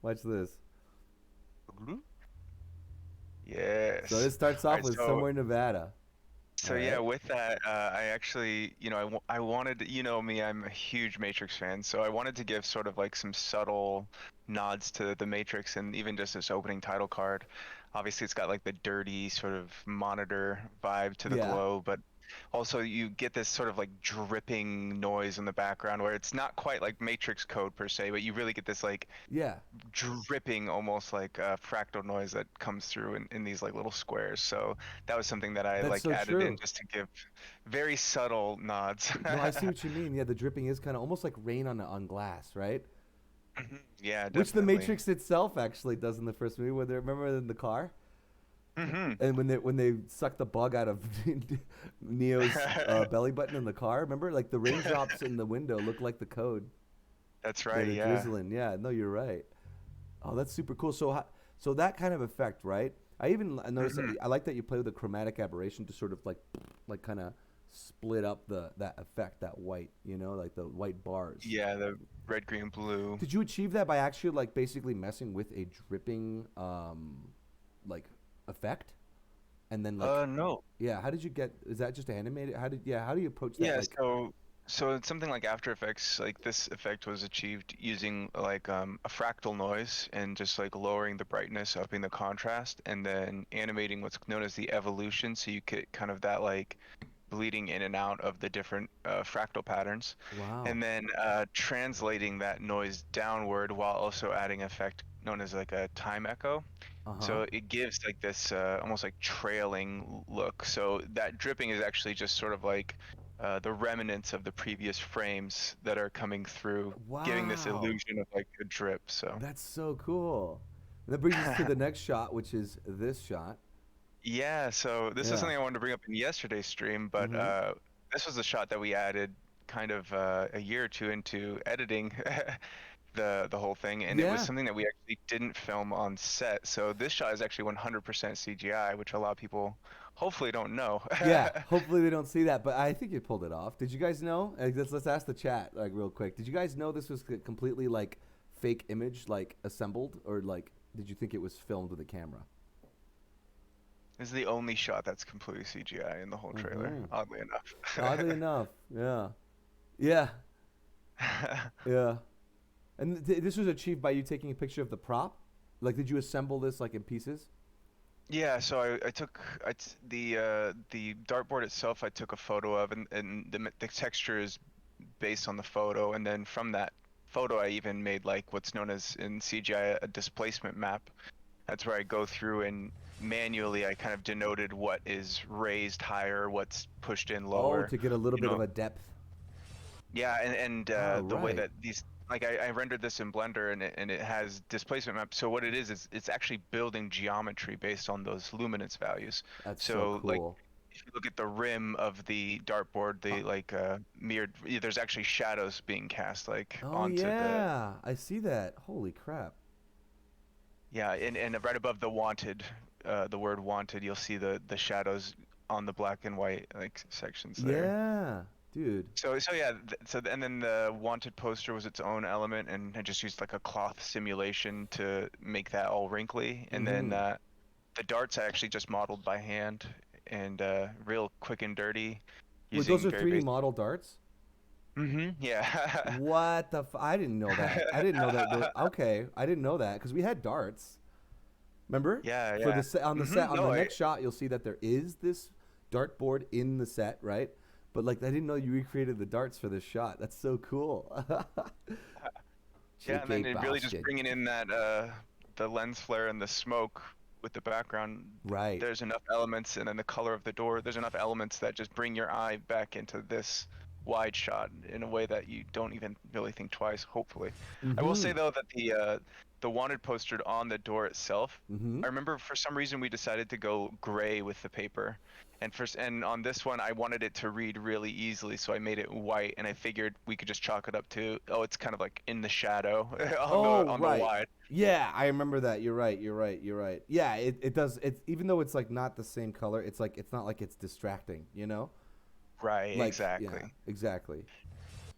Watch this. So Yes. this starts All off right, with so somewhere in Nevada. All yeah, right. with that, I actually, I wanted to, me, I'm a huge Matrix fan, so I wanted to give sort of like some subtle nods to the Matrix and even just this opening title card. Obviously, it's got like the dirty sort of monitor vibe to the Yeah. glow, but also you get this sort of like dripping noise in the background where it's not quite like Matrix code per se, but you really get this like Yeah. dripping almost like fractal noise that comes through in these like little squares. So that was something that I That's like so added in true. just to give very subtle nods. No, I see what you mean. Yeah, the dripping is kind of almost like rain on glass, right? Yeah, Which the definitely. Matrix itself actually does in the first movie. Where they remember in the car, Hmm. and when they suck the bug out of Neo's belly button in the car, remember? Like the raindrops in the window look like the code. That's Yeah, right, the yeah. drizzling. Yeah, no, you're right. Oh, that's super cool. So that kind of effect, right? I even noticed Hmm. that I like that you play with the chromatic aberration to sort of like kind of split up that effect, that white, like the white bars. Yeah, the red, green, blue. Did you achieve that by actually like basically messing with a dripping like effect, and then like No. yeah, how did you get? Is that just animated? How do you approach that? Yeah, Like so it's something like After Effects, like this effect was achieved using like a fractal noise and just like lowering the brightness, upping the contrast, and then animating what's known as the evolution, so you get kind of that like bleeding in and out of the different fractal patterns, wow, and then translating that noise downward while also adding effect known as like a time echo. uh huh, So it gives like this almost like trailing look. So that dripping is actually just sort of like the remnants of the previous frames that are coming through, giving this wow. illusion of like a drip. So That's so cool. And that brings us to the next shot, which is this shot. yeah, so this is Yeah. something I wanted to bring up in yesterday's stream, but Mm-hmm. this was a shot that we added kind of a year or two into editing the whole thing, and it was Yeah. something that we actually didn't film on set. So this shot is actually 100% CGI, which a lot of people hopefully don't know. Yeah. Hopefully they don't see that, but I think you pulled it off. Did you guys know? Let's ask the chat like real quick. Did you guys know this was completely like fake image, like assembled, or like did you think it was filmed with a camera? This is the only shot that's completely CGI in the whole trailer, Mm-hmm. oddly enough. Oddly enough, yeah, yeah, yeah. And this was achieved by you taking a picture of the prop. Like, did you assemble this like in pieces? Yeah, so I took the dartboard itself. I took a photo of, and the texture is based on the photo, and then from that photo, I even made like what's known as in CGI a displacement map. That's where I go through and manually I kind of denoted what is raised higher, what's pushed in Oh, lower. to get a little You bit of know, a depth. yeah, and All the way right. that these like I rendered this in Blender and it has displacement maps. So what it is it's actually building geometry based on those luminance values. That's so So like cool. if you look at the rim of the dartboard, Uh, the like mirrored, yeah, there's actually shadows being cast like oh onto the yeah, I see that. Holy crap. yeah, and right above the wanted, the word wanted, you'll see the shadows on the black and white like sections there. Yeah, dude. So yeah, and then the wanted poster was its own element, and I just used like a cloth simulation to make that all wrinkly. And then Mm-hmm. the darts I actually just modeled by hand and real quick and dirty, Wait, those using are very 3D basic. model darts? Yeah. What the? I didn't know that. I didn't know that. Okay, I didn't know that because we had darts. Remember? Yeah, For yeah. the set on the set on No, the I next shot, you'll see that there is this dartboard in the set, right? But like, I didn't know you recreated the darts for this shot. That's so cool. yeah, and JK then it really just bastard. bringing in that the lens flare and the smoke with the background. Right. There's enough elements, and then the color of the door. There's enough elements that just bring your eye back into this wide shot in a way that you don't even really think twice. Hopefully, I will say Mm-hmm. though that the wanted poster on the door itself. Mm-hmm. I remember for some reason we decided to go gray with the paper, and on this one I wanted it to read really easily, so I made it white, and I figured we could just chalk it up to, oh, it's kind of like in the shadow Oh, on the right. wide. Yeah, I remember that. You're right. You're right. You're right. Yeah, it does. It's even though it's like not the same color. It's like it's not like it's distracting. You know. Right, Like yeah, exactly. exactly.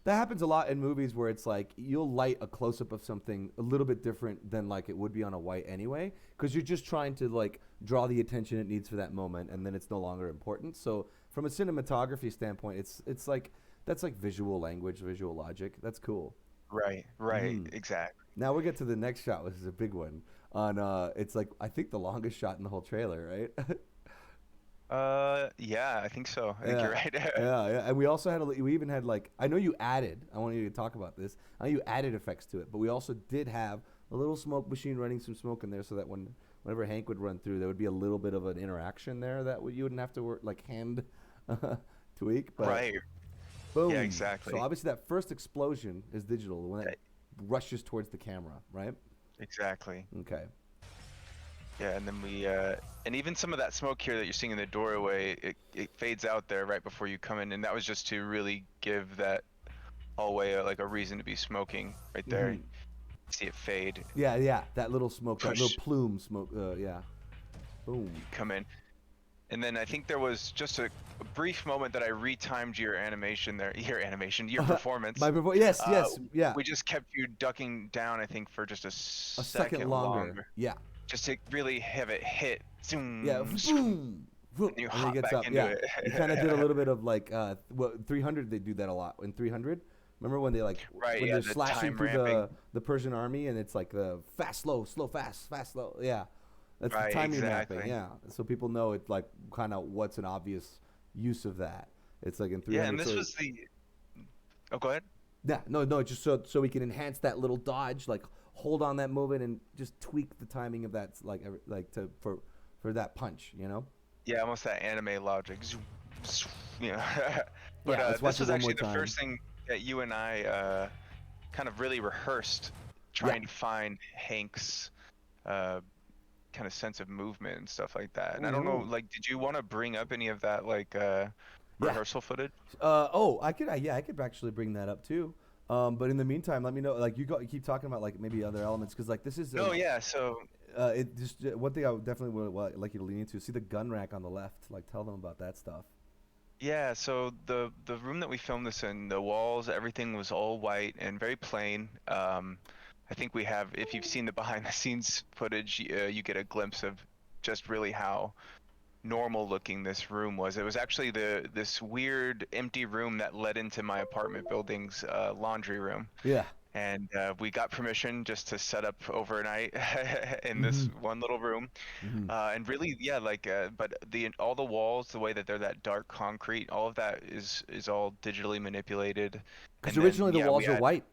That happens a lot in movies where it's like you'll light a close up of something a little bit different than like it would be on a white anyway, because you're just trying to like draw the attention it needs for that moment, and then it's no longer important. So from a cinematography standpoint, it's like that's like visual language, visual logic. That's cool. Right, Hmm. exactly. Now we get to the next shot, which is a big one. On it's like I think the longest shot in the whole trailer, right? Yeah, I think so. I think you're Yeah, right. yeah. And we also had we even had like I know you added. I want you to talk about this. I know you added effects to it, but we also did have a little smoke machine running some smoke in there, so that whenever Hank would run through, there would be a little bit of an interaction there that you wouldn't have to like hand tweak. But Right. Yeah, boom. So exactly. obviously that first explosion is digital, the one that Uh, rushes towards the camera, right? Exactly. Okay. Yeah, and then and even some of that smoke here that you're seeing in the doorway, it fades out there right before you come in, and that was just to really give that hallway like a reason to be smoking right there. Hmm. See it fade, Yeah, yeah. That little smoke, that little push, plume smoke. Yeah. Boom. you come in. And then I think there was just a brief moment that I retimed your animation there, your performance. Yes, Uh, yes, yeah. we just kept you ducking down, I think, for just a A second second longer. longer, Yeah. just to really have it hit, Yeah. zoom, Boom. Boom. and you And then he hop gets back up. into Yeah. it. You kind of did a little bit of like 300 they do that a lot. In 300, remember when they like Right, when yeah, they're the slashing time through ramping. the Persian army and it's like the fast slow, slow fast, fast slow. Yeah. That's the Right, timing mapping. exactly. Yeah. So people know it's like kind of what's an obvious use of that. It's like in Yeah, and 300 this so was the. Oh, go ahead. yeah, no, just so we can enhance that little dodge, like hold on that movement and just tweak the timing of that, like to for that punch, you know? Yeah, almost that anime logic. Zoom, zoom, you know. But Yeah, let's this watch it was one more actually the time. first thing that you and I kind of really rehearsed, Yeah, trying to find Hank's uh, kind of sense of movement and stuff like that. And I don't know, ooh, like, did you want to bring up any of that, like, yeah. rehearsal footage? Oh, yeah, I could actually bring that up too. But in the meantime, let me know. Like you keep talking about like maybe other elements because like this is No, yeah. So it just one thing I would definitely would like you to lean into. See the gun rack on the left. Like tell them about that stuff. yeah, so the room that we filmed this in, the walls, everything was all white and very plain. I think we have, if you've seen the behind the scenes footage, you get a glimpse of just really how normal looking this room was. It was actually this weird empty room that led into my apartment building's laundry room. Yeah. And we got permission just to set up overnight in this Mm-hmm. one little room. Mm-hmm. And really, yeah, like, but the all the walls, the way that they're that dark concrete, all of that is all digitally manipulated. Because And then originally the yeah, walls we are add, white.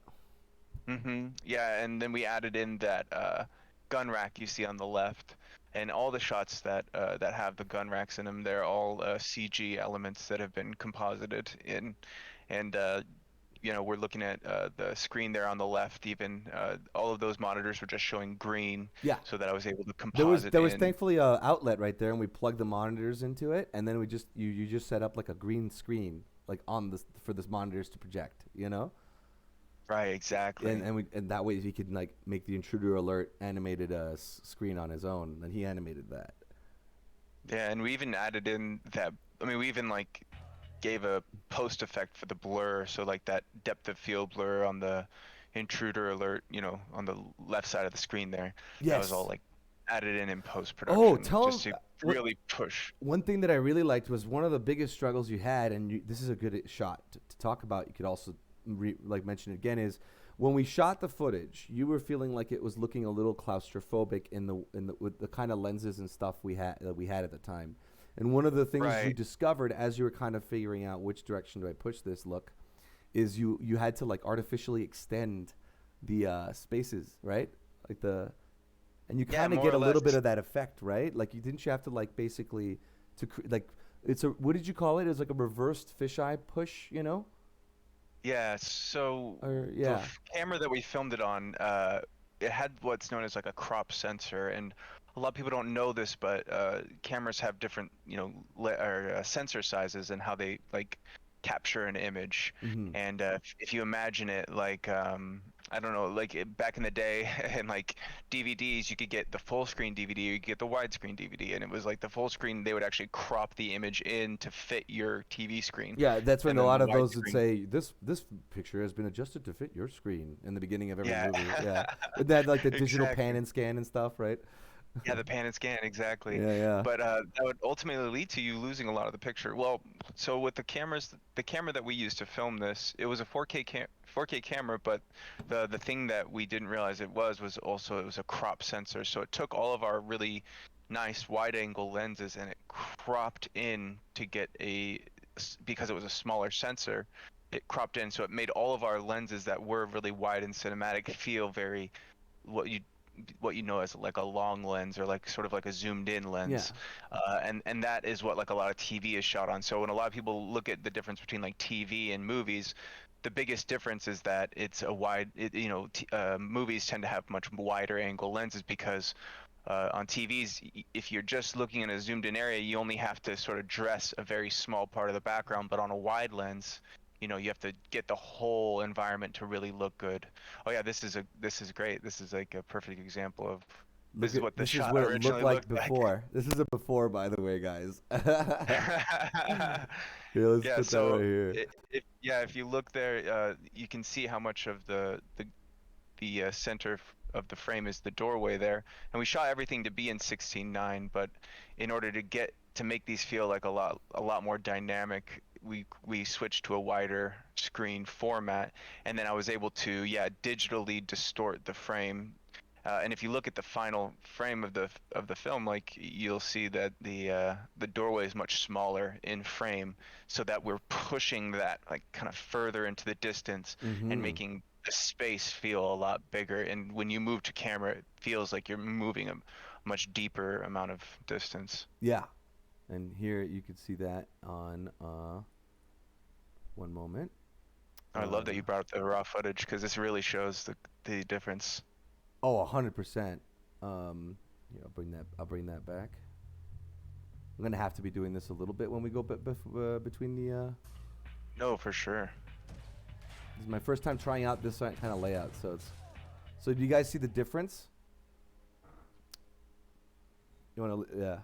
yeah, and then we added in that gun rack you see on the left, and all the shots that have the gun racks in them, they're all CG elements that have been composited in, and we're looking at the screen there on the left. Even all of those monitors were just showing green, Yeah. so that I was able to There composite was in. thankfully a outlet right there, and we plugged the monitors into it, and then we just you just set up like a green screen like on this for this monitors to project, you know, Right, exactly. and that way he could like make the intruder alert animated screen on his own, and he animated that. Yeah, and we even added in that. I mean, we even like gave a post effect for the blur, so like that depth of field blur on the intruder alert, on the left side of the screen there. That was all Yes. like added in post Oh, production tell just him to what. really push. One thing that I really liked was one of the biggest struggles you had, and this is a good shot to talk about. You could also like mention it again is when we shot the footage, you were feeling like it was looking a little claustrophobic in the with the kind of lenses and stuff we had at the time. And one of the things you Right. discovered as you were kind of figuring out which direction do I push this look is you had to like artificially extend the spaces, right? Like the and you Yeah, kind of more get or a little less. bit of that effect, right? Like you have to like basically like it's a what did you call it? It was like a reversed fisheye push, you know? Yeah, so Or the yeah. camera that we filmed it on, it had what's known as like a crop sensor, and a lot of people don't know this, but cameras have different, sensor sizes and how they like capture an image. Hmm. And if you imagine it like I don't know, like back in the day, and like DVDs, you could get the full screen DVD or you could get the widescreen DVD, and it was like the full screen, they would actually crop the image in to fit your TV screen, Yeah, that's when and a then the lot of those would widescreen, say this picture has been adjusted to fit your screen in the beginning of every yeah, movie. Yeah, but they had like the digital pan exactly. and scan and stuff, right? Yeah, the pan and scan, exactly. Yeah, yeah, But that would ultimately lead to you losing a lot of the picture. Well, so with the camera that we used to film this, it was a 4K camera, but the thing that we didn't realize was also it was a crop sensor. So it took all of our really nice wide angle lenses and it cropped in to get because it was a smaller sensor, it cropped in, so it made all of our lenses that were really wide and cinematic feel very what you what you know as like a long lens or like sort of like a zoomed in yeah. lens, and that is what like a lot of TV is shot on. So when a lot of people look at the difference between like TV and movies, the biggest difference is that it's a movies tend to have much wider angle lenses because on TVs, if you're just looking in a zoomed in area, you only have to sort of dress a very small part of the background. But on a wide lens, you have to get the whole environment to really look good. Oh yeah, this is great. This is like a perfect example of this Look is at what the this is shot what it looked originally like looked like. before. This is a before, by the way, guys. Here, let's Yeah, put that right so here. if you look there, you can see how much of the center of the frame is the doorway there, and we shot everything to be in 16:9, but in order to make these feel like a lot more dynamic, we switched to a wider screen format, and then I was able to, yeah, digitally distort the frame. And if you look at the final frame of the film, like you'll see that the doorway is much smaller in frame, so that we're pushing that like kind of further into the distance and Mm-hmm. making the space feel a lot bigger. And when you move to camera, it feels like you're moving a much deeper amount of distance. Yeah, and here you can see that on one moment. I love that Uh, you brought up the raw footage because this really shows the difference. oh, 100%. Yeah, I'll bring that back. I'm gonna have to be doing this a little bit when we go between the. No, for sure. This is my first time trying out this kind of layout, so it's. So do you guys see the difference? You want to, yeah.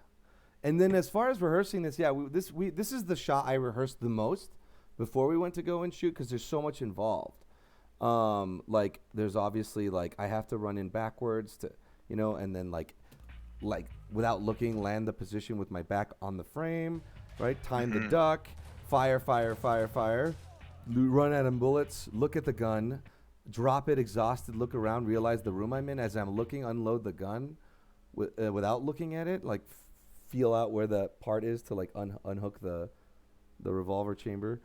And then as far as rehearsing this, yeah, this is the shot I rehearsed the most before we went to go and shoot because there's so much involved. Like there's obviously like I have to run in backwards to, and then like without looking, land the position with my back on the frame, right? Time the Hmm. duck, fire, run out of bullets, look at the gun, drop it exhausted, look around, realize the room I'm in as I'm looking, unload the gun without looking at it, like feel out where the part is to like unhook the revolver chamber.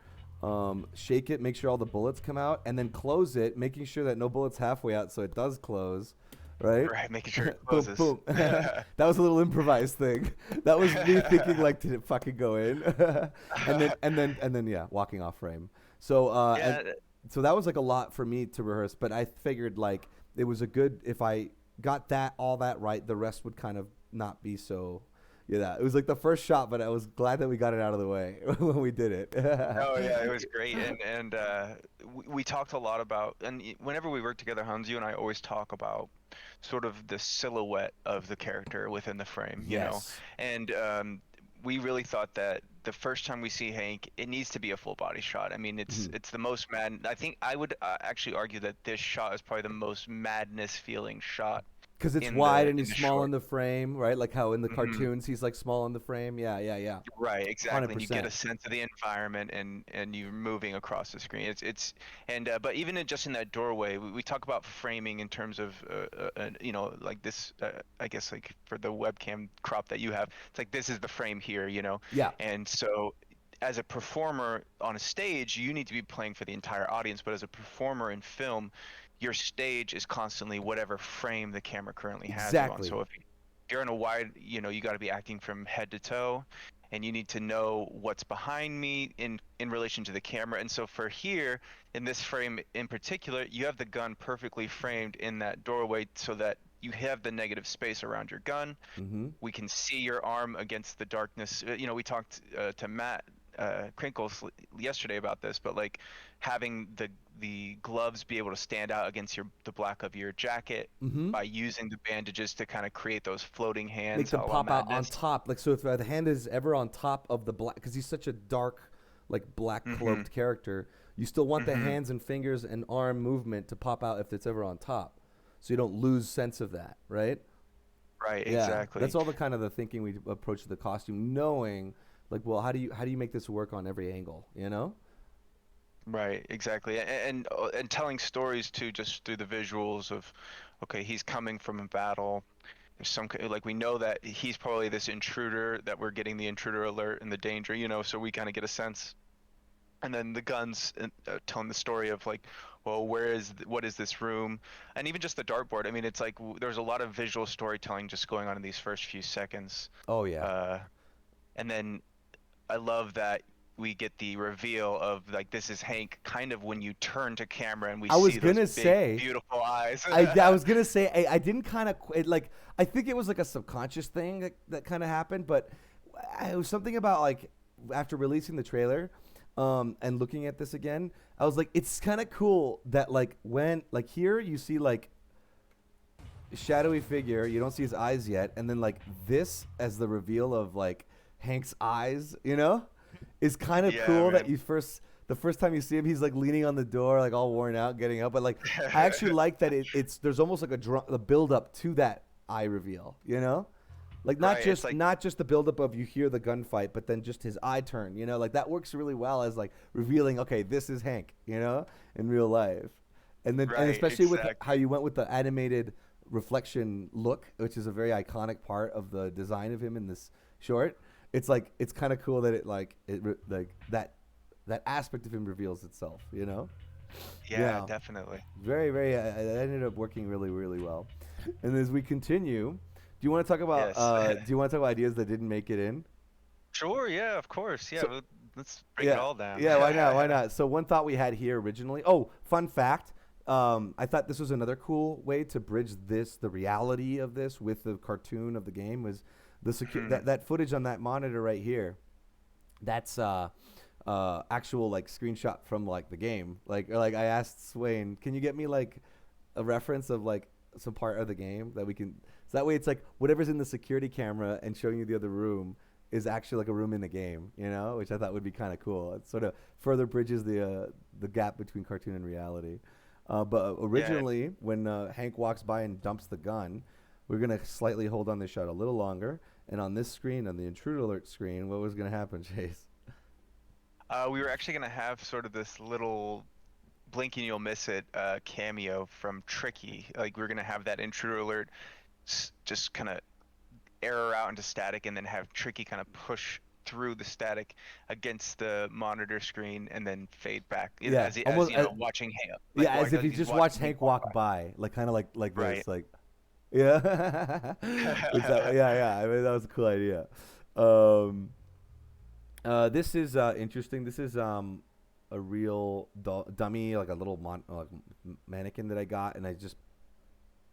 Shake it, make sure all the bullets come out, and then close it, making sure that no bullets halfway out, so it does close. Right? Right, making sure it Boom, closes. boom. That was a little improvised thing. That was me thinking like, did it fucking go in? And then, yeah, walking off frame. So and Yeah, so that was like a lot for me to rehearse, but I figured like it was a good if I got all that right, the rest would kind of not be so. Yeah, it was like the first shot, but I was glad that we got it out of the way when we did it. oh yeah, it was great, and we talked a lot about, and whenever we work together, Hans, you and I always talk about sort of the silhouette of the character within the frame, Yes. and we really thought that the first time we see Hank, it needs to be a full body shot. I mean, it's Mhm. it's the most mad. I think I would actually argue that this shot is probably the most madness feeling shot Because it's in wide the and in he's the small in short. the frame, right? Like how in the Hmm. cartoons he's like small in the frame. Yeah, yeah, yeah. Right, Hundred exactly, and you get a percent. sense of the environment, and you're moving across the screen. It's and but even just in that doorway, we talk about framing in terms of like this. I guess like for the webcam crop that you have, it's like this is the frame here, Yeah. and so as a performer on a stage, you need to be playing for the entire audience, but as a performer in film, your stage is constantly whatever frame the camera currently has you on. Exactly. So if you're in a wide, you got to be acting from head to toe, and you need to know what's behind me in relation to the camera. And so for here, in this frame in particular, you have the gun perfectly framed in that doorway so that you have the negative space around your gun. Mm-hmm. We can see your arm against the darkness. We talked to Matt Crinkles yesterday about this, but like having the gloves be able to stand out against the black of your jacket Mm-hmm. by using the bandages to kind of create those floating Make hands a them la pop out on Madness. top. Like so, if the hand is ever on top of the black, because he's such a dark, like black Mm-hmm. cloaked character, you still want the Mm-hmm. hands and fingers and arm movement to pop out if it's ever on top, so you don't lose sense of that, right? Right, Yeah, that's exactly. all the kind of the thinking we approach the costume, knowing like, well, how do you make this work on every angle, you know? Right, exactly. And telling stories too, just through the visuals of, okay, he's coming from a battle. There's like we know that he's probably this intruder, that we're getting the intruder alert and the danger, so we kind of get a sense. And then the guns telling the story of like, well, what is this room? And even just the dartboard. I mean, it's like there's a lot of visual storytelling just going on in these first few seconds. Oh yeah. Uh, and then I love that we get the reveal of like this is Hank kind of when you turn to camera and we I was see those gonna big say, beautiful eyes. I was gonna say I didn't kind of like I think it was like a subconscious thing that kind of happened, but it was something about like after releasing the trailer, and looking at this again, I was like, it's kind of cool that like when like here you see like shadowy figure, you don't see his eyes yet, and then like this as the reveal of like Hank's eyes, is kind of Yeah, cool that man. you the first time you see him, he's like leaning on the door, like all worn out, getting up. But like, I actually like that it's there's almost like a build up to that eye reveal, like not Right, it's just like not just the build up of you hear the gunfight, but then just his eye turn, like that works really well as like revealing, okay, this is Hank, in real life, and right, especially with how exactly. you went with the animated reflection look, which is a very iconic part of the design of him in this short. It's like it's kind of cool that like that aspect of him reveals itself. Yeah, Yeah, definitely. very very. It ended up working really really well. And as we continue, do you want to talk about Yes. ideas that didn't make it in? Sure, yeah, of course. Yeah, So let's break it yeah, all down. yeah. Why not? Why not? So one thought we had here originally. Oh, fun fact. I thought this was another cool way to bridge the reality of this with the cartoon of the game was Mhm. that footage on that monitor right here. That's actual like screenshot from like the game. Like I asked Swain, can you get me like a reference of like some part of the game that we can, so that way it's like whatever's in the security camera and showing you the other room is actually like a room in the game, which I thought would be kind of cool. It sort of further bridges the gap between cartoon and reality. But Yeah. originally, when Hank walks by and dumps the gun, we're gonna slightly hold on this shot a little longer. And on this screen, on the intruder alert screen, what was gonna happen, Chase? We were actually gonna have sort of this little blink and you'll miss it cameo from Tricky. Like we are gonna have that intruder alert just kind of error out into static and then have Tricky kind of push through the static against the monitor screen and then fade back Yeah, as almost. watching Hank Yeah, as if as you he's just watching watched Hank Hank walk walk by, like kind of like by. this, like yeah. Yeah, yeah. I mean, that was a cool idea. Um, this is interesting. This is a real dummy, like a little mannequin that I got, and I just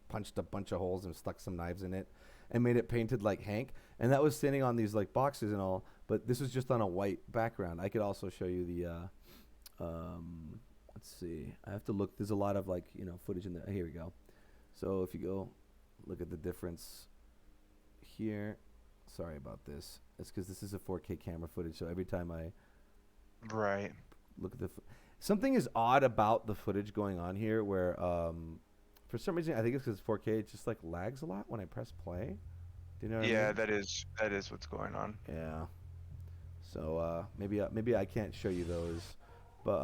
punched a bunch of holes and stuck some knives in it, and made it painted like Hank. And that was standing on these like boxes and all, but this was just on a white background. I could also show you the. Let's see. I have to look. There's a lot of like footage in there. Here we go. So if you go, look at the difference here. Sorry about this. It's because this is a 4K camera footage. So every time I Right. look at something is odd about the footage going on here, where for some reason I think it's because 4K. It just like lags a lot when I press play. Do you know what I Yeah, mean? that is what's going on. Yeah. So maybe I can't show you those, but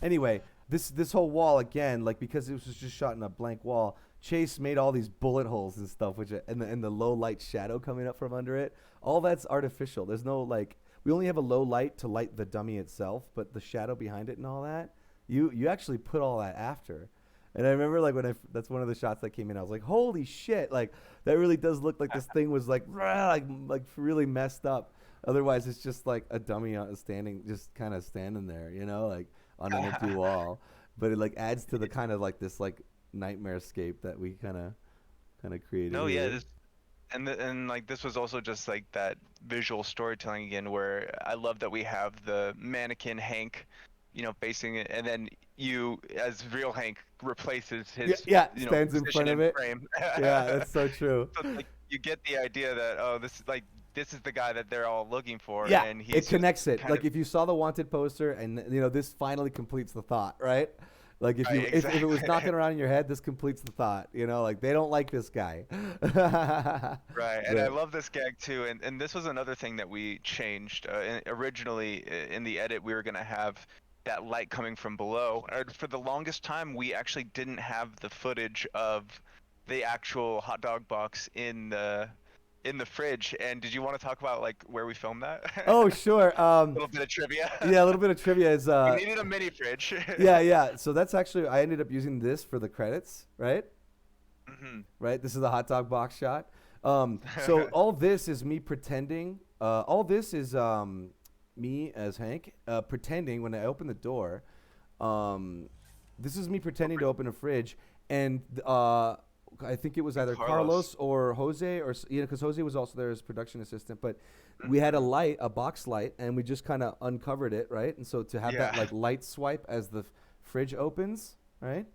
anyway, this whole wall again, like because it was just shot in a blank wall. Chase made all these bullet holes and stuff, which and the low light shadow coming up from under it. All that's artificial. There's no like we only have a low light to light the dummy itself, but the shadow behind it and all that, you actually put all that after. And I remember like when that's one of the shots that came in. I was like, holy shit! Like that really does look like this thing was like rah, like really messed up. Otherwise, it's just like a dummy standing, just kind of standing there, like on an empty wall. But it like adds to the kind of like this like nightmare scape that we kind of created No, yeah, here. this and like this was also just like that visual storytelling again where I love that we have the mannequin Hank facing it, and then you, as real Hank, replaces his, Yeah, stands in position front of in it. frame. Yeah, that's so true. So it's like you get the idea that, oh, this is the guy that they're all looking for, Yeah, and it he's just connects it. kind Like of if you saw the wanted poster, and this finally completes the thought, right? Like if right, you if it was exactly. knocking around in your head, this completes the thought. Like they don't like this guy. Right, and I But love this gag too, and this was another thing that we changed. Originally, in the edit, we were gonna have that light coming from below. For the longest time, we actually didn't have the footage of the actual hot dog box in the fridge. And did you want to talk about like where we filmed that? oh sure. A little bit of trivia. Yeah, a little bit of trivia is We needed a mini fridge. yeah. So that's actually I ended up using this for the credits, right? Right. This is the hot dog box shot. So all this is me pretending. All this is me as Hank pretending when I open the door. This is me pretending to open a fridge, and I think it was either Carlos or Jose, or because Jose was also there as production assistant. But we had a box light, and we just kind of uncovered it, right? And so to have that like light swipe as the fridge opens, right?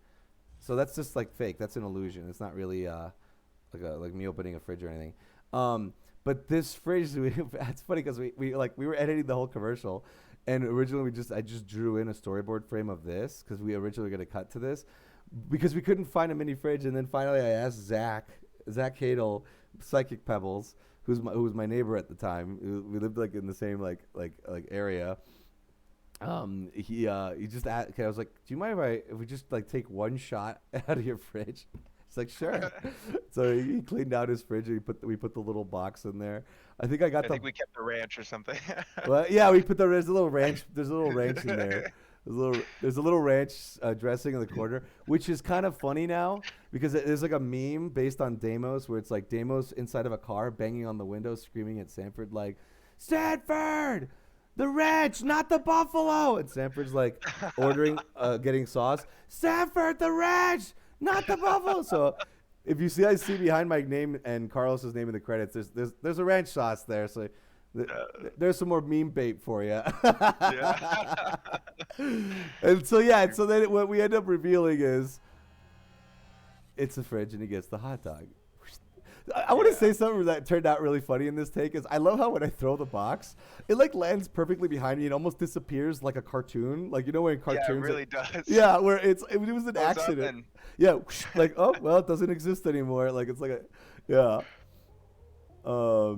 So that's just like fake. That's an illusion. It's not really like me opening a fridge or anything. But this fridge, it's funny because we were editing the whole commercial, and originally I just drew in a storyboard frame of this because we originally were gonna cut to this because we couldn't find a mini fridge, and then finally I asked Zach Hadel, Psychic Pebbles, who was my neighbor at the time. We lived like in the same like area. He just asked, I was like, do you mind if we just like take one shot out of your fridge? He's like, sure. So he cleaned out his fridge, and we put the little box in there. I think I think we kept the ranch or something. Well, yeah, there's a little ranch in there. There's a little ranch dressing in the corner, which is kind of funny now because there's like a meme based on Deimos where it's like Deimos inside of a car banging on the window screaming at Sanford like, Sanford, the ranch, not the buffalo. And Sanford's like ordering, getting sauce. Sanford, the ranch, not the buffalo. So if you see, I see behind my name and Carlos's name in the credits, there's a ranch sauce there. So there's some more meme bait for you. Yeah. And so then what we end up revealing is it's a fridge and he gets the hot dog. I want to say something that turned out really funny in this take is I love how when I throw the box, it like lands perfectly behind me and almost disappears like a cartoon. Like, when cartoons. Yeah, it really does. Yeah, where it was an accident. Yeah, like, oh, well, it doesn't exist anymore. Like, it's like yeah. So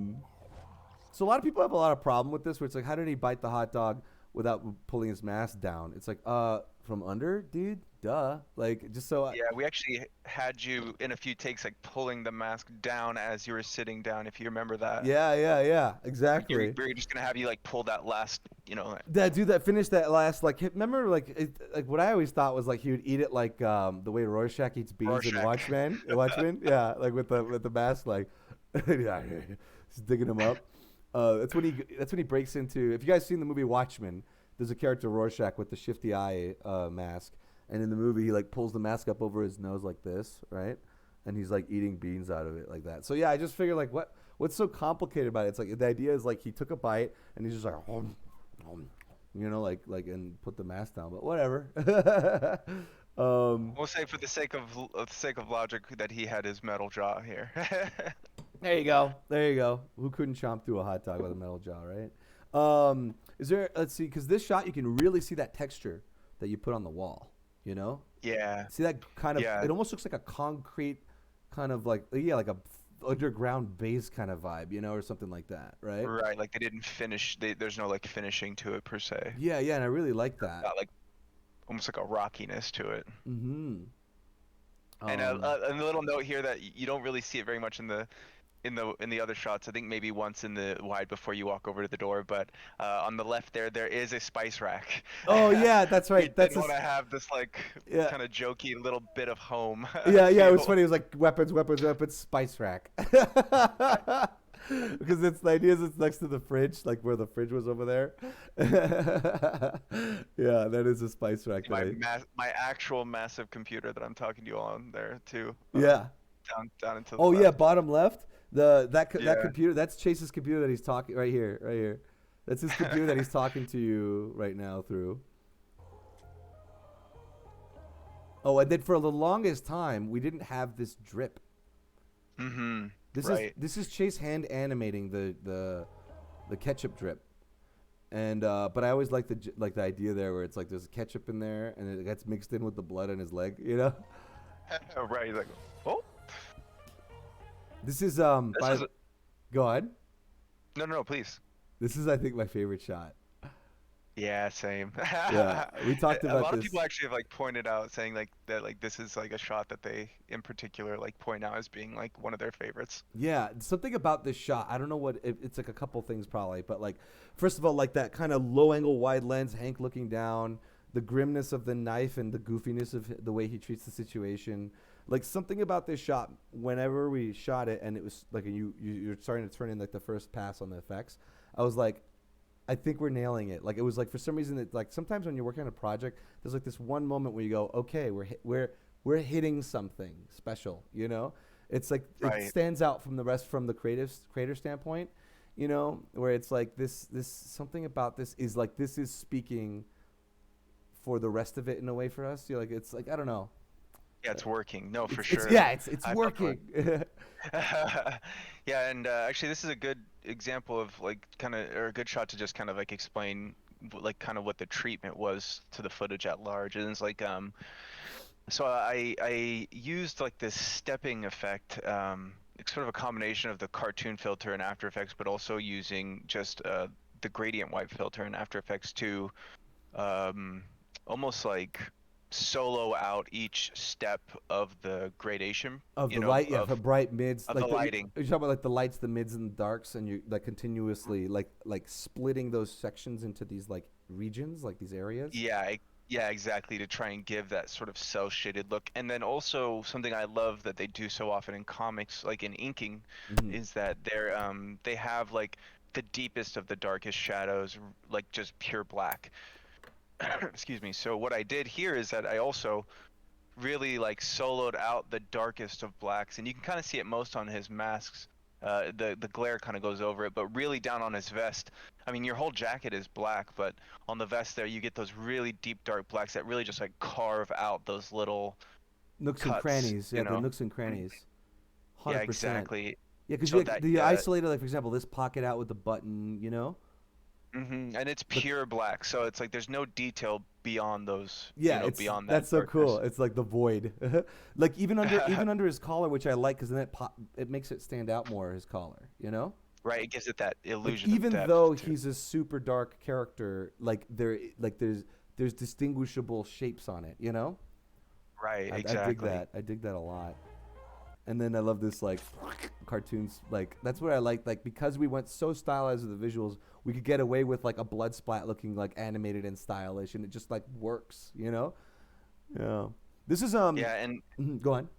a lot of people have a lot of problem with this where it's like, how did he bite the hot dog without pulling his mask down? It's like, from under, dude? Duh. Like, just so... Yeah, we actually had you in a few takes, like, pulling the mask down as you were sitting down, if you remember that. Yeah, exactly. We were just going to have you, like, pull that last, Finish that last, like, remember, like, what I always thought was, like, he would eat it like the way Rorschach eats beans in Watchmen. Yeah, like, with the mask, like, yeah, just digging him up. That's when he breaks into... If you guys seen the movie Watchmen, there's a character Rorschach with the shifty eye mask. And in the movie, he like pulls the mask up over his nose like this, right? And he's like eating beans out of it like that. So yeah, I just figured like what's so complicated about it? It's like the idea is like he took a bite and he's just like, like and put the mask down. But whatever. We'll say for the sake of logic that he had his metal jaw here. There you go. Who couldn't chomp through a hot dog with a metal jaw, right? Is there? Let's see, because this shot you can really see that texture that you put on the wall. Yeah. See that kind of, it almost looks like a concrete kind of like a underground base kind of vibe, or something like that, right? Right, like they didn't finish, there's no like finishing to it per se. Yeah, and I really like that. Got like almost like a rockiness to it. Mm-hmm. And a little note here that you don't really see it very much in the other shots. I think maybe once in the wide before you walk over to the door, but on the left there is a spice rack. Oh yeah, that's right. That's want to have this like kind of jokey little bit of home. Yeah, it was funny. It was like weapons, spice rack. Because the idea is it's next to the fridge, like where the fridge was over there. Yeah, that is a spice rack. My actual massive computer that I'm talking to you on there too. Yeah. Down into the left. Yeah, bottom left. That computer, that's Chase's computer that he's talking right here. That's his computer that he's talking to you right now through. Oh, and then for the longest time, we didn't have this drip. Mm-hmm. This is Right. this is Chase hand animating the ketchup drip. And but I always like the idea there where it's like there's ketchup in there and it gets mixed in with the blood in his leg, you know? Right. Like, oh, This is this is go ahead. no, no, no, please. This is I think my favorite shot. Yeah, same. Yeah, we talked A about lot of people this. actually have like pointed out saying like that like this is like a shot that they in particular like point out as being like one of their favorites. Yeah, something about this shot. I don't know what it's like a couple things probably, but like first of all, like that kind of low angle wide lens, Hank looking down, the grimness of the knife and the goofiness of the way he treats the situation. Like something about this shot. Whenever we shot it, and it was like you're starting to turn in like the first pass on the effects. I was like, I think we're nailing it. Like it was like for some reason it like sometimes when you're working on a project, there's like this one moment where you go, okay, we're hitting something special. You know, it's like it Right. stands out from the rest from the creator standpoint. You know, where it's like this something about this is like this is speaking for the rest of it in a way for us. You're like it's like I don't know. Yeah, it's working. No, for It's sure. yeah, it's I felt working. Yeah, and actually, this is a good example of like kind of, or a good shot to just kind of like explain like kind of what the treatment was to the footage at large. And it's like, so I used like this stepping effect, it's sort of a combination of the cartoon filter in After Effects, but also using just the gradient wipe filter in After Effects to um, almost like solo out each step of the gradation, Of the light, yeah, for bright mids, of the like lighting. you're talking about like the lights, the mids, and the darks, and you like continuously like splitting those sections into these like regions, like these areas. Yeah, yeah, exactly, to try and give that sort of cell shaded look. And then also something I love that they do so often in comics, like in inking, Hmm. is that they have like the deepest of the darkest shadows, like just pure black. Excuse me. So what I did here is that I also really like soloed out the darkest of blacks, and you can kind of see it most on his masks. The glare kind of goes over it, but really down on his vest. I mean, your whole jacket is black, but on the vest there, you get those really deep dark blacks that really just like carve out those little Nooks and cuts, crannies, you yeah, the know? nooks and Mhm. crannies, Yeah, 100%. exactly. Yeah, because So that the isolator, like for example, this pocket out with the button, you know, and it's the pure black, so it's like there's no detail beyond those, yeah, it's beyond that that's so cool. darkness. It's like the void, like even under his collar, which I like because then it makes it stand out more. His collar, you know. Right, it gives it that Like illusion of even depth though too. he's a super dark character, there's distinguishable shapes on it, you know. Right, I dig exactly. that. I dig that a lot. And then I love this like cartoons. Like that's what I like because we went so stylized with the visuals, we could get away with like a blood splat looking like animated and stylish, and it just like works, you know. Yeah. This is Yeah, and Go on.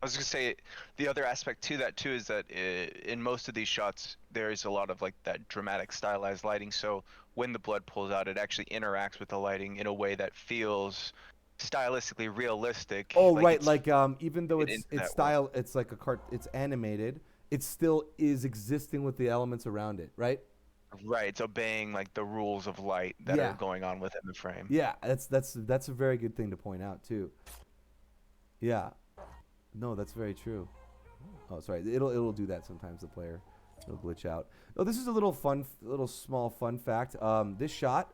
I was gonna say the other aspect to that too is that in most of these shots there is a lot of like that dramatic stylized lighting. So when the blood pulls out, it actually interacts with the lighting in a way that feels stylistically realistic, Oh like right, it's like even though fit into it's that world. style, it's like it's animated. It still is existing with the elements around it, right? Right, it's obeying like the rules of light that are Yeah, going on within the frame. yeah. That's a very good thing to point out too. Yeah. No, that's very true. Oh, sorry. It'll do that sometimes. The player, it'll glitch out. Oh, this is a little small fun fact. This shot,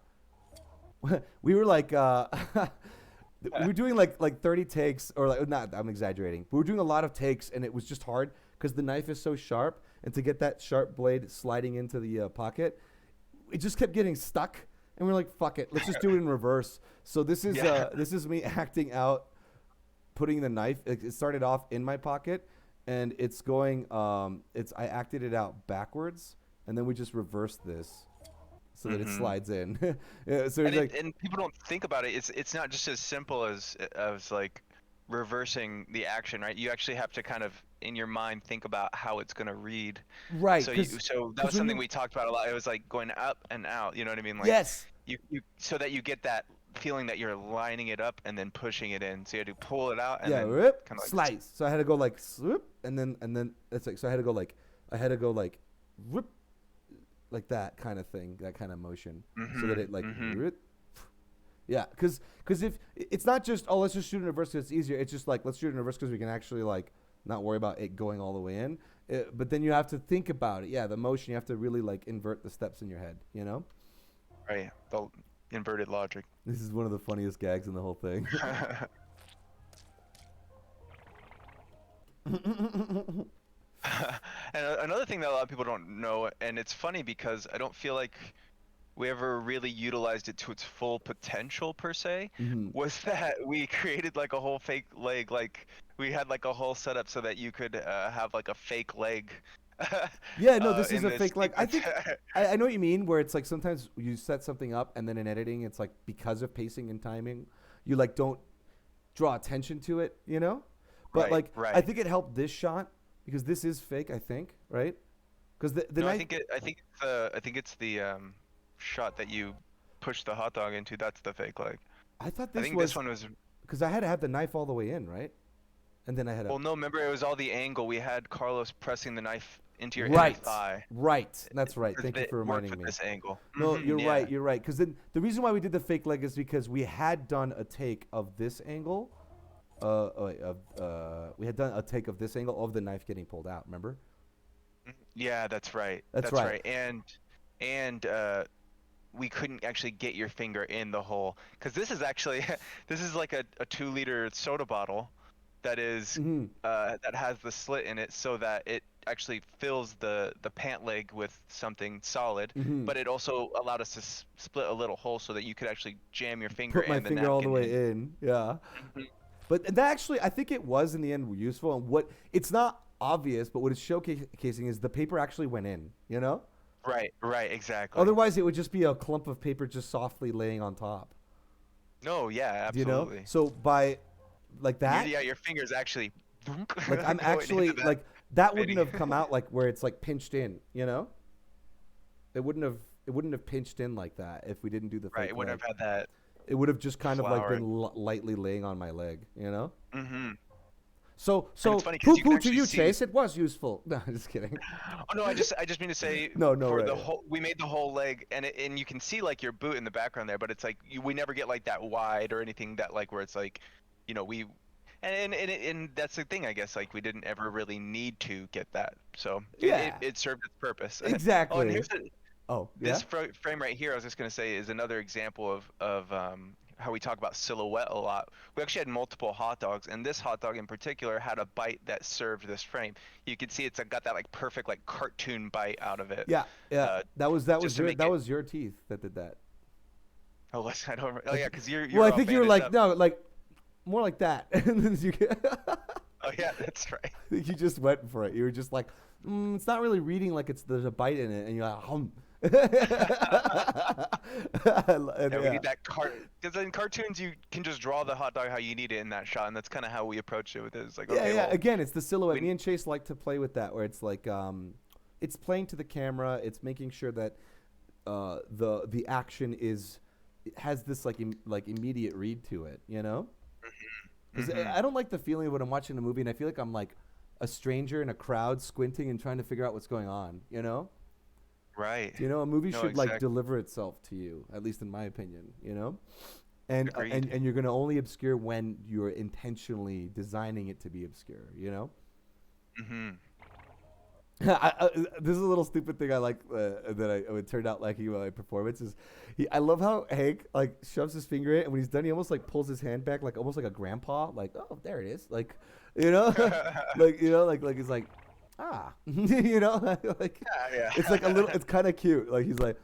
we were like, we were doing like 30 takes, or like not. I'm exaggerating. We were doing a lot of takes, and it was just hard because the knife is so sharp, and to get that sharp blade sliding into the pocket, it just kept getting stuck. And we're like, fuck it, let's just do it in reverse. So Yeah. this is me acting out putting the knife. It started off in my pocket, and it's going. It's I acted it out backwards, and then we just reversed this so that it hmm slides in. Yeah, so And it's like, and people don't think about it. It's not just as simple as like reversing the action, right? You actually have to kind of in your mind think about how it's going to read. right, So that was when something you we talked about a lot. It was like going up and out, you know what I mean? Like yes, you so that you get that feeling that you're lining it up and then pushing it in. So you had to pull it out and yeah, then rip, kind of like slice. So I had to go like swoop, and then it's like so I had to go like rip like that kind of thing, that kind of motion, so that it like mhm. rip. Yeah, because if it's not just let's just shoot in reverse 'cause it's easier. It's just like let's shoot in reverse because we can actually like not worry about it going all the way in. But then you have to think about it. Yeah, the motion you have to really like invert the steps in your head. You know. Right. The inverted logic. This is one of the funniest gags in the whole thing. And another thing that a lot of people don't know, and it's funny because I don't feel like we ever really utilized it to its full potential per se, Mhm. was that we created like a whole fake leg. Like we had like a whole setup so that you could have like a fake leg. Yeah, no, this is in a this fake. Like, I sequence. think I know what you mean. Where it's like sometimes you set something up, and then in editing, it's like because of pacing and timing, you like don't draw attention to it. You know, but Right, like I right. think it helped this shot because this is fake. I think, right? Because the No, knife. I think it's the shot that you push the hot dog into. That's the fake leg. I thought I this think this was one was. because I had to have the knife all the way in, right? And then I had a Well, no, remember it was all the angle. We had Carlos pressing the knife into your inner right, thigh right. That's right. because Thank you it for worked reminding with me. this angle. No, you're right. Yeah. You're right. Because then the reason why we did the fake leg is because we had done a take of this angle. We had done a take of this angle of the knife getting pulled out. Remember? Yeah, that's right. That's right. And we couldn't actually get your finger in the hole because this is actually this is like a 2-liter soda bottle that is Hmm. that has the slit in it so that it actually fills the pant leg with something solid, Hmm. but it also allowed us to split a little hole so that you could actually jam your finger Put my and the finger all the napkin way in. in. Yeah. Mhm. But that actually, I think it was in the end useful. And what it's not obvious, but what it's showcasing is the paper actually went in. You know. Right, right, exactly. Otherwise, it would just be a clump of paper just softly laying on top. No, yeah, You know. absolutely. So by like And that, your fingers actually like I'm going into actually that like that wouldn't fitting. have come out like where it's like pinched in. You know. It wouldn't have. It wouldn't have pinched in like that if we didn't do the Right, fake it wouldn't leg. have had that It would have just kind of like been flowering. lightly laying on my leg, you know. Mm-hmm. And So it's funny because poo you can poo to actually you, see. Chase. It was useful. No, just kidding. Oh no, I just mean to say No, no, for right. the whole we made the whole leg and you can see like your boot in the background there, but it's like we never get like that wide or anything that like where it's like, we and that's the thing I guess like we didn't ever really need to get that, so Yeah, it served its purpose. Oh, and exactly. here's the Oh, yeah. this frame right here, I was just gonna say, is another example of how we talk about silhouette a lot. We actually had multiple hot dogs, and this hot dog in particular had a bite that served this frame. You can see it's got that like perfect like cartoon bite out of it, Yeah, yeah. uh, That was just to make that it. was your teeth that did that. Oh, I don't. Oh Like, yeah, because you're well, I you're all think you were bandaged like up. no, like more like that. And then you, Oh yeah, that's right. you just went for it. You were just like, it's not really reading like there's a bite in it, and you're like, hum. And, Yeah, we yeah. need that because in cartoons you can just draw the hot dog how you need it in that shot, and that's kind of how we approached it with it. It's like, Yeah, okay, yeah. well, Again, it's the silhouette. we. Me and Chase like to play with that, where it's like, it's playing to the camera. It's making sure that the action it has this like immediate read to it, you know? Because Hmm. I don't like the feeling of when I'm watching a movie and I feel like I'm like a stranger in a crowd squinting and trying to figure out what's going on, you know? Right. You know, a movie No, should like exactly. deliver itself to you, at least in my opinion, you know? And Agreed. and you're gonna only obscure when you're intentionally designing it to be obscure, you know? Hmm. This is a little stupid thing I like that I would turn out liking about my performance is I love how Hank like shoves his finger in and when he's done he almost like pulls his hand back like almost like a grandpa like oh there it is like you know like he's like you know like Yeah, it's like a little yeah. it's kind of cute like he's like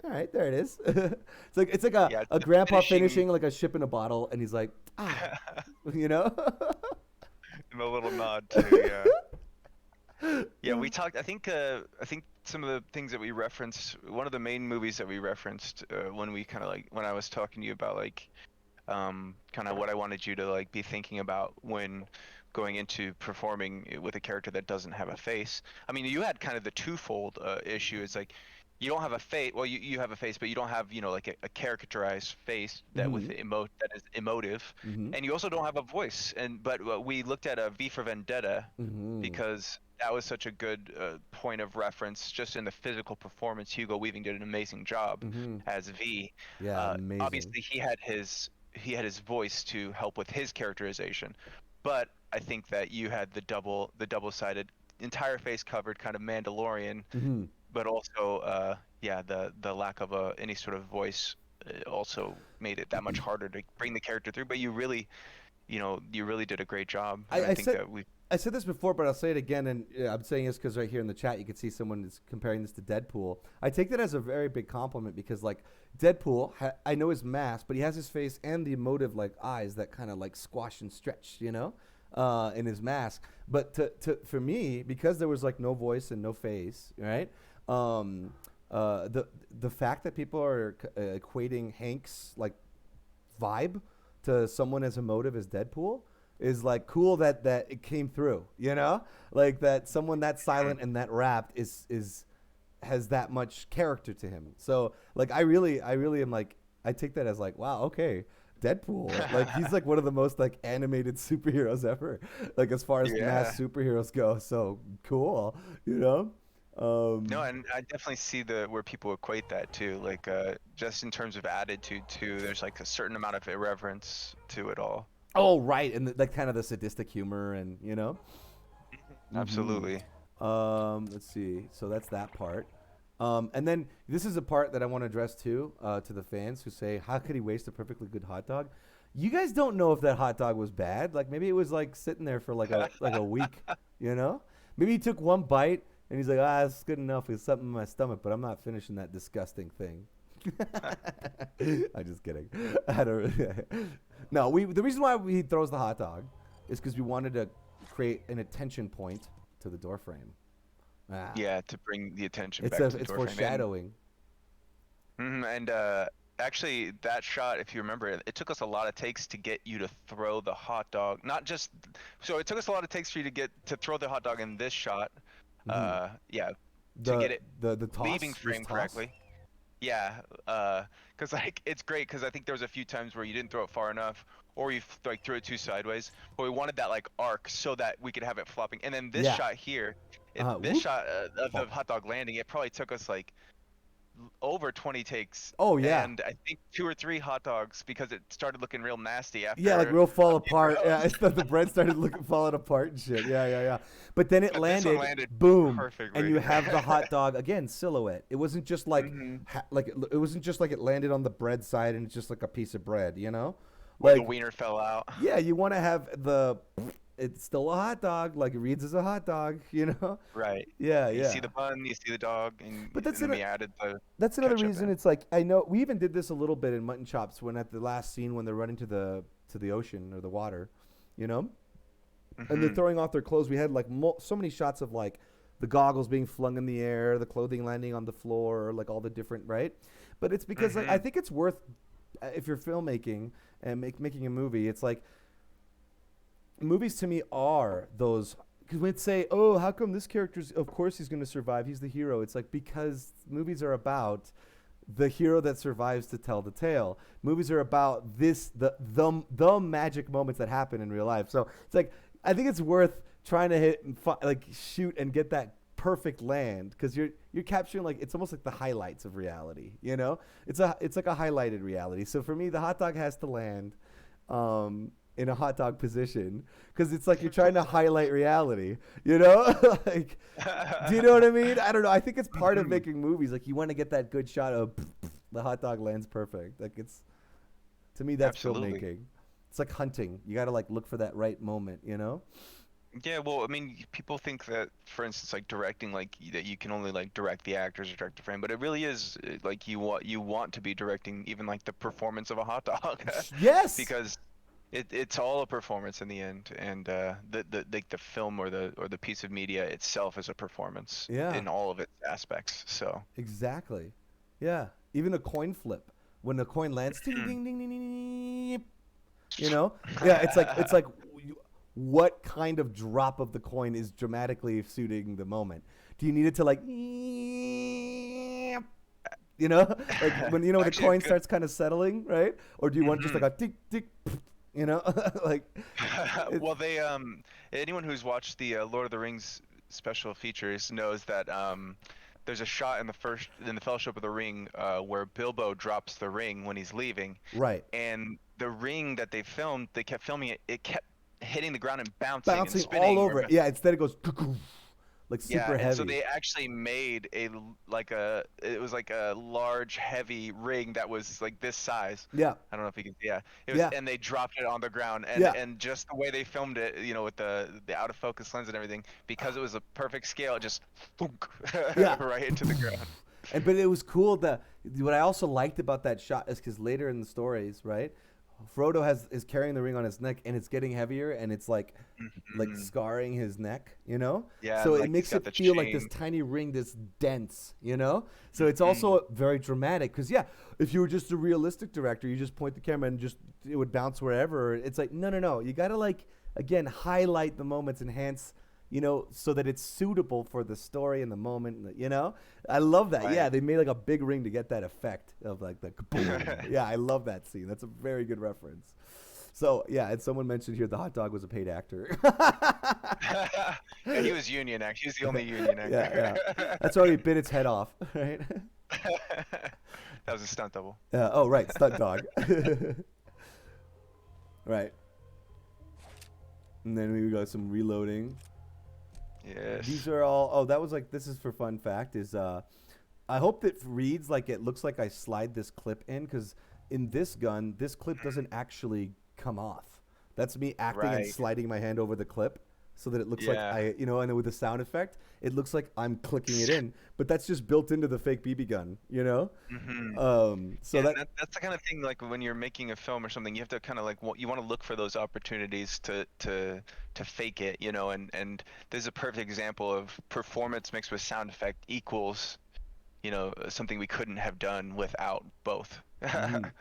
all right there it is it's like Yeah, a the grandpa finishing. finishing like a ship in a bottle and he's like you know. And a little nod too, yeah. Yeah, we talked. I think some of the things that we referenced. One of the main movies that we referenced when we kind of like when I was talking to you about like kind of what I wanted you to like be thinking about when going into performing with a character that doesn't have a face. I mean, you had kind of the twofold issue. It's like you don't have a face. Well, you have a face, but you don't have like a characterized face that with Hmm. emote that is emotive, Hmm. and you also don't have a voice. And but we looked at a V for Vendetta Hmm. because that was such a good point of reference. Just in the physical performance, Hugo Weaving did an amazing job Mm-hmm. as V. Yeah, amazing. Obviously, he had his voice to help with his characterization, but I think that you had the double-sided entire face covered kind of Mandalorian, Mm-hmm. but also yeah, the lack of any sort of voice also made it that much harder to bring the character through. But you really did a great job, and I I think said that we. I said this before, but I'll say it again, and I'm saying this because right here in the chat you can see someone is comparing this to Deadpool. I take that as a very big compliment because like Deadpool, I know his mask, but he has his face and the emotive like eyes that kind of like squash and stretch, in his mask. But for me, because there was like no voice and no face, right? Um, the fact that people are equating Hank's like vibe to someone as emotive as Deadpool is like cool that it came through, like that someone that silent and that rapt is has that much character to him. So like I really am like I take that as like wow, okay, Deadpool, like he's like one of the most like animated superheroes ever, like as far as Yeah. mass superheroes go. So cool, you know. No, Um, and I definitely see the where people equate that too. Like just in terms of attitude too, there's like a certain amount of irreverence to it all. oh right, and like kind of the sadistic humor and Mm-hmm. Absolutely. Let's see. So that's that part. And then this is a part that I want to address too to the fans who say, "How could he waste a perfectly good hot dog?" You guys don't know if that hot dog was bad. Like maybe it was like sitting there for like a week. Maybe he took one bite and he's like, "Ah, it's good enough. It's something in my stomach, but I'm not finishing that disgusting thing." I'm just kidding. I don't. No, the reason why he throws the hot dog is because we wanted to create an attention point to the door frame. Ah, Yeah, to bring the attention it's back a to the it's door frame. And foreshadowing. actually that shot, if you remember, it took us a lot of takes to get you to throw the hot dog. Not just so it took us a lot of takes for you to throw the hot dog in this shot. Hmm. Yeah, to The get it the leaving toss, this frame toss. correctly. Yeah, cause like it's great because I think there was a few times where you didn't throw it far enough, or you like threw it too sideways. But we wanted that like arc so that we could have it flopping. And then this Yeah. shot here, this Whoop. shot of the Oh. hot dog landing, it probably took us like over 20 takes, Oh yeah. and I think 2 or 3 hot dogs because it started looking real nasty Yeah, like after real a fall few apart. Yeah, throws. it's the bread started looking falling apart and shit. Yeah, yeah, yeah. But then it But this one landed, landed boom, and perfectly. you have the hot dog again silhouette. It wasn't just like Hmm. it wasn't just like it landed on the bread side and it's just like a piece of bread. Or the Like wiener fell out. yeah, you want to have the it's still a hot dog, like it reads as a hot dog. Right. Yeah, You see yeah. the bun, you see the dog, and But and then we added the that's another ketchup reason in. it's like I know we even did this a little bit in Mutton Chops when at the last scene when they're running to the ocean or the water, you know, and they're Hmm. throwing off their clothes. We had like so many shots of like the goggles being flung in the air, the clothing landing on the floor, like all the different right. But it's because like I Hmm. think it's worth if you're filmmaking and making a movie, it's like movies to me are those because we'd say, oh, how come this character's of course he's going to survive, he's the hero. It's like because movies are about the hero that survives to tell the tale. Movies are about the magic moments that happen in real life. So it's like I think it's worth trying to hit and like shoot and get that perfect land because you're capturing like it's almost like the highlights of reality. It's like a highlighted reality. So for me, the hot dog has to land in a hot dog position because it's like you're trying to highlight reality. Like do you know what I mean? I don't know. I think it's part of Hmm. making movies. Like you want to get that good shot of the hot dog lands perfect. Like it's to me that's Absolutely. filmmaking. It's like hunting. You got to like look for that right moment. Yeah, well, I mean, people think that, for instance, like directing, like that you can only like direct the actors or direct the frame, but it really is like you want to be directing even like the performance of a hot dog, Yes. because it's all a performance in the end, and the like the film or the piece of media itself is a performance Yeah. in all of its aspects. So. Exactly. Yeah. Even a coin flip. When the coin lands, ding Hmm. ding ding ding ding, ding, ding, yeah. It's like what kind of drop of the coin is dramatically suiting the moment? Do you need it to like like when the Actually, a coin good. starts kind of settling, right? Or do you want just like Mhm. a tick tick, like it, Well, anyone who's watched the Lord of the Rings special features knows that there's a shot in the Fellowship of the Ring where Bilbo drops the ring when he's leaving, Right. and the ring that they filmed, they kept filming it. It kept hitting the ground and bouncing and Bouncing all spinning. over it. Yeah, instead it goes like Yeah, super and so heavy. they actually made it was like a large, heavy ring that was like this size. Yeah. I don't know if you can, yeah. It was, Yeah. and they dropped it on the ground, and Yeah. just the way they filmed it, with the out of focus lens and everything, because it was a perfect scale, it just thunk, Yeah. right into the ground. But it was cool that what I also liked about that shot is because later in the stories, right, Frodo is carrying the ring on his neck and it's getting heavier and it's like Mhm. scarring his neck, you know? Yeah, So and it like he's makes got it the feel like this chain. tiny ring that's dense, you know? So it's Mhm. also very dramatic because yeah, if you were just a realistic director, you just point the camera and just it would bounce wherever. It's like no. You got to like again highlight the moments, enhance so that it's suitable for the story and the moment, I love that. Yeah, Right. they made like a big ring to get that effect of like the kaboom. Yeah, I love that scene. That's a very good reference. So yeah, and someone mentioned here the hot dog was a paid actor. Yeah, he was union actor. He's the only union Yeah, yeah. actor. That's already bit its head off, right? That was a stunt double. Oh, right, stunt dog. Right. And then we got some reloading. These Yes. are all. Oh, that was like. This is for fun fact. Is I hope that reads like it looks like I slide this clip in because in this gun, this clip doesn't actually come off. That's me acting and Right. sliding my hand over the clip so that it looks like Yeah. and then with the sound effect, it looks like I'm clicking it in. But that's just built into the fake BB gun. Hmm. So Yeah, and that. that's the kind of thing, like when you're making a film or something, you have to kind of like you want to look for those opportunities to fake it, and this is a perfect example of performance mixed with sound effect equals, something we couldn't have done without both. Mhm.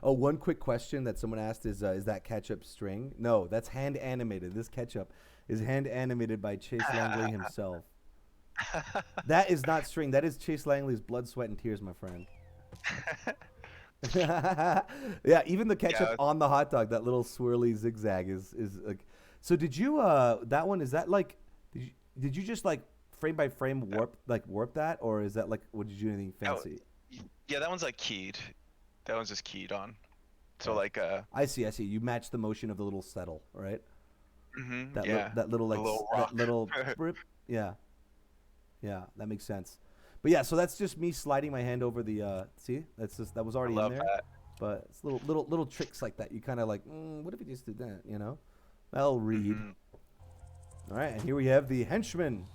Oh, one quick question that someone asked is that ketchup string? No, that's hand animated. This ketchup is hand animated by Chase Langley himself. That is not string. That is Chase Langley's blood, sweat, and tears, my friend. Yeah, even the ketchup Yeah. on the hot dog, that little swirly zigzag is like. So did you that one is that like did you just like frame by frame warp that or is that like what did you do anything that, fancy? yeah, that one's like keyed. That one's just keyed on. So Okay. like I see. You match the motion of the little settle, right? yeah, That little the little that rock. little brip. Yeah. Yeah, that makes sense. But yeah, so that's just me sliding my hand over the see? That was I already in love there. that. But it's little tricks like that. You kind of like, what if we just did that? I'll read. Hmm. All right, and here we have the Henchman,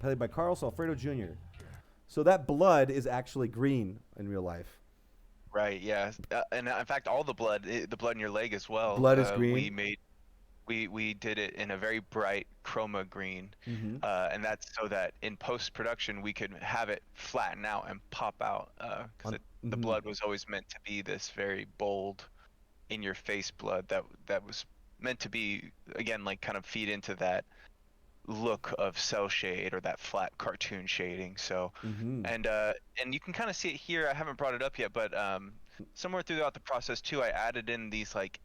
played by Carlos Alfredo Jr. So that blood is actually green in real life. Right, yeah. And in fact, all the blood in your leg as well, Blood is we green. made we did it in a very bright chroma green, Mm-hmm. and that's so that in post-production we could have it flatten out and pop out, because the Mm-hmm. blood was always meant to be this very bold, in-your-face blood that was meant to be, again, like kind of feed into that look of cell shade or that flat cartoon shading. So, Mm-hmm. and you can kind of see it here. I haven't brought it up yet, but somewhere throughout the process too, I added in these like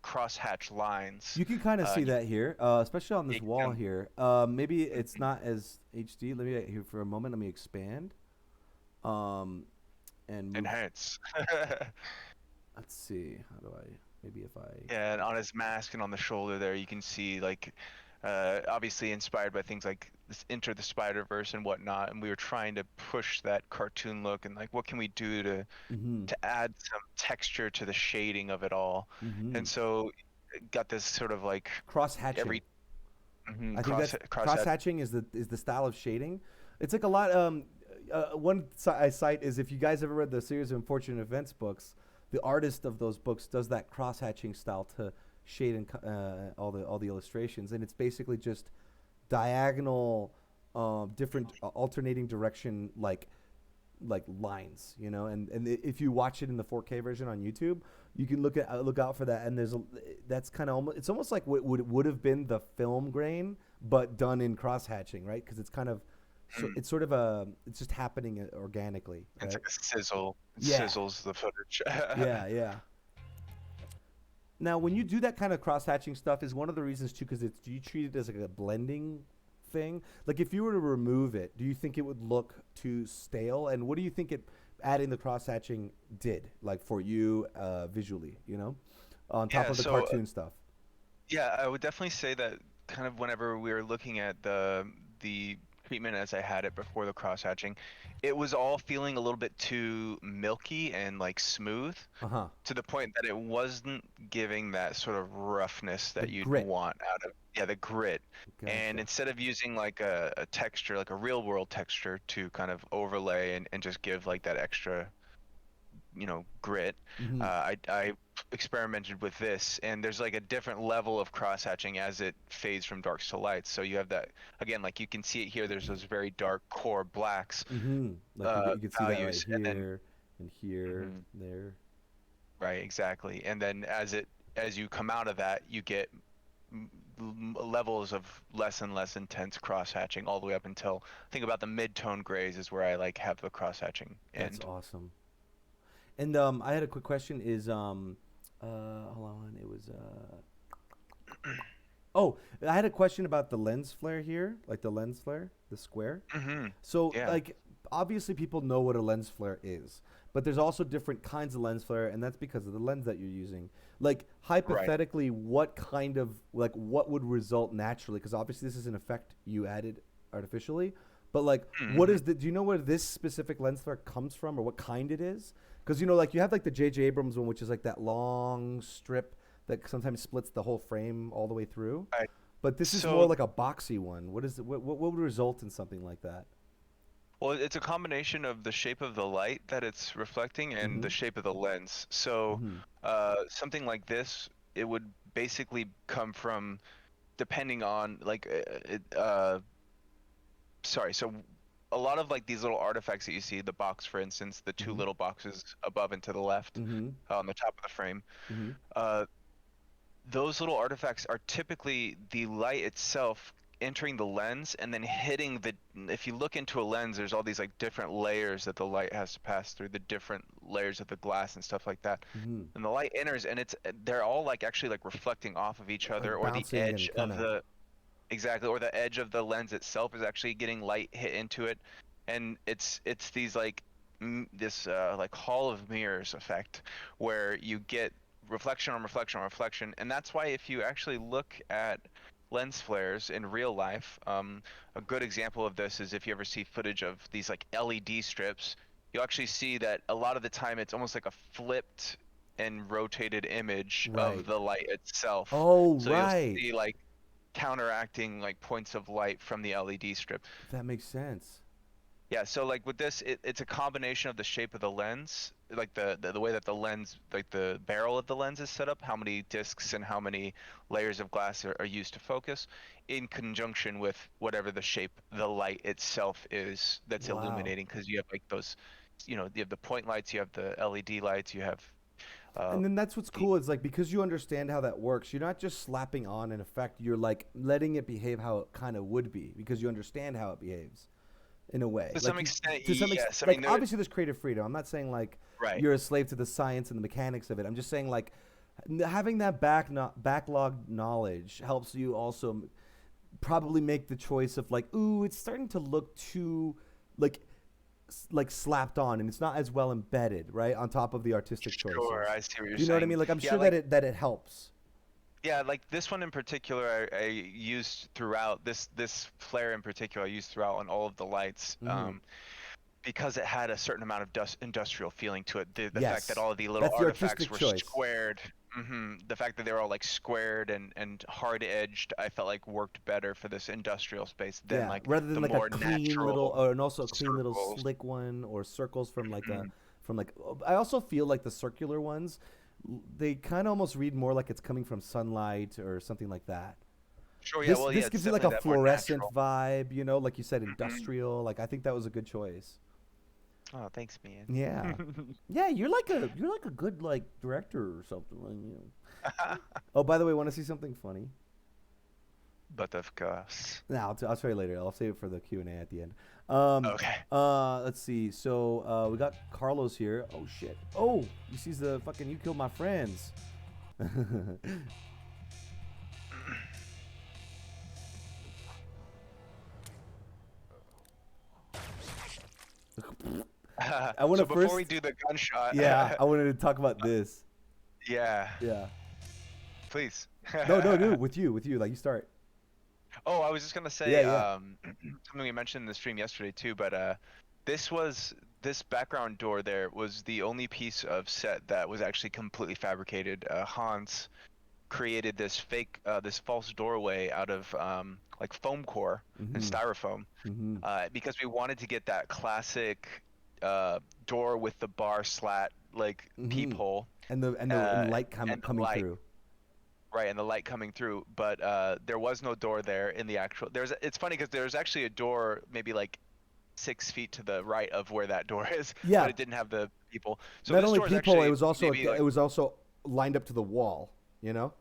crosshatch lines. You can kind of see And that here, especially on you this can wall kind here. Maybe it's not as HD. Let me here for a moment. Let me expand. Um, and move. enhance. Let's see. How do I? Maybe if I. Yeah, and on his mask and on the shoulder there, you can see like, obviously inspired by things like this Enter the Spider-Verse and whatnot. And we were trying to push that cartoon look and like, what can we do Mm-hmm. to add some texture to the shading of it all? Mm-hmm. And so got this sort of like Cross hatching. every I think cross that's cross cross that. hatching is the style of shading. It's like a lot. One I cite is if you guys ever read the series of Unfortunate Events books, the artist of those books does that cross hatching style to shade and all the illustrations, and it's basically just diagonal, different alternating direction like lines, and if you watch it in the 4K version on YouTube, you can look out for that. And that's kind of almost it's almost like what would have been the film grain, but done in cross hatching, right? Because it's kind of so Mm, it's sort of it's just happening organically, it's right? like a sizzle. It Yeah, sizzles the footage. yeah, yeah. Now, when you do that kind of cross-hatching stuff, is one of the reasons too, because it's, do you treat it as like a blending thing? Like, if you were to remove it, do you think it would look too stale? And what do you think it adding the cross-hatching did, like for you visually? You know, on top Yeah, of the so cartoon stuff. yeah, I would definitely say that kind of whenever we were looking at the treatment as I had it before the cross hatching, it was all feeling a little bit too milky and like smooth Uh huh. to the point that it wasn't giving that sort of roughness The that you'd grit. want out of, yeah, the grit. And Gotcha. instead of using like a texture, like a real world texture to kind of overlay and just give like that extra, grit. Mm-hmm. I experimented with this, and there's like a different level of cross hatching as it fades from darks to lights. So you have that again, like you can see it here. There's those very dark core blacks Mm-hmm. Like you could see that right values, and then here and here, mhm, there. right, exactly. And then as you come out of that, you get levels of less and less intense cross hatching all the way up until think about the mid-tone grays is where I like have the cross hatching That's end. awesome. And I had a quick question. Is hold on. It was oh, I had a question about the lens flare here, like the lens flare, the square. Hmm. So, Yeah. like, obviously people know what a lens flare is, but there's also different kinds of lens flare, and that's because of the lens that you're using. Like, Right. hypothetically, what kind of, like, what would result naturally? Because obviously this is an effect you added artificially, but like, what Hmm. is the, do you know where this specific lens flare comes from or what kind it is? Because, like, you have like the J.J. Abrams one, which is like that long strip that sometimes splits the whole frame all the way through. Right. But this is more So like a boxy one. What is it? What would result in something like that? Well, it's a combination of the shape of the light that it's reflecting and Mm-hmm. the shape of the lens. So, Mm-hmm. something like this, it would basically come from depending on like, sorry. So, a lot of like these little artifacts that you see, the box, for instance, the two Mm-hmm. little boxes above and to the left, Mm-hmm. on the top of the frame. Mm-hmm. Uh, those little artifacts are typically the light itself entering the lens and then hitting the if you look into a lens, there's all these like different layers that the light has to pass through, the different layers of the glass and stuff like that, Mm-hmm. and the light enters and they're all like actually like reflecting off of each other, Like or the bouncing edge and kind of of. the exactly, or the edge of the lens itself is actually getting light hit into it, and it's these like this like hall of mirrors effect where you get reflection on reflection on reflection, and that's why if you actually look at lens flares in real life, a good example of this is if you ever see footage of these like LED strips, you'll actually see that a lot of the time it's almost like a flipped and rotated image of Right. the light itself. Oh, So you'll right. see like counteracting like points of light from the LED strip. That makes sense. Yeah, so like with this, it's a combination of the shape of the lens, like the way that the lens, like the barrel of the lens is set up, how many discs and how many layers of glass are used to focus, in conjunction with whatever the shape the light itself is that's Wow. illuminating, because you have like those, you have the point lights, you have the LED lights, you have uh, And then that's what's the cool is like because you understand how that works, you're not just slapping on an effect, you're like letting it behave how it kind of would be because you understand how it behaves in a way. to some Like you extent, to some yes. I like mean, there, obviously there's creative freedom. I'm not saying like right. you're a slave to the science and the mechanics of it. I'm just saying like having that backlog knowledge helps you also probably make the choice of like, ooh, it's starting to look too like like slapped on and it's not as well embedded, right? On top of the artistic Sure, choices. I see what you're Do you know what I saying. mean? Like I'm Yeah, sure like that it helps. Yeah, like this one in particular, I used throughout this flare in particular, I used throughout on all of the lights, Mhm. because it had a certain amount of industrial feeling to it. The fact that Yes. all of the little That's the artifacts artistic were choice. squared, the fact that they were all like squared and hard edged, I felt like worked better for this industrial space than Yeah, like rather the than like a more clean little natural or and also a clean little circles. slick one or circles from like a Mhm. from like I also feel like the circular ones they kind of almost read more like it's coming from sunlight or something like that. Sure, yeah, This well, yeah, this it's gives you like a definitely that more fluorescent natural. vibe, like you said Hmm. industrial. Like I think that was a good choice. Oh, thanks, man. Yeah. Yeah, you're like a good like director or something like. Oh, by the way, want to see something funny? But of course. No, I'll show you later. I'll save it for the Q&A at the end. Okay. Let's see. So, we got Carlos here. Oh shit. Oh, you sees the fucking you killed my friends. I want to So before we first. do the gunshot, Yeah, I wanted to talk about this. yeah, Yeah. please. No, no, dude. With you. Like you start. Oh, I was just gonna Yeah, say, yeah. something we mentioned in the stream yesterday too, but this was this background door there was the only piece of set that was actually completely fabricated. Hans created this this false doorway out of like foam core and Mm-hmm. styrofoam, Mm-hmm. because we wanted to get that classic door with the bar slat like Mm-hmm. peephole, And light and the coming light. through. Right, and the light coming through, but there was no door there in the actual. It's funny because there's actually a door maybe like 6 feet to the right of where that door is, but Yeah. it didn't have the people. So Not this only door is people, actually maybe like it was also lined up to the wall. You know.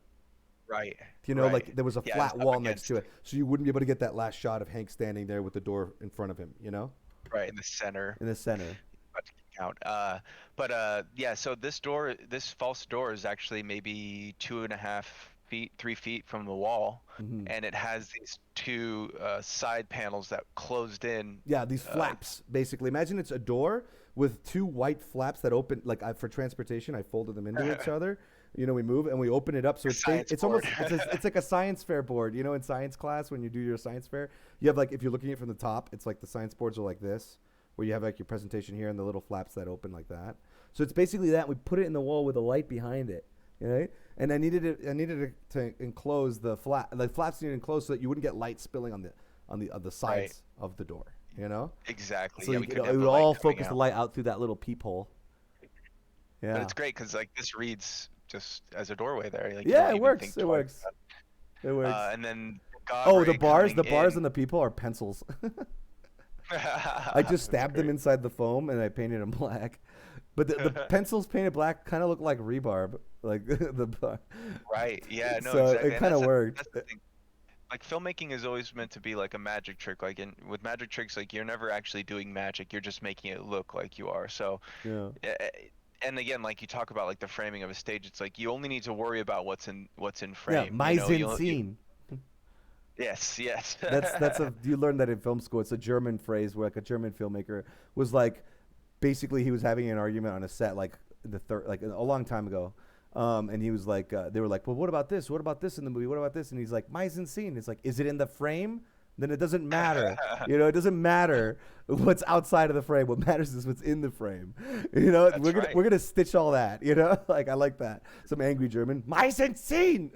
right, You know, right. like there was a Yeah, it's flat up wall next to against it, so you wouldn't be able to get that last shot of Hank standing there with the door in front of him. You know, right in the center. in the center. About to kick out. But yeah. So this door, this false door, is actually maybe 2.5 feet, 3 feet from the wall, Mm-hmm. and it has these two side panels that closed in. Yeah, these Uh, flaps basically. Imagine it's a door with two white flaps that open. Like for transportation, I folded them into each other. You know, we move and we open it up, so Science it's board. almost it's like a science fair board. You know, in science class when you do your science fair, you have like if you're looking at it from the top, it's like the science boards are like this, where you have like your presentation here and the little flaps that open like that. So it's basically that. We put it in the wall with a light behind it, right? And I needed it to enclose the flaps needed enclosed so that you wouldn't get light spilling on the sides of the door. You know, Exactly. so Yeah, you we could, couldn't it have would the light all coming focus the out. light out through that little peephole. But Yeah. it's great because like this reads just as a doorway there. Like you Yeah, don't it even works. think It twice works. about It it. works. And then God Oh, ray coming the bars in. and the people are pencils. I just That's stabbed them great. inside the foam and I painted them black. But the pencils painted black kind of look like rebarb, like the bar. Right. Yeah. No. So Exactly. it And kind of worked. that's the thing. Like filmmaking is always meant to be like a magic trick. Like with magic tricks, like you're never actually doing magic. You're just making it look like you are. So, Yeah. eh, and again, like you talk about like the framing of a stage, it's like you only need to worry about what's in Yeah, frame. You know, mise en scene. yes, yes. That's a you learned that in film school. It's a German phrase where like a German filmmaker was like basically he was having an argument on a set like a long time ago. And he was like, they were like, well, what about this? What about this in the movie? What about this? And he's like, mise en scene. It's like, is it in the frame? Then it doesn't matter. You know, it doesn't matter what's outside of the frame. What matters is what's in the frame. You know, That's we're right. gonna stitch all that. You know, like I like that. Some angry German, mise en scene.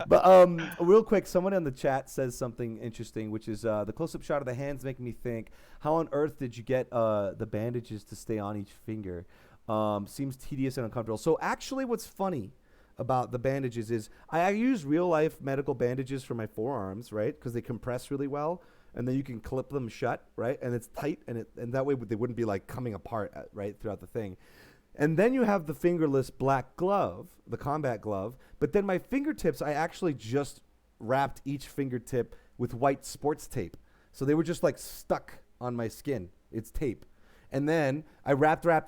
But real quick, someone in the chat says something interesting, which is the close-up shot of the hands make me think, how on earth did you get the bandages to stay on each finger? Seems tedious and uncomfortable. So actually, what's funny about the bandages is I use real life medical bandages for my forearms, right? Because they compress really well, and then you can clip them shut, right? And it's tight, and that way they wouldn't be like coming apart, right, throughout the thing. And then you have the fingerless black glove, the combat glove. But then my fingertips, I actually just wrapped each fingertip with white sports tape, so they were just like stuck on my skin. It's tape. And then I wrapped, and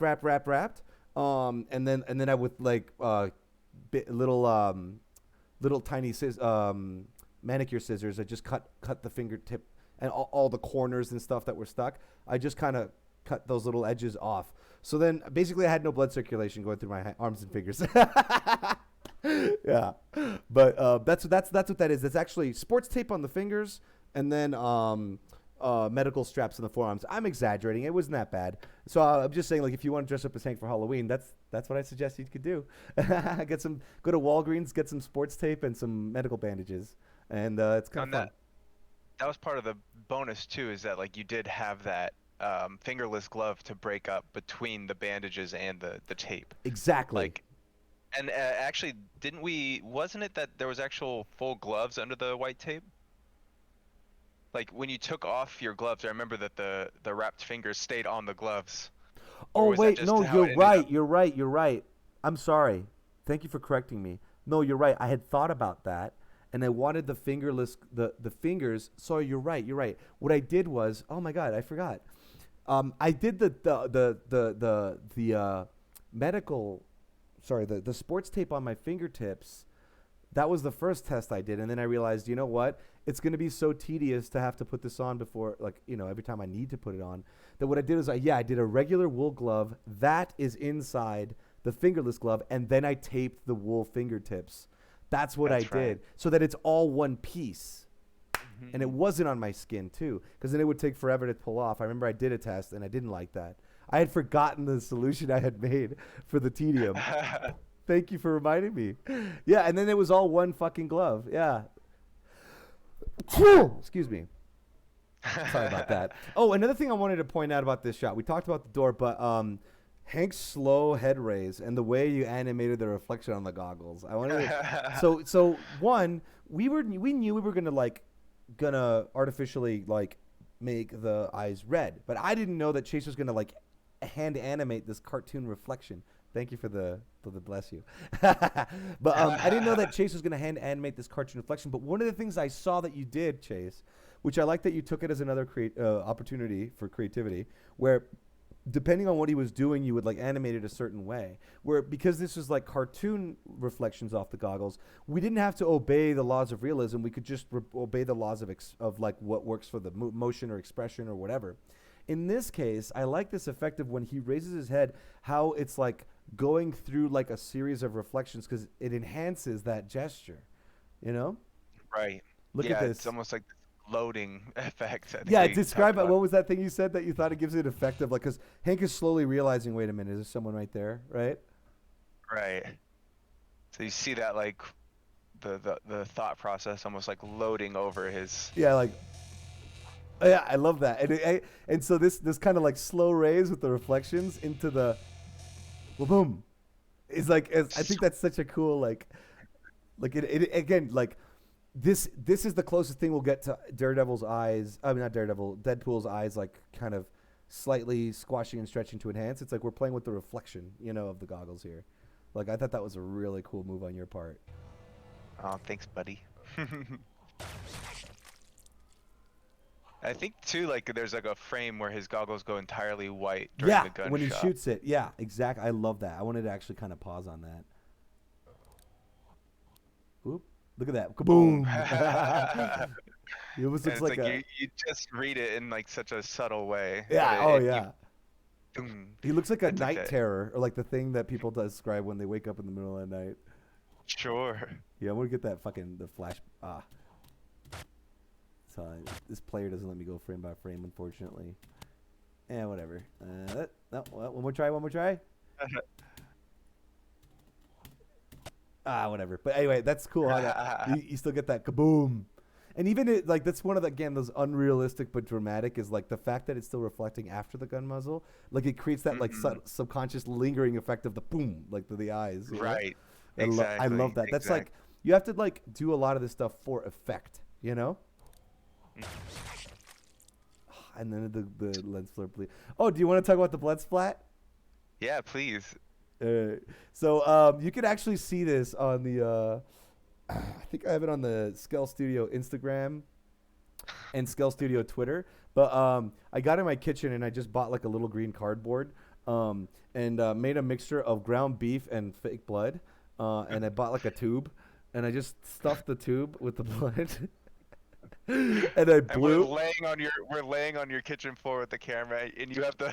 then I with like little tiny manicure scissors. I just cut the fingertip and all the corners and stuff that were stuck. I just kind of cut those little edges off. So then basically I had no blood circulation going through my arms and fingers. Yeah, but that's what that is. It's actually sports tape on the fingers and then medical straps on the forearms. I'm exaggerating. It wasn't that bad. So I'm just saying, like, if you want to dress up as Hank for Halloween, that's what I suggest you could do. Go to Walgreens, get some sports tape and some medical bandages, and it's kind of fun. That was part of the bonus too, is that like you did have that fingerless glove to break up between the bandages and the tape. Exactly. Like, and actually, wasn't it that there was actual full gloves under the white tape? Like when you took off your gloves, I remember that the wrapped fingers stayed on the gloves. Or Oh was that wait, just no, how you're it ended right. up? You're right. I'm sorry. Thank you for correcting me. No, you're right. I had thought about that, and I wanted the fingerless the fingers. Sorry, you're right. You're right. What I did was, oh my God, I forgot. I did the medical sorry, the sports tape on my fingertips, that was the first test I did, and then I realized, you know what? It's going to be so tedious to have to put this on before, like, you know, every time I need to put it on, that what I did is I did a regular wool glove that is inside the fingerless glove, and then I taped the wool fingertips. That's what I did, so that it's all one piece. And it wasn't on my skin too, because then it would take forever to pull off. I remember I did a test and I didn't like that. I had forgotten the solution I had made for the tedium. Thank you for reminding me. Yeah, and then it was all one fucking glove. Yeah. Excuse me. Sorry about that. Oh, another thing I wanted to point out about this shot. We talked about the door, but Hank's slow head raise and the way you animated the reflection on the goggles. I wanted to, so one, we knew we were gonna artificially like make the eyes red, but I didn't know that Chase was gonna like hand animate this cartoon reflection. Thank you for the bless you. But I didn't know that Chase was gonna hand animate this cartoon reflection. But one of the things I saw that you did, Chase, which I like that you took it as another opportunity for creativity, where depending on what he was doing, you would like animate it a certain way. Where because this was like cartoon reflections off the goggles, we didn't have to obey the laws of realism. We could just obey the laws of like what works for the motion or expression or whatever. In this case, I like this effect of when he raises his head, how it's like going through like a series of reflections because it enhances that gesture, you know? Right. Look at this. It's almost like loading effect. Yeah, describe it. What was that thing you said that you thought it gives it effect of like, because Hank is slowly realizing, wait a minute, is there someone right there, right? Right. So you see that like the thought process almost like loading over his. Yeah, like. Yeah, I love that, and so this kind of like slow raise with the reflections into the, well, boom, is like I think that's such a cool like it again like. This is the closest thing we'll get to Daredevil's eyes. I mean, not Daredevil, Deadpool's eyes, like kind of slightly squashing and stretching to enhance. It's like we're playing with the reflection, you know, of the goggles here. Like I thought that was a really cool move on your part. Oh, thanks, buddy. I think too, like there's like a frame where his goggles go entirely white during the gunshot. When he shoots it. Yeah, exactly. I love that. I wanted to actually kind of pause on that. Oop. Look at that. Kaboom. It almost looks like you just read it in like such a subtle way. Yeah. He looks like a night terror, or like the thing that people describe when they wake up in the middle of the night. Sure. Yeah, I'm gonna get that the flash. So this player doesn't let me go frame by frame, unfortunately. Yeah, whatever. No, one more try. Whatever. But anyway, that's cool. You still get that kaboom. And even it, like that's one of those unrealistic but dramatic is like the fact that it's still reflecting after the gun muzzle. Like it creates that like subconscious lingering effect of the boom, like to the eyes. Right. Exactly. I love that. That's like you have to like do a lot of this stuff for effect, you know? And then the lens flare, please. Oh, do you want to talk about the blood splat? Yeah, please. So you can actually see this on the I think I have it on the Skell Studio Instagram and Skell Studio Twitter, but I got in my kitchen and I just bought like a little green cardboard and made a mixture of ground beef and fake blood, and I bought like a tube and I just stuffed the tube with the blood. And I blew. And we're laying on your kitchen floor with the camera, and you have the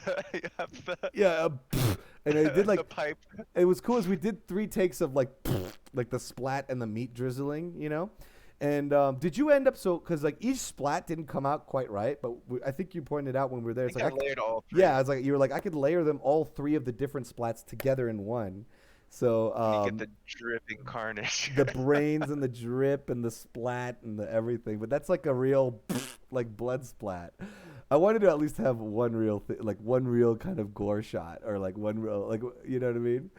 and I did like the pipe. It was cool as we did 3 takes of like the splat and the meat drizzling, you know. And did you end up because like each splat didn't come out quite right, but I think you pointed out when we were there. It's like I layered all 3. Yeah, it's like you were like I could layer them all 3 of the different splats together in one. So you get the dripping carnage. The brains and the drip and the splat and the everything, but that's like a real like blood splat. I wanted to at least have one real one real kind of gore shot, or like one real like, you know what I mean?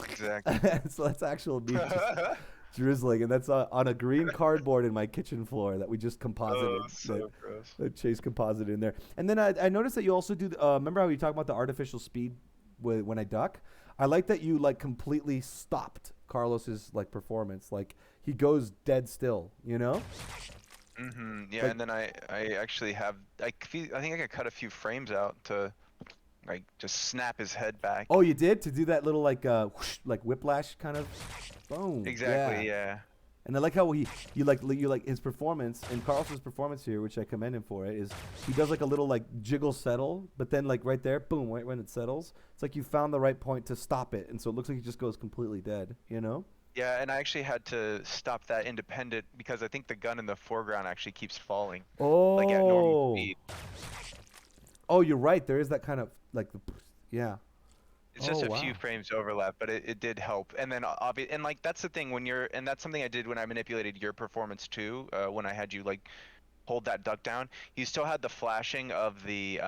Exactly. So that's actual meat just drizzling, and that's on a green cardboard in my kitchen floor that we just composited. Oh, so gross. That Chase composited in there. And then I noticed that you also do. Remember how you talk about the artificial speed when I duck? I like that you like completely stopped Carlos's like performance. Like he goes dead still, you know? Yeah, like, and then I actually have I think I could cut a few frames out to like just snap his head back. Oh, you did to do that little like whoosh, like whiplash kind of. Boom. Yeah. Exactly, yeah. And I like how you like his performance and Carlson's performance here, which I commend him for it, is he does like a little like jiggle settle, but then like right there, boom, right when it settles, it's like you found the right point to stop it, and so it looks like he just goes completely dead, you know? Yeah, and I actually had to stop that independent because I think the gun in the foreground actually keeps falling, like at normal Oh, speed. oh, you're right. There is that kind of like the, yeah. It's Oh just a wow. few frames overlap, but it did help. And then obvious, and like that's the thing when you're, and that's something I did when I manipulated your performance too. When I had you like hold that duck down, you still had the flashing of the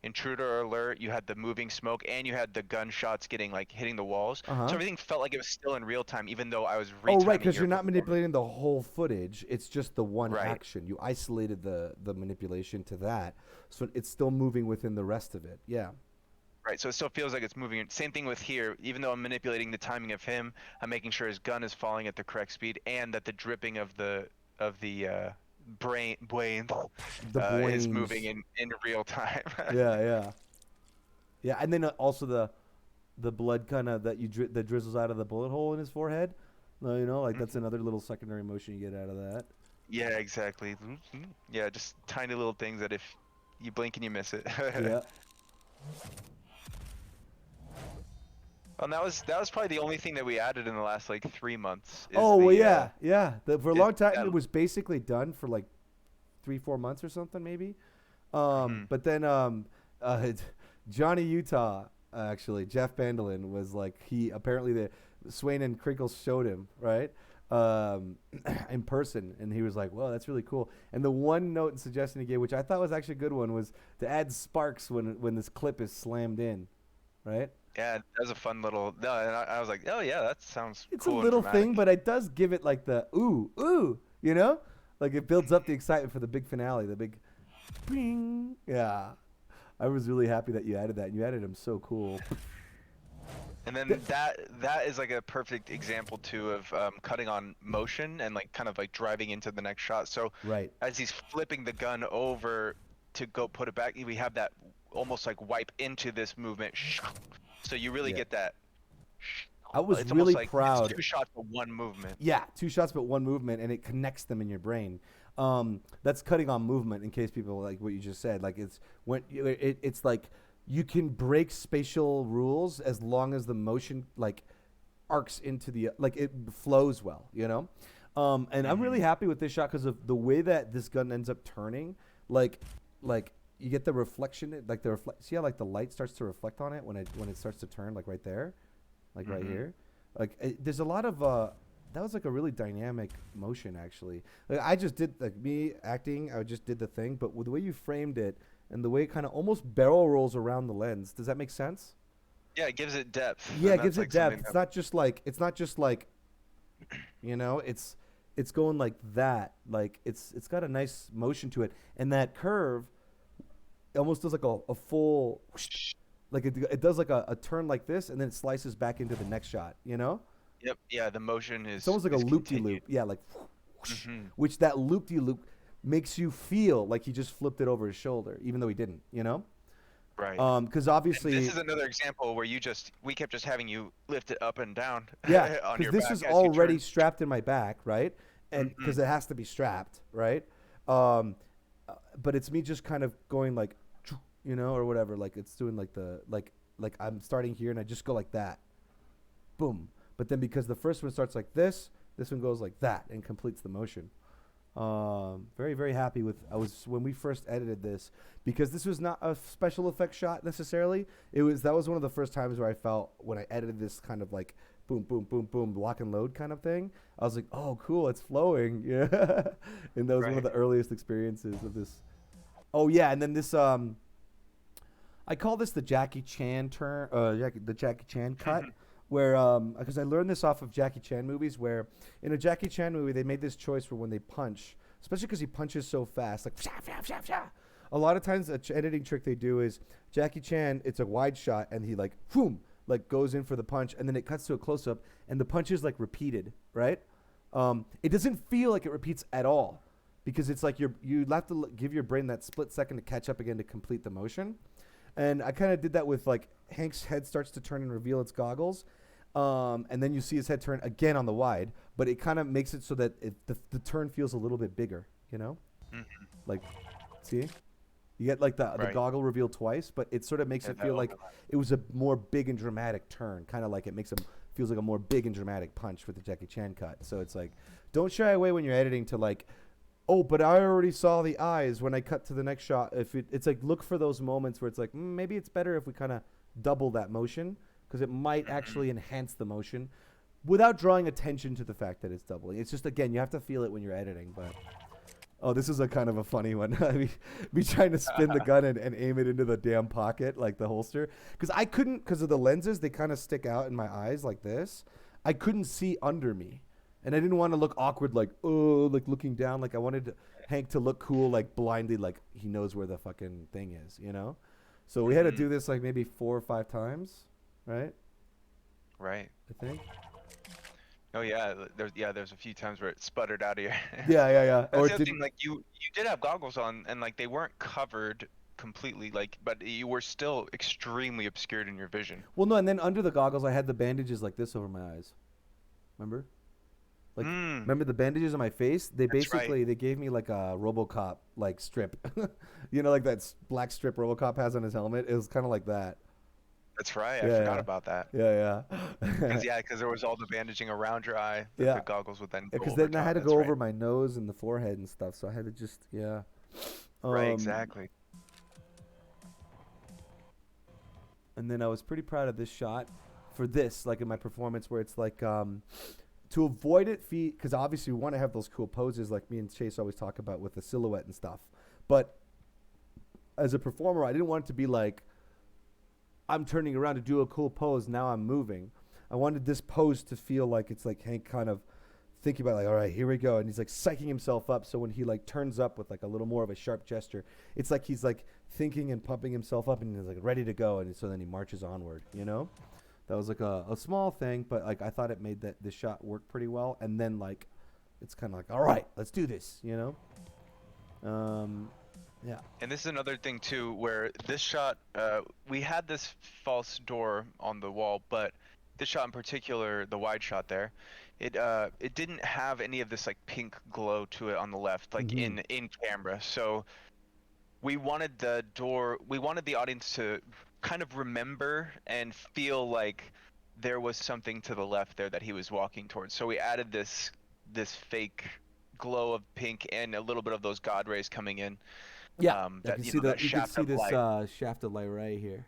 intruder alert. You had the moving smoke, and you had the gunshots getting like hitting the walls. Uh So huh. everything felt like it was still in real time, even though I was Oh right, retiming because your you're not performance. manipulating the whole footage. It's just the one Right. action. You isolated the manipulation to that, so it's still moving within the rest of it. Yeah. Right, so it still feels like it's moving. Same thing with here. Even though I'm manipulating the timing of him, I'm making sure his gun is falling at the correct speed, and that the dripping of the brain The is moving boings. in real time. Yeah, yeah, yeah. And then also the blood kind of that drizzles out of the bullet hole in his forehead. You know, like that's Mhm. another little secondary motion you get out of that. Yeah, exactly. Yeah, just tiny little things that if you blink and you miss it. Yeah. And that was probably the only thing that we added in the last like 3 months is Oh well, the yeah, yeah. For a is long time, that. it was basically done for like 3-4 months or something, maybe. Mhm. But then uh, Johnny Utah, actually, Jeff Bandolin was like he apparently the Swain and Crinkles showed him right in person, and he was like, "Whoa, that's really cool." And the one note and suggestion he gave, which I thought was actually a good one, was to add sparks when this clip is slammed in, right? Yeah, that was a fun little. No, and I was like, oh yeah, that sounds It's a cool and little thing, dramatic. but it does give it like the ooh ooh, you know, like it builds up the excitement for the big finale, the big, bing. Yeah, I was really happy that you added that. And you added him so cool. And then that is like a perfect example too of cutting on motion and like kind of like driving into the next shot. So Right. as he's flipping the gun over to go put it back, we have that almost like wipe into this movement. So you really Yeah. get that. I was It's almost really like it's proud. two shots for one movement. Yeah, two shots but one movement, and it connects them in your brain. That's cutting on movement. In case people like what you just said, like it's it's like you can break spatial rules as long as the motion like arcs into the like it flows well, you know. And I'm really Hmm. happy with this shot because of the way that this gun ends up turning. Like, like you get the reflection, like the reflect. See how like the light starts to reflect on it when it starts to turn, like right there, like right Hmm. here. Like there's a lot of that was like a really dynamic motion actually. Like I just did like me acting, I just did the thing, but with the way you framed it and the way it kind of almost barrel rolls around the lens, does that make sense? Yeah, it gives it depth, Yeah, and it that's gives it like depth. something It's that. not just like you know, it's going like that. Like it's got a nice motion to it, and that curve almost does like a full like it does like a turn like this, and then it slices back into the next shot. You know, Yep. Yeah, the motion it's is almost like a is loop de continued. loop. Yeah, like whoosh, Hmm. which that loop de loop makes you feel like he just flipped it over his shoulder, even though he didn't. You know, Right. because And this obviously is another example where we kept just having you lift it up and down yeah, on because your this back is as you already turn. strapped in my back, right? And Hmm. because it has to be strapped, right? Um, but it's me just kind of going like, you know, or whatever. Like it's doing like the like I'm starting here and I just go like that, boom. But then because the first one starts like this one goes like that and completes the motion. Very very happy with I was when we first edited this because this was not a special effects shot necessarily. It was that was one of the first times where I felt when I edited this kind of like boom boom boom boom lock and load kind of thing. I was like, oh cool, it's flowing, yeah. And that was one of Right. the earliest experiences of this. Oh yeah, and then this I call this the Jackie Chan turn, the Jackie Chan cut, where because I learned this off of Jackie Chan movies, where in a Jackie Chan movie they made this choice where when they punch, especially because he punches so fast, like a lot of times editing trick they do is Jackie Chan, it's a wide shot and he like boom, like goes in for the punch and then it cuts to a close up and the punch is like repeated, right? It doesn't feel like it repeats at all because it's like you have to give your brain that split second to catch up again to complete the motion. And I kind of did that with like Hank's head starts to turn and reveal its goggles. And then you see his head turn again on the wide, but it kind of makes it so that the turn feels a little bit bigger, you know? Mm-hmm. Like, see? You get like the Right. goggle reveal twice, but it sort of makes Yeah, it that feel like overlap. it was a more big and dramatic turn, kind of like it makes him feels like a more big and dramatic punch with the Jackie Chan cut. So it's like, don't shy away when you're editing to like, oh, but I already saw the eyes when I cut to the next shot. If it's like look for those moments where it's like maybe it's better if we kind of double that motion because it might Mm-hmm. actually enhance the motion without drawing attention to the fact that it's doubling. It's just again you have to feel it when you're editing, but. Oh, this is a kind of a funny one. Me trying to spin the gun and aim it into the damn pocket, like the holster. Because I couldn't, because of the lenses, they kind of stick out in my eyes like this. I couldn't see under me. And I didn't want to look awkward, like, oh, like looking down. Like I wanted Hank to look cool, like blindly, like he knows where the fucking thing is, you know? So we had to Mm-hmm. do this like maybe 4 or 5 times, right? Right. I think. Oh yeah, there's a few times where it sputtered out of your. Yeah, yeah, yeah. That's Or the it other thing. didn't. Like you did have goggles on, and like they weren't covered completely, like, but you were still extremely obscured in your vision. Well, no, and then under the goggles, I had the bandages like this over my eyes. Remember? Like, Mm, remember the bandages on my face? They that's right. basically they gave me like a RoboCop like strip, you know, like that black strip RoboCop has on his helmet. It was kind of like that. That's right. I forgot Yeah, about that. yeah, yeah, Because there was all the bandaging around your eye that yeah. the goggles would then go Because over then I top. had to That's go right. over my nose and the forehead and stuff, so I had to just yeah. Right. Um, Exactly. and then I was pretty proud of this shot for this, like in my performance, where it's like to avoid it, because obviously we want to have those cool poses, like me and Chase always talk about with the silhouette and stuff, but as a performer, I didn't want it to be like I'm turning around to do a cool pose. Now I'm moving. I wanted this pose to feel like it's like Hank kind of thinking about like, all right, here we go, and he's like psyching himself up. So when he like turns up with like a little more of a sharp gesture, it's like he's like thinking and pumping himself up, and he's like ready to go, and so then he marches onward. You know, that was like a small thing, but like I thought it made that the shot work pretty well. And then like, it's kind of like, all right, let's do this. You know, yeah. And this is another thing too, where this shot, we had this false door on the wall, but this shot in particular, the wide shot there, it didn't have any of this like pink glow to it on the left, like Mm-hmm. in camera. So we wanted the audience to kind of remember and feel like there was something to the left there that he was walking towards. So we added this fake glow of pink and a little bit of those god rays coming in. Yeah, I That can see the that you can shaft see of this light. shaft of light right here.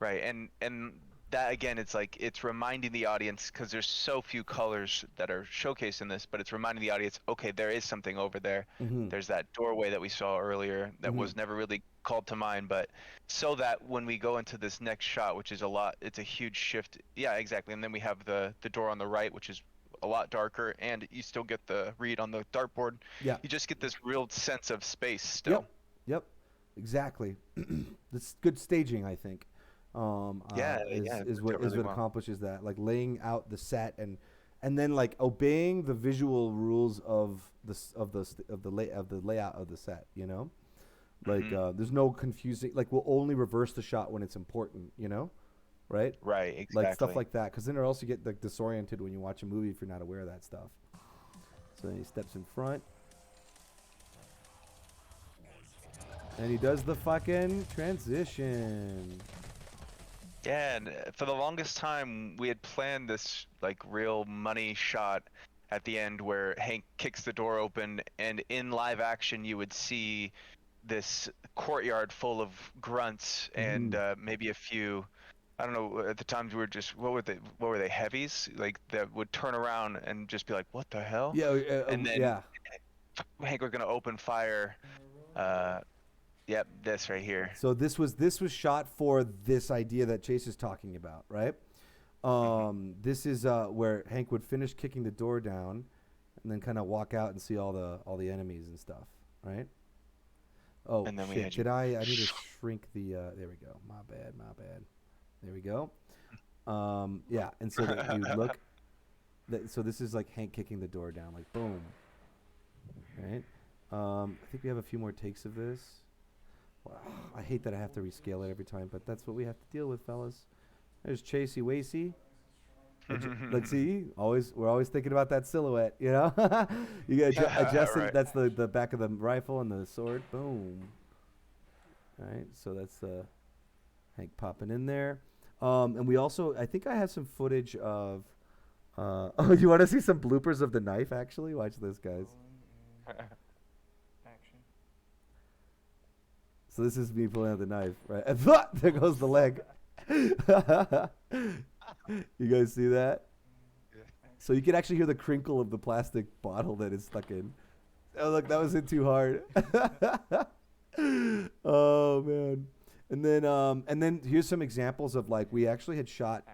Right, and that again, it's like it's reminding the audience because there's so few colors that are showcased in this, but it's reminding the audience, okay, there is something over there. Mm-hmm. There's that doorway that we saw earlier that Mm-hmm. was never really called to mind, but so that when we go into this next shot, which is it's a huge shift. Yeah, exactly. And then we have the door on the right, which is a lot darker, and you still get the read on the dartboard. Yeah. You just get this real sense of space Yep. still. Yep. Exactly. That's good staging, I think. Yeah, Is yeah, it is worked what out is really what well. accomplishes that, like laying out the set and then like obeying the visual rules of the layout of the set. You know, like Hmm. there's no confusing. Like we'll only reverse the shot when it's important. You know, right? Right, Like stuff exactly. like that, because then or else you get like disoriented when you watch a movie if you're not aware of that stuff. So then he steps in front. And he does the fucking transition. Yeah, and for the longest time, we had planned this like real money shot at the end where Hank kicks the door open, and in live action, you would see this courtyard full of grunts Mm-hmm. and maybe a few. I don't know. At the times, we were just what were they? What were they? Heavies like that would turn around and just be like, "What the hell?" Yeah, And then yeah. Hank was gonna open fire. Uh, yep, this right here. So this was shot for this idea that Chase is talking about, right? Hmm. This is where Hank would finish kicking the door down, and then kind of walk out and see all the enemies and stuff, right? Oh And then we shit! had you. Did I need to shrink the? There we go. My bad. My bad. There we go. Yeah, and so that you look. So this is like Hank kicking the door down, like boom, right? I think we have a few more takes of this. Wow, I hate that I have to rescale it every time, but that's what we have to deal with, fellas. There's Chasey Wasey. Like, see, we're always thinking about that silhouette, you know. You got adjusting. Right. That's the back of the rifle and the sword. Boom. All right, so that's Hank popping in there. And we also, I think I have some footage of. Oh, you want to see some bloopers of the knife? Actually, watch this, guys. Action. So this is me pulling out the knife, right? There goes the leg. You guys see that? So you can actually hear the crinkle of the plastic bottle that is stuck in. Oh, look, that was hit too hard. Oh man. And then here's some examples of like we actually had shot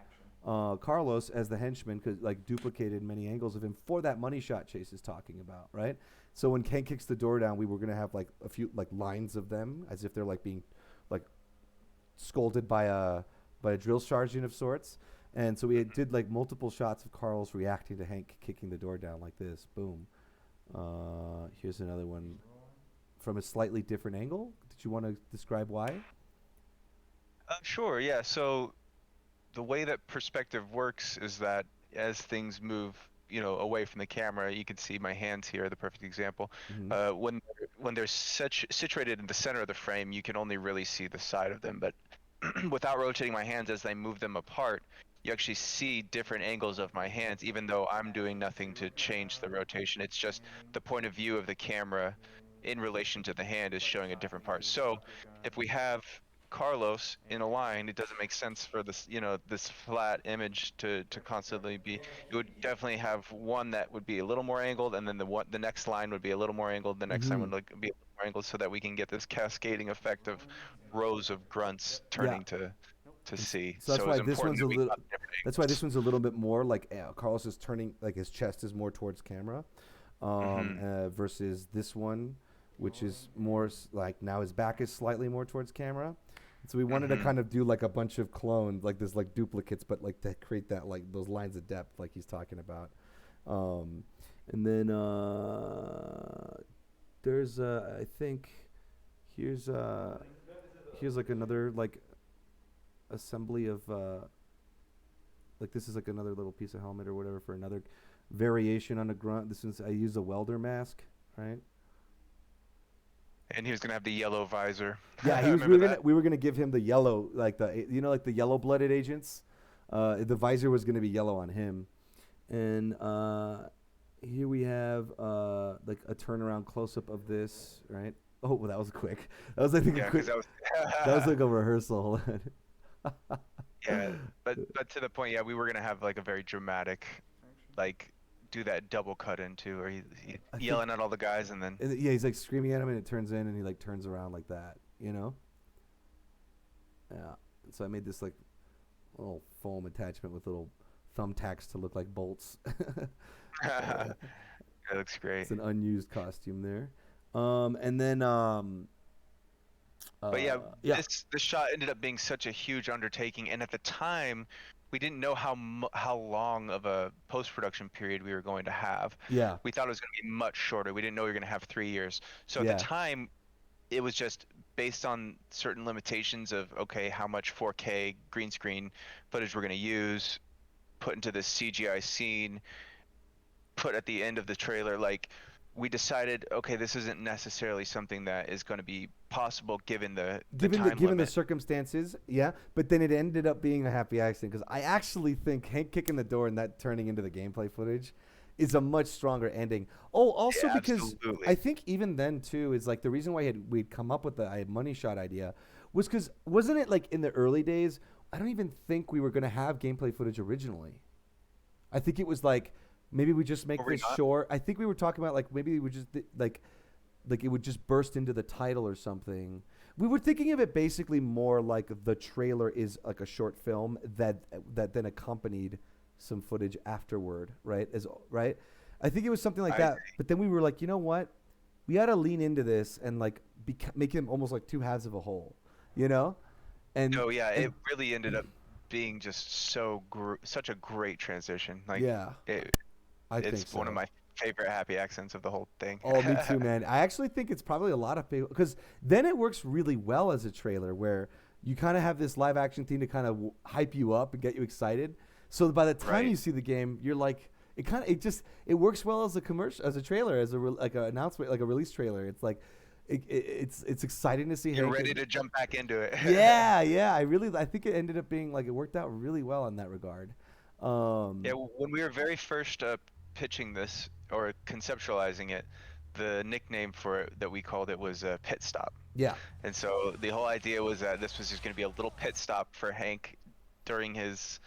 Carlos as the henchman, cause like duplicated many angles of him for that money shot Chase is talking about, right? So when Ken kicks the door down, we were gonna have like a few like lines of them as if they're like being like scolded by a drill sergeant of sorts. And so we did like multiple shots of Carlos reacting to Hank kicking the door down like this. Boom. Here's another one from a slightly different angle. Did you want to describe why? Sure, yeah. So the way that perspective works is that as things move, away from the camera, you can see my hands here, the perfect example. Mm-hmm. When they're situated in the center of the frame, you can only really see the side of them. But without rotating my hands as I move them apart, you actually see different angles of my hands, even though I'm doing nothing to change the rotation. It's just the point of view of the camera in relation to the hand is showing a different part. So if we have Carlos in a line, it doesn't make sense for this, this flat image to constantly be. You would definitely have one that would be a little more angled, and then the next line would be a little more angled. The next line Mm-hmm. would be a little more angled, so that we can get this cascading effect of rows of grunts Yeah. turning to C. So that's So why it's this important one's a that we little. got different That's why angles. this one's a little bit more like Carlos is turning, like his chest is more towards camera, Hmm. versus this one, which is more like now his back is slightly more towards camera. So we wanted to Hmm. kind of do like a bunch of clones, like this, like duplicates, but like to create that like those lines of depth, like he's talking about. Um, and then there's I think here's like another like assembly of like this is like another little piece of helmet or whatever for another variation on a grunt. This is I use a welder mask, right? And he was gonna have the yellow visor. Yeah, he was. Remember that? We were gonna give him the yellow, like like the yellow blooded agents. The visor was gonna be yellow on him, and here we have like a turnaround close up of this, right? Oh, well, that was quick. That was I think a Yeah, quick. because that was. That was like a rehearsal. Yeah, but to the point, yeah, we were gonna have like a very dramatic, like, do that double cut into, or he I think, yelling at all the guys, and then. yeah, he's like screaming at him, and it turns in, and he like turns around like that, you know? Yeah. So I made this like little foam attachment with little thumbtacks to look like bolts. That looks great. It's an unused costume there. And then But yeah, yeah, this shot ended up being such a huge undertaking, and at the time, we didn't know how long of a post-production period we were going to have. yeah, We thought it was going to be much shorter. We didn't know we were going to have 3 years. So at the yeah. time, it was just based on certain limitations of, okay, how much 4K green screen footage we're going to use, put into this CGI scene, put at the end of the trailer. Like, we decided, okay, this isn't necessarily something that is going to be possible given the time Given the limit. circumstances, yeah. But then it ended up being a happy accident because I actually think Hank kicking the door and that turning into the gameplay footage is a much stronger ending. Oh, also Yeah, because absolutely. I think even then too is like the reason why we'd come up with the money shot idea was because wasn't it like in the early days? I don't even think we were gonna have gameplay footage originally. I think it was like maybe we just make Were we this not? short. I think we were talking about like maybe we would just like it would just burst into the title or something. We were thinking of it basically more like the trailer is like a short film that then accompanied some footage afterward, right? Right. I think it was something like I that. But then we were like, you know what? We got to lean into this and like make him almost like two halves of a whole, you know? And No, yeah, and it really ended up being just such a great transition. Like, yeah, it, I think it's one of so. favorite happy accents of the whole thing. Oh, me too, man. I actually think it's probably a lot of people because then it works really well as a trailer where you kind of have this live action thing to kind of hype you up and get you excited. So by the time Right. you see the game, you're like, it works well as a commercial, as a trailer, as like an announcement, like a release trailer. It's like, it's exciting to see. You're Hank ready and- to jump back into it. yeah. I think it ended up being like it worked out really well in that regard. Yeah, when we were very first pitching this or conceptualizing it, the nickname for it that we called it was Pit Stop. Yeah. And so the whole idea was that this was just going to be a little pit stop for Hank during his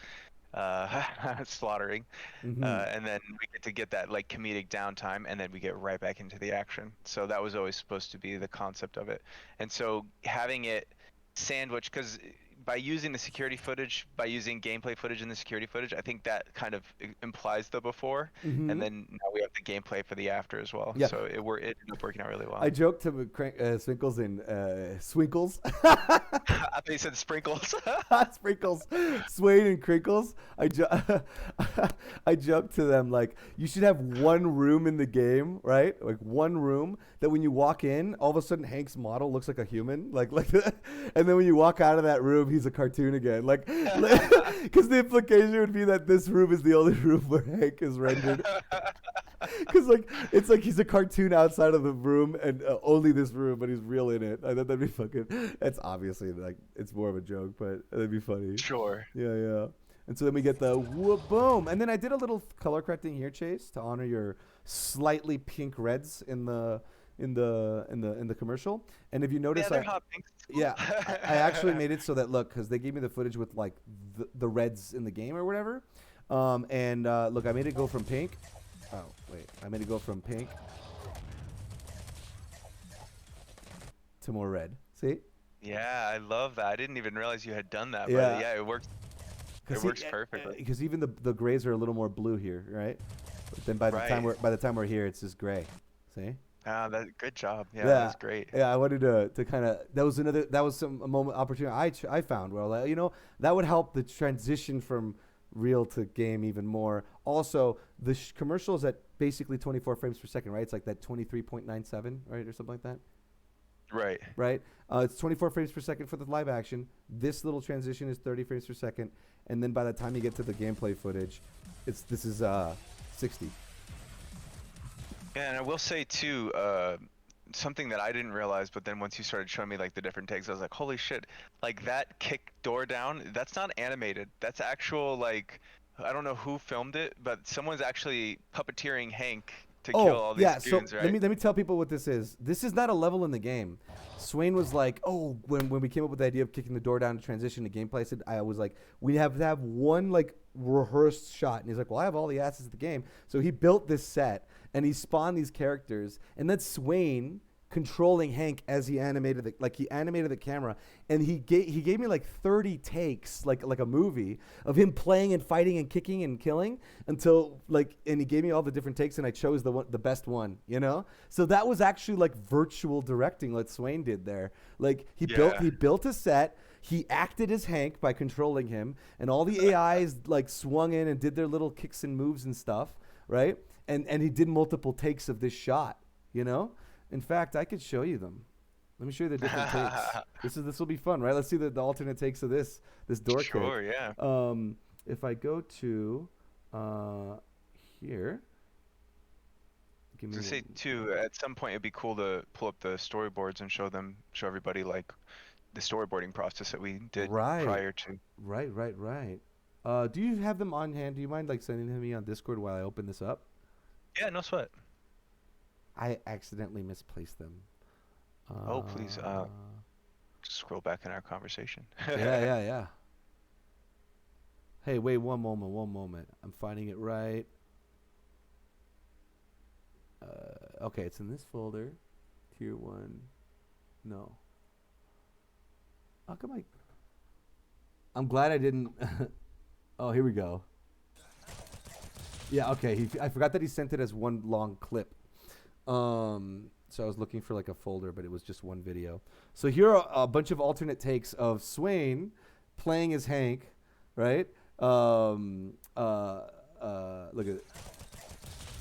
slaughtering, Mm-hmm. and then we get to get that like comedic downtime, and then we get right back into the action. So that was always supposed to be the concept of it. And so having it sandwiched, because by using the security footage, by using gameplay footage in the security footage, I think that kind of implies the before, Mhm. and then now we have the gameplay for the after as well. Yeah. So it ended up working out really well. I joked to Swinkles and Swinkles. I thought you said sprinkles. Sprinkles, Swain and Crinkles. I joked to them like you should have one room in the game, right? Like one room that when you walk in, all of a sudden Hank's model looks like a human, and then when you walk out of that room, he's a cartoon again, like because the implication would be that this room is the only room where Hank is rendered. Because like it's like he's a cartoon outside of the room and only this room, but he's real in it. I thought that'd be fucking. That's obviously like it's more of a joke, but that'd be funny. Sure. Yeah. And so then we get the whoop boom, and then I did a little color correcting here, Chase, to honor your slightly pink reds in the commercial. And if you notice, Yeah, they're hot pinks. I actually made it so that look, because they gave me the footage with like the reds in the game or whatever. Look, I made it go from pink. Oh, wait. I made it go from pink to more red. See? Yeah, I love that. I didn't even realize you had done that. Yeah. But yeah, it works. It works perfectly. Because even the grays are a little more blue here, right? But then by the time we're here, it's just gray. See? Ah, good job. Yeah, that's great. Yeah, I wanted to kind of a moment opportunity I found where that would help the transition from real to game even more. Also, the commercial is at basically 24 frames per second, right? It's like that 23.97, right, or something like that. Right. Right. It's 24 frames per second for the live action. This little transition is 30 frames per second, and then by the time you get to the gameplay footage, this is 60. Yeah, and I will say too, something that I didn't realize, but then once you started showing me like the different takes, I was like, holy shit! Like that kick door down, that's not animated. That's actual like, I don't know who filmed it, but someone's actually puppeteering Hank to kill all these goons, so right? let me tell people what this is. This is not a level in the game. Swain was like, oh, when we came up with the idea of kicking the door down to transition to gameplay, I was like, we have to have one like rehearsed shot, and he's like, well, I have all the assets of the game, so he built this set and he spawned these characters, and that's Swain controlling Hank as he animated the camera, and he gave me like 30 takes like a movie of him playing and fighting and kicking and killing until and he gave me all the different takes, and I chose the best one, so that was actually like virtual directing what Swain did there. Like he built a set, he acted as Hank by controlling him, and all the AIs like swung in and did their little kicks and moves and stuff, right? And he did multiple takes of this shot, In fact, I could show you them. Let me show you the different takes. This will be fun, right? Let's see the alternate takes of this door kick. Sure, yeah. If I go to here, To say too, at some point it'd be cool to pull up the storyboards and show everybody like the storyboarding process that we did prior to. Right. Do you have them on hand? Do you mind like sending them to me on Discord while I open this up? Yeah, no sweat. I accidentally misplaced them. Oh, please, just scroll back in our conversation. Yeah. Hey, wait, one moment. I'm finding it right. Okay, it's in this folder. Tier 1. No. How come I'm glad I didn't... Oh, here we go. Yeah, okay. I forgot that he sent it as one long clip. So I was looking for like a folder, but it was just one video. So here are a bunch of alternate takes of Swain playing as Hank, right? Look at it.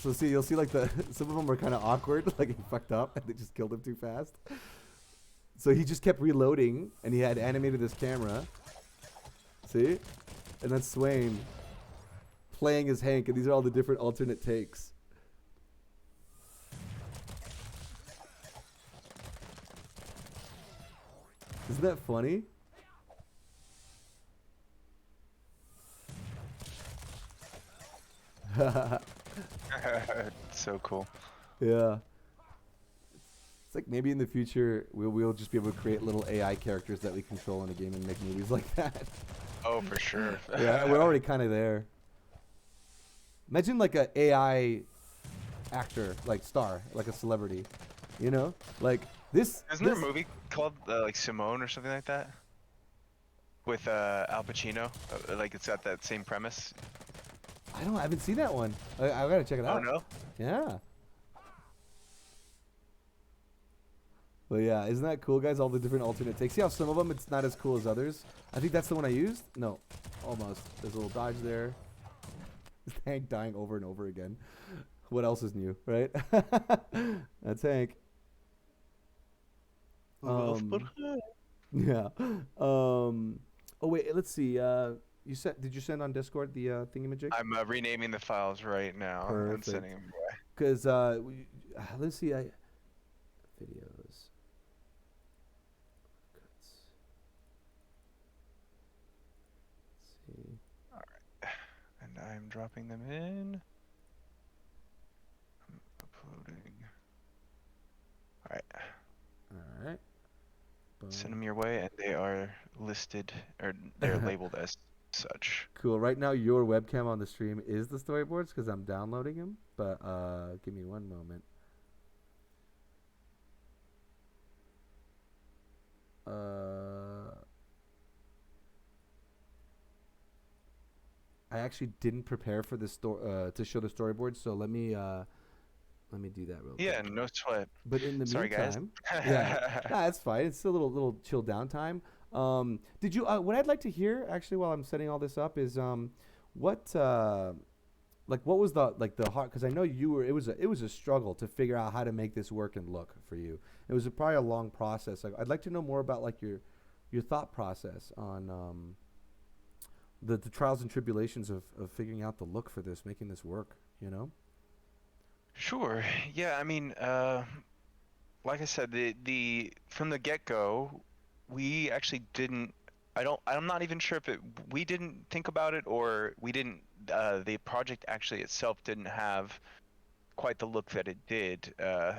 So see, you'll see like some of them are kind of awkward, like he fucked up and they just killed him too fast. So he just kept reloading, and he had animated his camera. See, and that's Swain playing as Hank, and these are all the different alternate takes. Isn't that funny? So cool. Yeah. It's like maybe in the future we'll just be able to create little AI characters that we control in a game and make movies like that. Oh, for sure. Yeah, we're already kind of there. Imagine like a AI actor, like star, like a celebrity, you know, like this. Isn't there a movie called like Simone or something like that? With Al Pacino, like it's got that same premise. I haven't seen that one. I gotta check it out. Oh no. Yeah. But yeah, isn't that cool, guys? All the different alternate takes. See how some of them it's not as cool as others? I think that's the one I used. No, almost. There's a little dodge there. Hank dying over and over again. What else is new, right? That's Hank. Yeah. Oh wait, let's see. You said, did you send on Discord the thingamajig? I'm renaming the files right now. Perfect. I'm sending them away. Because let's see. Videos. Let's see. All right, and I'm dropping them in. I'm uploading. All right. All right. Boom. Send them your way, and they are listed, or they're labeled as such. Cool. Right now, your webcam on the stream is the storyboards because I'm downloading them. But give me one moment. I actually didn't prepare for this to show the storyboard, so let me do that real quick. Yeah, no sweat. But in the Sorry, meantime, guys. yeah, that's fine. It's a little chill downtime. Did you? What I'd like to hear actually while I'm setting all this up is what what was the hard? Because I know you were. It was a struggle to figure out how to make this work and look for you. It was probably a long process. Like, I'd like to know more about like your thought process on the trials and tribulations of figuring out the look for this, making this work. You know. Sure. Yeah, I mean, like I said, the from the get-go, we actually didn't. I'm not even sure if we didn't think about it or we didn't. The project actually itself didn't have quite the look that it did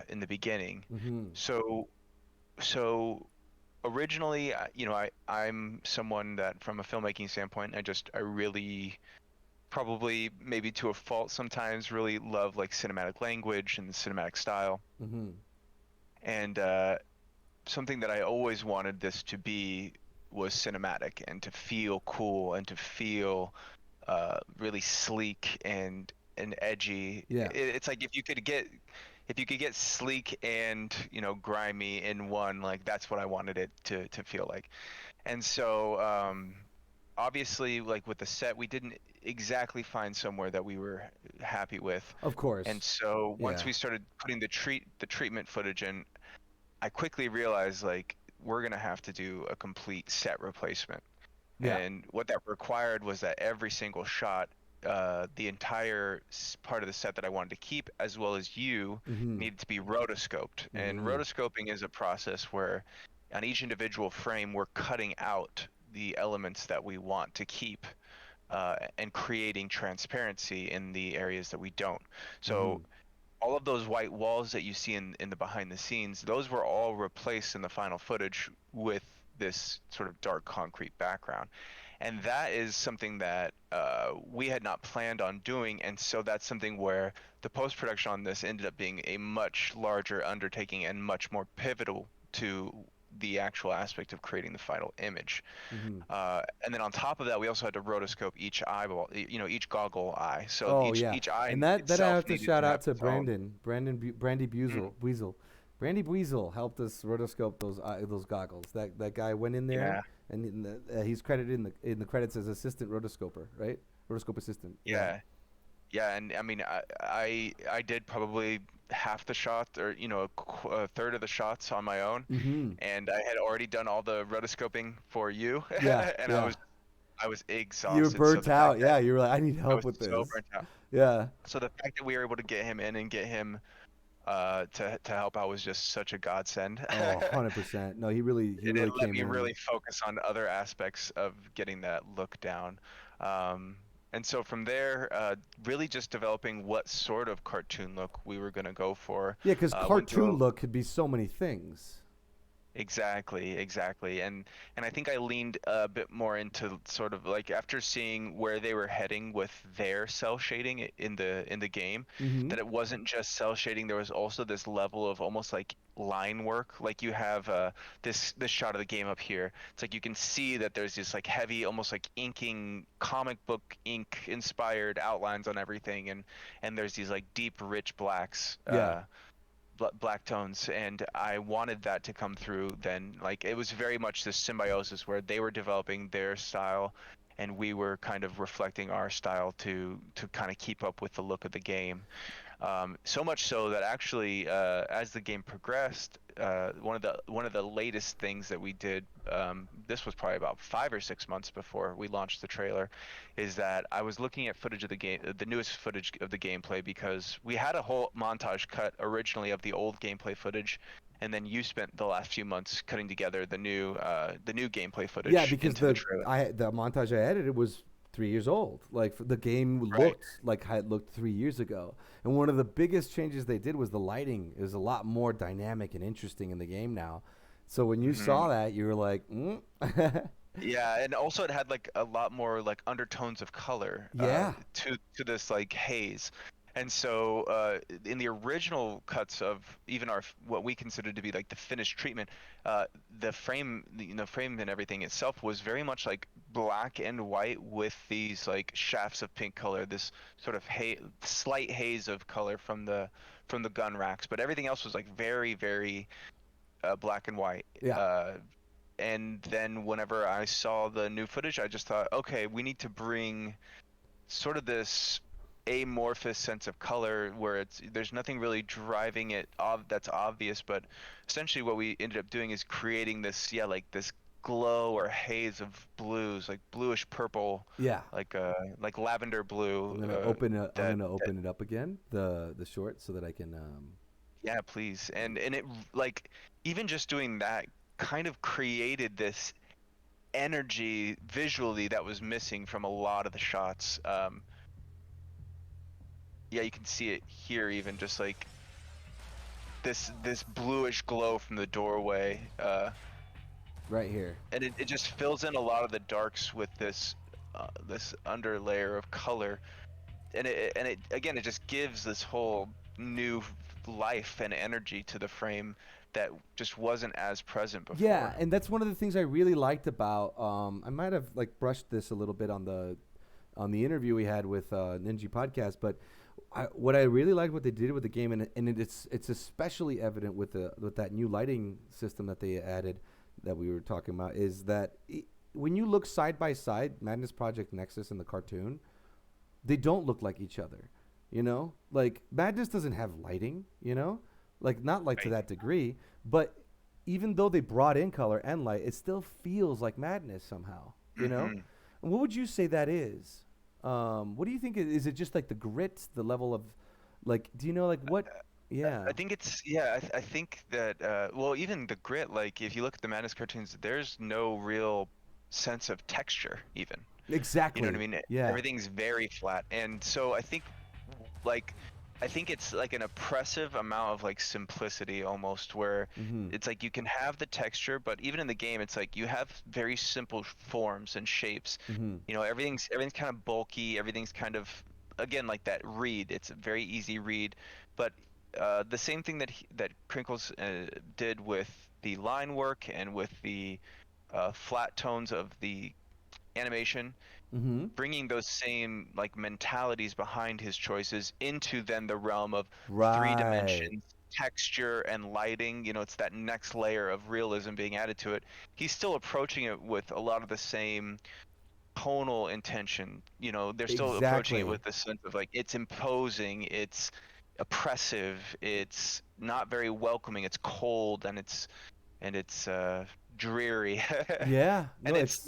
in the beginning. Mm-hmm. So originally, I'm someone that, from a filmmaking standpoint, I really, probably maybe to a fault sometimes, really love like cinematic language and the cinematic style. Mm-hmm. And something that I always wanted this to be was cinematic and to feel cool and to feel really sleek and edgy. Yeah. It's like if you could get sleek and grimy in one, like that's what I wanted it to feel like. And so obviously, like with the set, we didn't exactly find somewhere that we were happy with. Of course. And so once Yeah. we started putting the treatment footage in, I quickly realized like we're gonna have to do a complete set replacement. Yeah. And what that required was that every single shot, the entire part of the set that I wanted to keep, as well as Mm-hmm. needed to be rotoscoped. And Mm-hmm. rotoscoping is a process where on each individual frame, we're cutting out the elements that we want to keep and creating transparency in the areas that we don't. So all of those white walls that you see in the behind the scenes, those were all replaced in the final footage with this sort of dark concrete background. And that is something that we had not planned on doing, and so that's something where the post-production on this ended up being a much larger undertaking and much more pivotal to the actual aspect of creating the final image. Mm-hmm. And then on top of that, we also had to rotoscope each eyeball, each goggle eye. So Oh yeah, each eye and that I itself have to needed shout out have to its own. Brandy Buezel. Brandy Buezel helped us rotoscope those goggles. That guy went in there, Yeah. and he's credited in the credits as assistant rotoscoper, right? Rotoscope assistant. Yeah. Yeah, and I mean, I did probably half the shot, or a third of the shots on my own, Mm-hmm. and I had already done all the rotoscoping for you, Yeah, and yeah. I was You were exhausted. So burnt the fact out. that Yeah, you were like, I need I help was with so this. burnt out, Yeah. so the fact that we were able to get him in and get him to help out was just such a godsend. Oh, 100%. No, he It really let came me in. really focus on other aspects of getting that look down. Um, and so from there, really just developing what sort of cartoon look we were going to go for. Yeah, because Went cartoon through look could be so many things. exactly, and I think I leaned a bit more into sort of like after seeing where they were heading with their cell shading in the game, Mm-hmm. that it wasn't just cell shading. There was also this level of almost like line work. Like you have this shot of the game up here. It's like you can see that there's this like heavy, almost like inking comic book ink inspired outlines on everything, and there's these like deep, rich blacks. Yeah. Black tones, and I wanted that to come through. Then like it was very much this symbiosis where they were developing their style and we were kind of reflecting our style to kind of keep up with the look of the game. So much so that actually, as the game progressed, one of the latest things that we did, this was probably about 5 or 6 months before we launched the trailer, is that I was looking at footage of the game, the newest footage of the gameplay, because we had a whole montage cut originally of the old gameplay footage, and then you spent the last few months cutting together the new gameplay Yeah, footage because into the trailer. the montage I edited was 3 years old. Like the game Right. looked like how it looked 3 years ago. And one of the biggest changes they did was the lighting is a lot more dynamic and interesting in the game now. So when you Hmm. saw that, you were like, Yeah, and also it had like a lot more like undertones of color yeah, to this like haze. And so in the original cuts of even our what we considered to be like the finished treatment, the frame, frame and everything itself was very much like black and white with these like shafts of pink color, this sort of slight haze of color from the gun racks, but everything else was like very black and white. yeah, And then whenever I saw the new footage, I just thought, okay, we need to bring sort of this amorphous sense of color where there's nothing really driving it that's obvious, but essentially what we ended up doing is creating this, yeah, like this glow or haze of blues, like bluish purple, yeah. like lavender blue. I'm That gonna that open it up again, the short, so that I can. Yeah, please. And it like even just doing that kind of created this energy visually that was missing from a lot of the shots. Yeah, you can see it here, even just like this bluish glow from the doorway, Right here. and it just fills in a lot of the darks with this underlayer of color, and it again it just gives this whole new life and energy to the frame that just wasn't as present Yeah, before. and that's one of the things I really liked about. I might have like brushed this a little bit on the interview we had with Ninja Podcast, but what I really liked what they did with the game, and it's especially evident with the with that new lighting system that they added that we were talking about, is that when you look side by side, Madness Project Nexus and the cartoon, they don't look like each other. You know, like Madness doesn't have lighting. You know, like not like to Right. that degree, but even though they brought in color and light, it still feels like Madness somehow. You know, Hmm. and what would you say that is? What do you think? Is it just like the grit, the level of, like, do you know like what? Yeah, I think it's yeah. I think that well, even the grit. Like if you look at the Madness cartoons, there's no real sense of texture. Even you know what I exactly. mean. Yeah. Everything's very flat, and so I think like I think it's like an oppressive amount of like simplicity almost, where Mm-hmm. it's like you can have the texture, but even in the game, it's like you have very simple forms and shapes. Mm-hmm. You know, everything's kind of bulky. Everything's kind of again like that read. It's a very easy read, but the same thing that Crinkles did with the line work and with the flat tones of the animation, Mm-hmm. bringing those same like mentalities behind his choices into then the realm of three Right. dimensions, texture and lighting. You know, it's that next layer of realism being added to it. He's still approaching it with a lot of the same tonal intention. You know, they're still approaching it Exactly. with the sense of like it's imposing, it's oppressive, it's not very welcoming, it's cold, and it's dreary. Yeah. And No, it's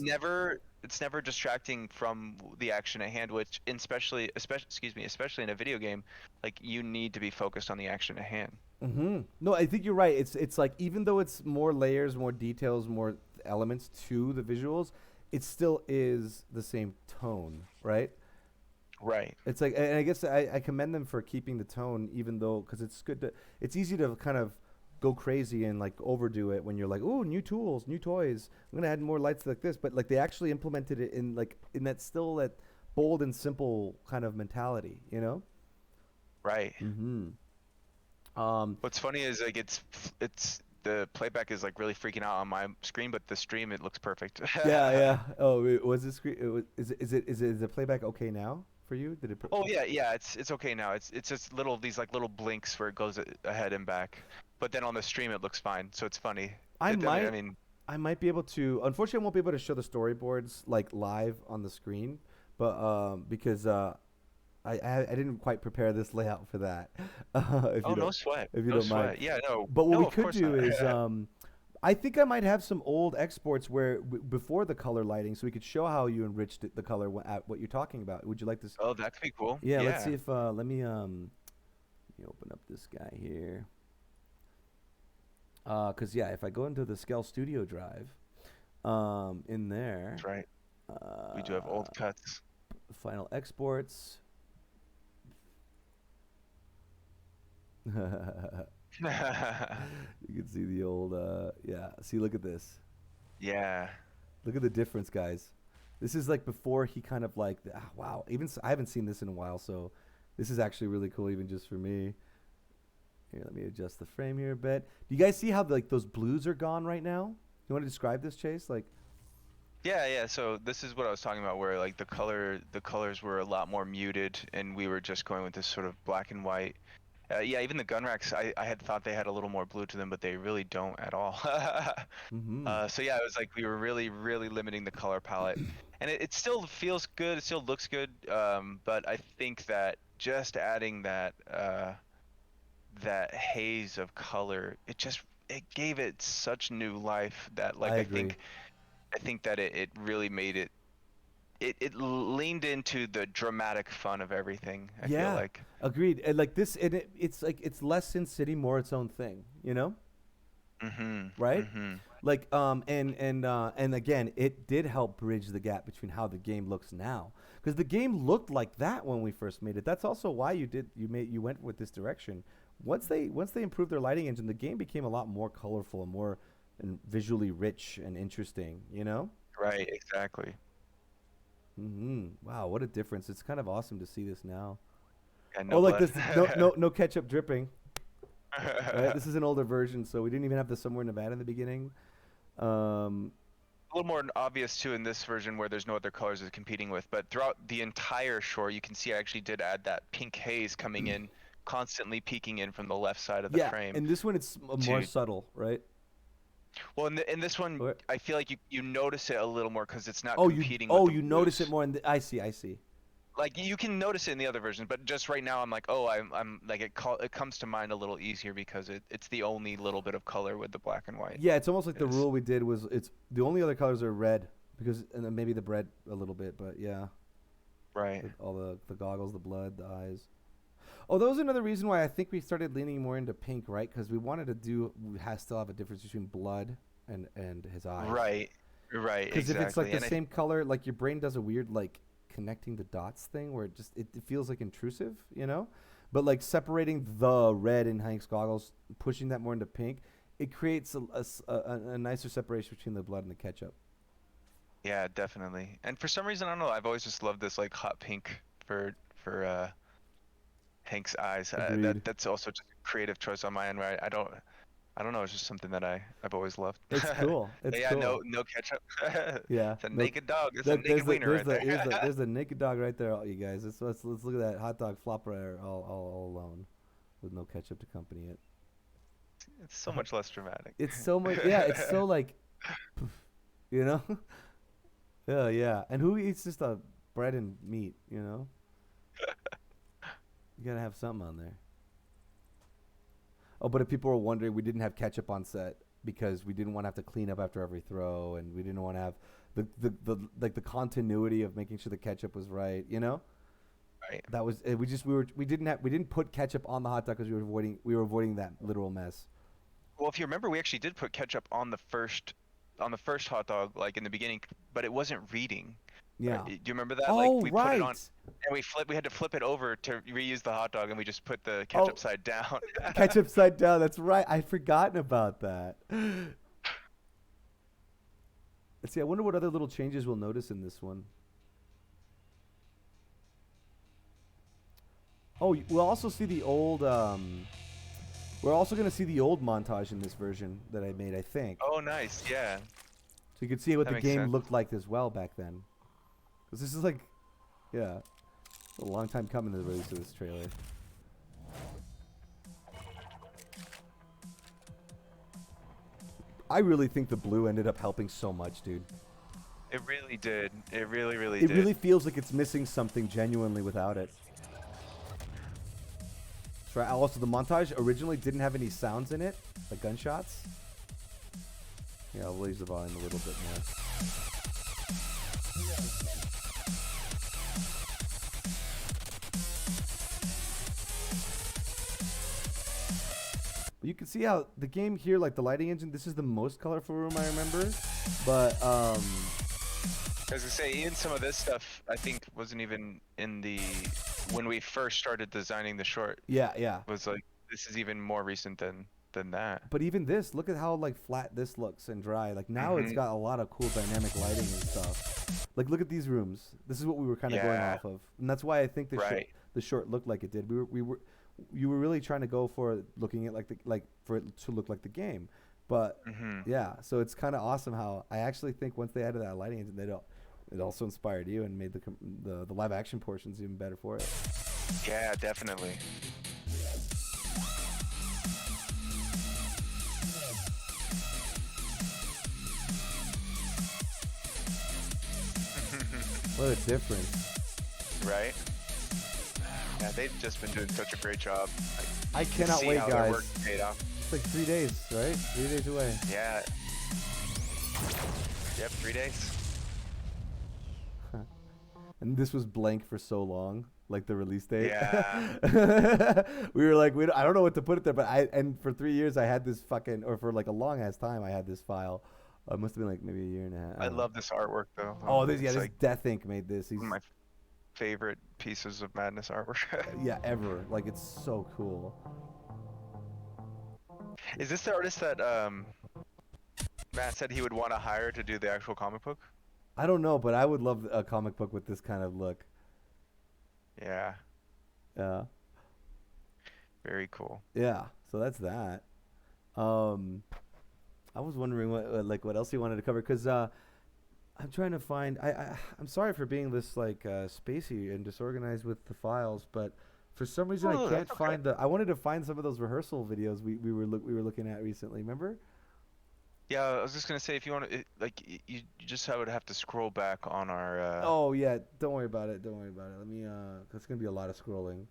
it's never distracting from the action at hand, which especially excuse me, especially in a video game, like you need to be focused on the action at hand. No, I think you're right. It's like even though it's more layers, more details, more elements to the visuals, it still is the same tone, right? Right. It's like, and I guess I commend them for keeping the tone, even though because it's good to. It's easy to kind of go crazy and like overdo it when you're like, oh, new tools, new toys. I'm gonna add more lights like this, but like they actually implemented it in like in that still that bold and simple kind of mentality, you know? Right. Mm-hmm. Um, What's funny is like it's the playback is like really freaking out on my screen, but the stream it looks perfect. yeah, yeah. Oh, was this screen? Is the playback okay now for you? Did it? Oh yeah, yeah, it's okay now. It's just these like little blinks where it goes ahead and back. But then on the stream it looks fine, so it's funny. I I might mean, I might be able to. Unfortunately, I won't be able to show the storyboards like live on the screen, but because I didn't quite prepare this layout for that. oh no sweat, if you no don't mind. sweat. Yeah, no, But what we no, of could course do not. is I think I might have some old exports where before the color lighting, so we could show how you enriched it, the color at what you're talking about. Would you like to? Oh, that could be cool. Yeah, let's see Yeah. if let me open up this guy here. Cause yeah, if I go into the Scale Studio drive, in there, That's right. We do have uh, old cuts. final exports. You can see the old, yeah. See, look at this. Yeah. Look at the difference, guys. This is like before he kind of like, wow. I haven't seen this in a while, so this is actually really cool, even just for me. Here, let me adjust the frame here a bit. Do you guys see how like those blues are gone right now? You want to describe this, Chase? Like, Yeah, yeah. So this is what I was talking about, where like the colors were a lot more muted, and we were just going with this sort of black and white. Yeah, even the gun racks, I had thought they had a little more blue to them, but they really don't at all. mm-hmm. So yeah, it was like we were really, really limiting the color palette, and it still feels good. It still looks good. But I think that just adding that haze of color, it gave it such new life that I like agree. I think that it really made it leaned into the dramatic fun of everything, I feel Yeah, like. agreed. And like this, it's like it's less Sin City, more its own thing. You know, Mhm. right? Mhm. Like and again, it did help bridge the gap between how the game looks now, because the game looked like that when we first made it. That's also why you went with this direction. Once they improved their lighting engine, the game became a lot more colorful and more and visually rich and interesting. You know? Right, exactly. Wow, what a difference! It's kind of awesome to see this now. Yeah, Oh, no like blood. this, no ketchup dripping. Right, this is an older version, so we didn't even have the somewhere Nevada in the beginning. Um, A little more obvious too in this version where there's no other colors it's competing with, but throughout the entire shore, you can see I actually did add that pink haze coming in, constantly peeking in from the left side of the yeah, frame and this one it's more to subtle, right? well, in this one, Or, I feel like you notice it a little more because it's not oh, you competing with oh the you notice it blues. more in the. I see, I see. Like you can notice it in the other versions, but just right now I'm like, oh, I'm like it comes to mind a little easier because it's the only little bit of color with the black and white Yeah, it's almost like the is rule we did was it's the only other colors are red because and then maybe the bread a little bit, but yeah, right. all the goggles, the blood, the eyes. Oh, that was another reason why I think we started leaning more into pink, right? Because we wanted to still have a difference between blood and his eyes. Right, right, Because if it's like exactly. the And same color, like your brain does a weird like connecting the dots thing where it feels like intrusive, you know? But like separating the red in Hank's goggles, pushing that more into pink, it creates a nicer separation between the blood and the ketchup. yeah, definitely. And for some reason, I don't know, I've always just loved this like hot pink for Hank's eyes. Agreed. That's also just a creative choice on my end, where I don't know, it's just something that I've always loved. It's cool. It's But yeah, cool. no ketchup. Yeah. It's a No. naked dog. It's a Look, naked wiener there's right the there. there's the naked dog right there, you guys. Let's look at that hot dog flop right there, all alone, with no ketchup to accompany it. It's so much less dramatic. It's so much. Yeah, it's so like, poof, you know. Yeah. And who eats just a bread and meat? You know, you gotta have something on there. Oh, but if people were wondering, we didn't have ketchup on set because we didn't want to have to clean up after every throw, and we didn't want to have the like the continuity of making sure the ketchup was right. You know, Right. that was we didn't put ketchup on the hot dog because we were avoiding that literal mess. Well, if you remember, we actually did put ketchup on the first hot dog, like in the beginning, but it wasn't reading. Right? Yeah. Do you remember that? Like Oh we put it right. on, and we had to flip it over to reuse the hot dog, and we just put the ketchup Oh, side down. ketchup side down. That's right. I'd forgotten about that. Let's see. I wonder what other little changes we'll notice in this one. Oh, we'll also see the old. We're also gonna see the old montage in this version that I made. I think. Oh, nice. Yeah, So you can see what that the makes game sense. looked like as well back then. Because this is like, yeah, a long time coming to the release of this trailer. I really think the blue ended up helping so much, dude. It really did. It really, really It did. really feels like it's missing something genuinely without it. That's right. Also, the montage originally didn't have any sounds in it, like gunshots. Yeah, I'll raise the volume a little bit more. But you can see how the game here, like the lighting engine, this is the most colorful room I remember. But As I say, even some of this stuff I think wasn't even in the when we first started designing the short. yeah. Was like this is even more recent than that. But even this, look at how like flat this looks and dry. Like now it's got a lot of cool dynamic lighting and stuff. Like look at these rooms. This is what we were kind of going Yeah. off of, and that's why I think Right. the short looked like it did. You were really trying to go for looking at like for it to look like the game, but yeah. So it's kind of awesome how I actually think once they added that lighting engine, it also inspired you and made the live action portions even better for it. Yeah, definitely. What a difference! Right? Yeah, they've just been doing such a great job. Like, I you can cannot see wait, how their guys. work paid off. It's like 3 days, right? 3 days away. Yeah. Yep, 3 days. And this was blank for so long, like the release date. Yeah. We were like, I don't know what to put it there, but and for 3 years I had this fucking, or for like a long ass time I had this file. It must have been like maybe a year and a half. I love this artwork though. Oh, It's this like Death Inc. made this. He's one of my favorite pieces of Madness artwork. yeah, ever. Like it's so cool. Is this the artist that Matt said he would want to hire to do the actual comic book? I don't know, but I would love a comic book with this kind of look. Yeah, Yeah. very cool. Yeah. So that's that. I was wondering what else you wanted to cover because I'm trying to find. I'm sorry for being this like spacey and disorganized with the files, but for some reason Oh, I that's can't okay. find the. I wanted to find some of those rehearsal videos we were looking at recently. Remember? Yeah, I was just gonna say if you want to, you just would have to scroll back on our. Oh yeah. Don't worry about it. Don't worry about it. Let me. That's gonna be a lot of scrolling.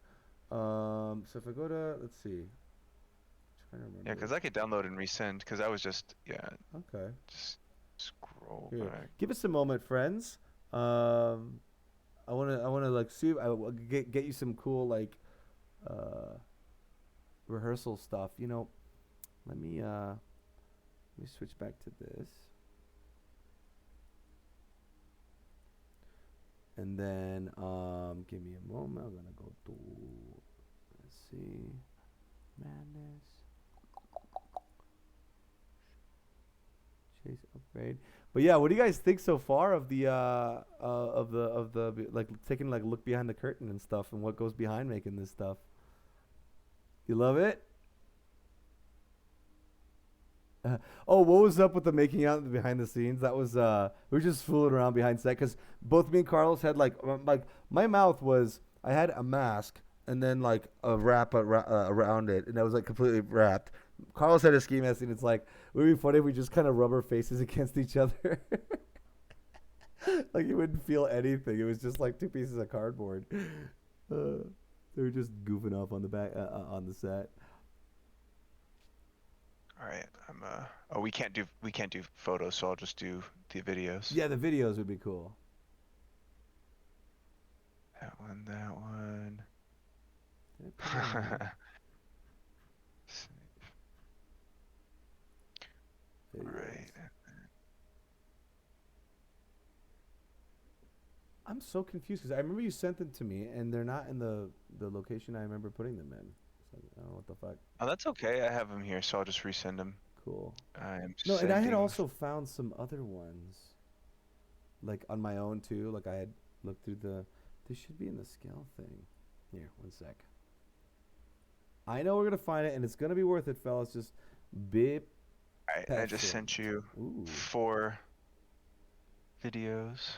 So if I go to, let's see. Trying to remember. Yeah, because I could download and resend. Because I was just Okay. just scroll Here. back. Give us a moment, friends. I wanna like see if I will get you some cool like rehearsal stuff. You know, let me switch back to this, and then give me a moment. I'm gonna go to, let's see, Madness, Chase Upgrade. But yeah, what do you guys think so far of the like taking like a look behind the curtain and stuff and what goes behind making this stuff? You love it? Oh, what was up with the making out and the behind the scenes? That was we were just fooling around behind set because both me and Carlos had like my mouth was, I had a mask and then like a wrap around it, and I was like completely wrapped. Carlos had a ski mask, and it's like it would be funny if we just kind of rub our faces against each other. Like you wouldn't feel anything. It was just like two pieces of cardboard. They were just goofing off on the back on the set. All right, Oh, we can't do photos, so I'll just do the videos. Yeah, the videos would be cool. That one. That one. Did I put it on there? All Videos. right. I'm so confused because I remember you sent them to me and they're not in the location I remember putting them in. So I don't know what the fuck. Oh, that's okay. I have them here, so I'll just resend them. Cool. I am No, and I had sending. also found some other ones, like on my own too. Like I had looked through the. They should be in the scale thing. Here, one sec. I know we're gonna find it, and it's gonna be worth it, fellas. Just bip. All right, I just Passion. sent you Ooh. 4 videos.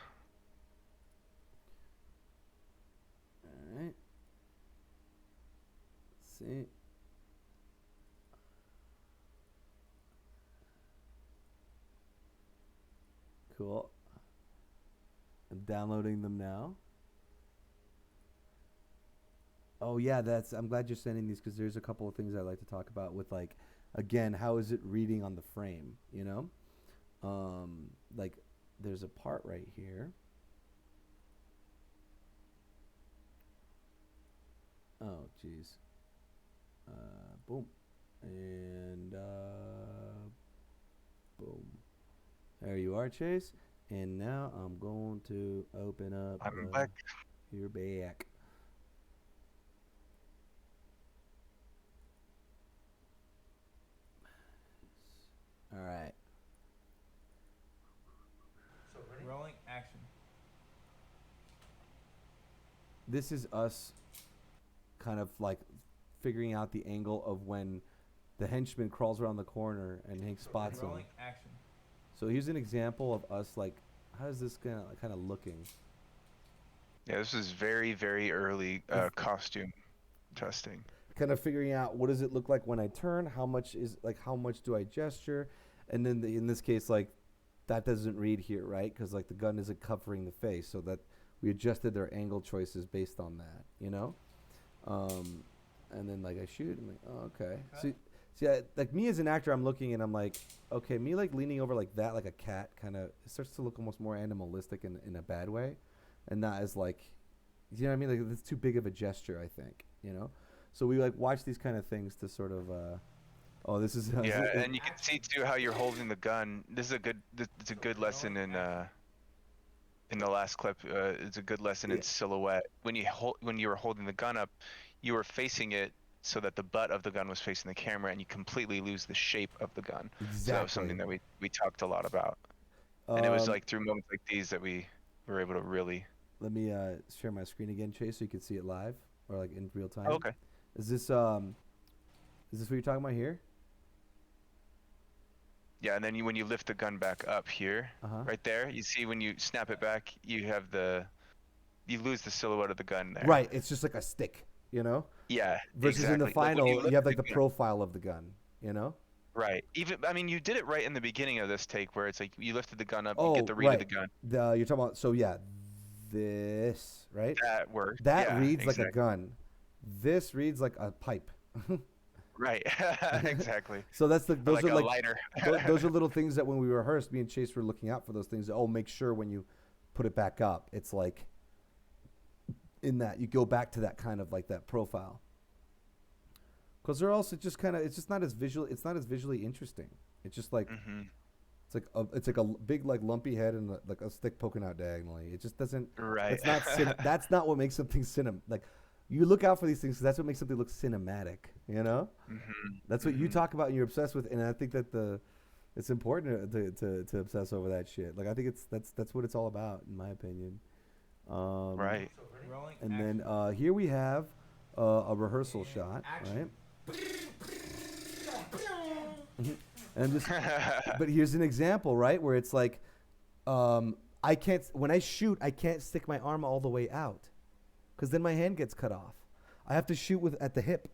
All right. Let's see. Cool. I'm downloading them now. Oh yeah, I'm glad you're sending these because there's a couple of things I'd like to talk about with like, again, how is it reading on the frame? You know, like there's a part right here. Oh jeez. Boom, and boom. There you are, Chase. And now I'm going to open up. I'm back. You're back. All right. So rolling action. This is us kind of like figuring out the angle of when the henchman crawls around the corner and Hank spots him. Rolling action. So here's an example of us like, how's this kind of looking? Yeah, this is very, very early costume testing. Kind of figuring out what does it look like when I turn, how much do I gesture, and then in this case like that doesn't read here, right? Because like the gun isn't covering the face, so that we adjusted their angle choices based on that, you know. And then like I shoot, I'm like, oh, okay. See, like me as an actor, I'm looking and I'm like, okay, me like leaning over like that, like a cat, kind of, it starts to look almost more animalistic in a bad way, and not as like, you know what I mean? Like it's too big of a gesture, I think, you know. So we like watch these kind of things to sort of, oh, this is Yeah, and you can see too how you're holding the gun. This is a good. It's a good lesson in the last clip. It's a good lesson in silhouette. When you were holding the gun up, you were facing it so that the butt of the gun was facing the camera, and you completely lose the shape of the gun. Exactly. So that was something that we talked a lot about, and it was like through moments like these that we were able to really. Let me share my screen again, Chase, so you can see it live or like in real time. Oh, okay. Is this what you're talking about here? Yeah, and then when you lift the gun back up here, right there, you see when you snap it back, you lose the silhouette of the gun there. Right, it's just like a stick, you know? Yeah. Versus exactly. in the final, you have like the profile of the gun, you know? Right. I mean, you did it right in the beginning of this take where it's like you lifted the gun up, you get the read of the gun. You're talking about, so yeah, this, right? That works. That reads like a gun. This reads like a pipe. Right. Exactly. So those like are a like lighter. those are little things that when we rehearsed, me and Chase were looking out for those things. Oh, make sure when you put it back up, it's like in that you go back to that kind of like that profile. Because they're also just kind of it's not as visually interesting. It's just like it's like a big like lumpy head and like a stick poking out diagonally. It just doesn't. Right. That's not what makes something like. You look out for these things because that's what makes something look cinematic, you know? That's what you talk about and you're obsessed with, and I think that it's important to obsess over that shit. Like I think that's what it's all about, in my opinion. Right. And then here we have a rehearsal shot, right? And but here's an example, right, where it's like, when I shoot, I can't stick my arm all the way out. Because then my hand gets cut off. I have to shoot at the hip.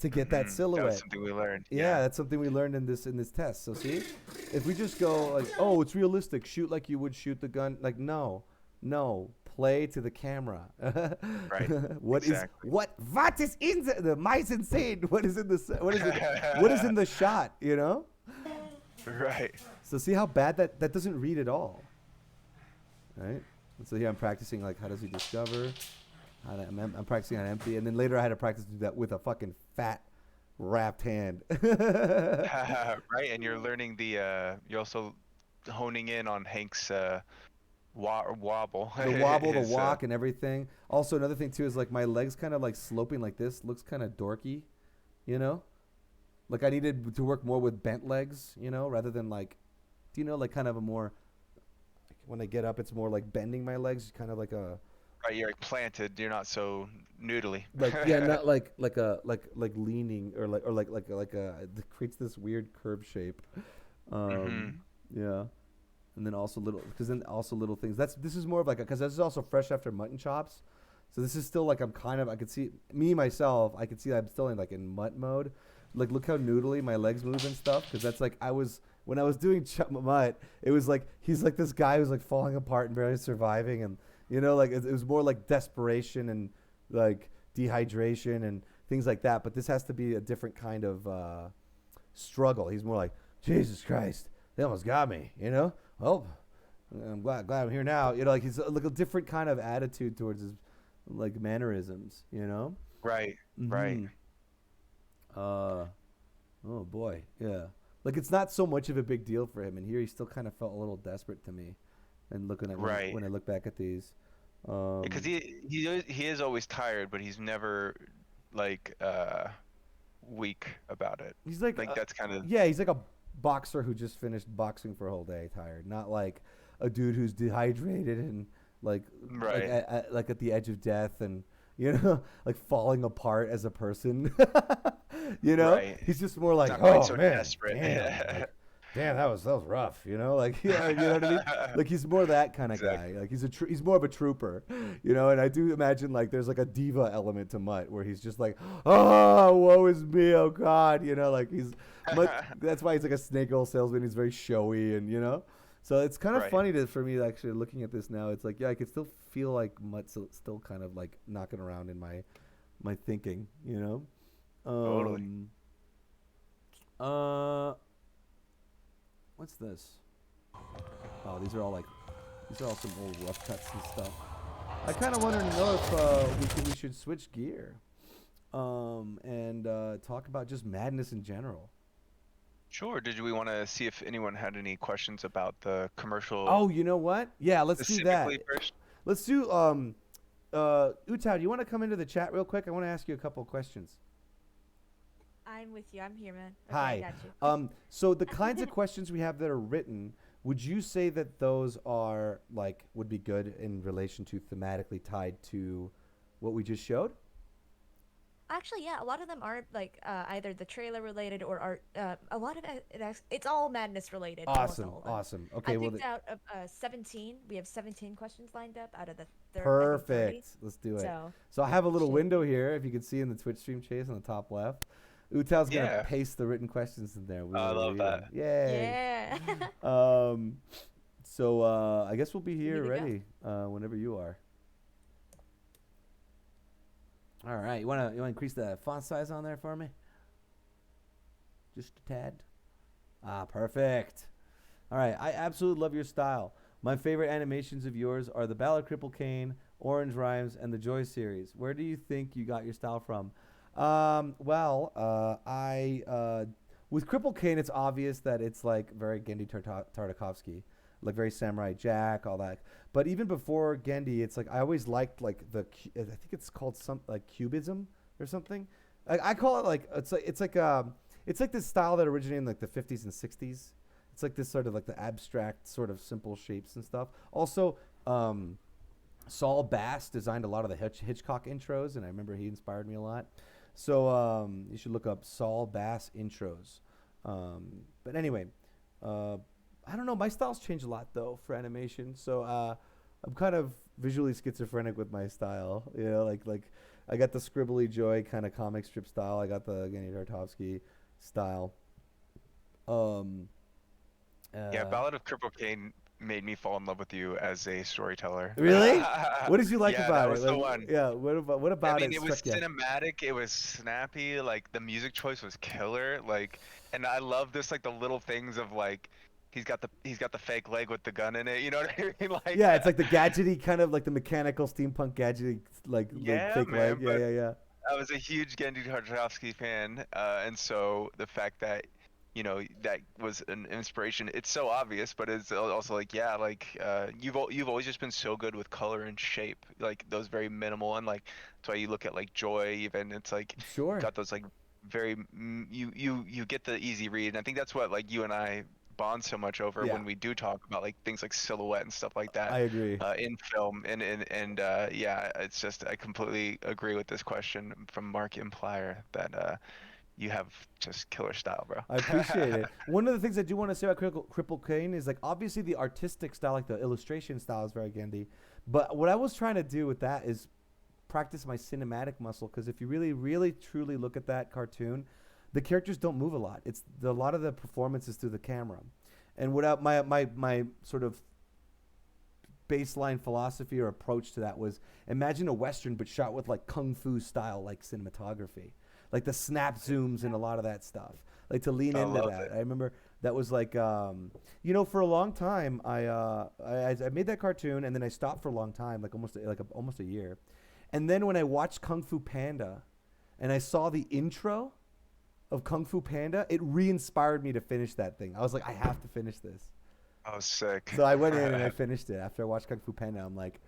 to get that That silhouette. was something we learned. Yeah, that's something we learned in this test. So see, if we just go like, oh, it's realistic, shoot like you would shoot the gun. Like no, play to the camera. Right. What Exactly. is in the mise en scene? What is in the what is in the shot? You know. Right. So see how bad that doesn't read at all. Right. And so here I'm practicing like how does he discover? I'm practicing on empty, and then later I had to practice to do that with a fucking fat wrapped hand. Right, and you're learning you're also honing in on Hank's wobble. The wobble, the His, walk, and everything. Also, another thing too is like my legs kind of like sloping like this looks kind of dorky, you know. Like I needed to work more with bent legs, you know, rather than like, do you know, like kind of a more. Like when I get up, it's more like bending my legs, kind of like a. Right, you're like planted. You're not so noodly. Like yeah, not like leaning or like it creates this weird curve shape. Yeah, and then also little things. This is more of like because this is also fresh after mutton chops, so this is still like I could see me myself. I could see I'm still in mutt mode. Like look how noodly my legs move and stuff because that's like when I was doing mutt, it was like he's like this guy who's like falling apart and barely surviving and. You know, like it was more like desperation and like dehydration and things like that. But this has to be a different kind of struggle. He's more like, Jesus Christ, they almost got me. You know, well, I'm glad I'm here now. You know, like he's like a different kind of attitude towards his like mannerisms. You know. Right. Mm-hmm. Right. Oh boy, yeah. Like it's not so much of a big deal for him, and here he still kind of felt a little desperate to me. And looking at when I look back at these, because he is always tired, but he's never like weak about it. he's like that's kind of he's like a boxer who just finished boxing for a whole day, tired. Not like a dude who's dehydrated and like like at the edge of death and you know like falling apart as a person. You know, he's just more like so man, desperate. Damn, like, damn, that was rough, you know, like you know what I mean. Like he's more that kind of guy. Like he's more of a trooper, you know. And I do imagine like there's like a diva element to Mutt where he's just like, oh, woe is me, oh God, you know, like that's why he's like a snake oil salesman. He's very showy, and you know, so it's kind of funny for me actually looking at this now. It's like I could still feel like Mutt's still kind of like knocking around in my thinking, you know. Totally. What's this? Oh, these are all some old rough cuts and stuff. I kind of wanted to know if we should switch gear, and talk about just madness in general. Sure. Did we want to see if anyone had any questions about the commercial? Oh, you know what? Yeah, let's do that. First? Let's do Utah, do you want to come into the chat real quick? I want to ask you a couple of questions. I'm with you. I'm here, man. Okay, Hi. I got you. So the kinds of questions we have that are written, would you say that those are would be good in relation to thematically tied to what we just showed? Actually, yeah, a lot of them are either the trailer related or art. A lot of it's all madness related. Awesome. Okay, I picked out 17. We have 17 questions lined up out of the 30. Perfect. Let's do it. So I have a little window here, if you can see in the Twitch stream, Chase, on the top left. Utal's gonna paste the written questions in there. I love that. Yay. Yeah. So I guess we'll be here ready whenever you are. All right. You wanna increase the font size on there for me? Just a tad. Perfect. All right. I absolutely love your style. My favorite animations of yours are the Ballad Cripple Cane, Orange Rhymes, and the Joy series. Where do you think you got your style from? With Cripple Cane, it's obvious that it's like very Gendy Tartakovsky, like very Samurai Jack, all that. But even before Gendy, it's like I always liked I think it's called Cubism or something. I call it it's like this style that originated in like the 50s and 60s. It's like this sort of like the abstract sort of simple shapes and stuff. Also, Saul Bass designed a lot of the Hitchcock intros, and I remember he inspired me a lot. So you should look up Saul Bass intros. But anyway, I don't know. My style's changed a lot though for animation. So I'm kind of visually schizophrenic with my style. You know, I got the Scribbly Joy kind of comic strip style. I got the Evgeny Tartovsky style. Um, Yeah, uh, Ballad of Cripple Kane made me fall in love with you as a storyteller. really? What did you like Yeah, that about it? was the Like, one. yeah, what I about mean, it it was struck you? cinematic. It was snappy. Like the music choice was killer. Like, and I love this, like the little things of like, he's got the fake leg with the gun in it. You know what I mean? Like, Yeah, it's like the gadgety kind of like the mechanical steampunk gadgety like yeah, fake leg. man. Yeah, But yeah, yeah. I was a huge Gendy Tartakovsky fan, and so the fact that that was an inspiration. It's so obvious, but it's also like, yeah, like you've always just been so good with color and shape, like those very minimal, and like that's why you look at like Joy even. It's like Sure. got those like very you get the easy read, and I think that's what like you and I bond so much over Yeah, when we do talk about like things like silhouette and stuff like that I agree. in film. And yeah, it's just I completely agree with this question from Mark Implier that you have just killer style, bro. I appreciate it. One of the things I do want to say about Cripple Kane is like obviously the artistic style, like the illustration style, is very Gandhi. But what I was trying to do with that is practice my cinematic muscle because if you really, really, truly look at that cartoon, the characters don't move a lot. A lot of the performance is through the camera, and without my sort of baseline philosophy or approach to that was imagine a western but shot with like kung fu style like cinematography, like the snap zooms and a lot of that stuff, like to lean I into love that. it. I remember that was like for a long time I made that cartoon and then I stopped for a long time, like almost a year, and then when I watched Kung Fu Panda and I saw the intro of Kung Fu Panda, it re-inspired me to finish that thing. I was like, I have to finish this. Oh, sick. So I went in and I finished it. After I watched Kung Fu Panda, I'm like,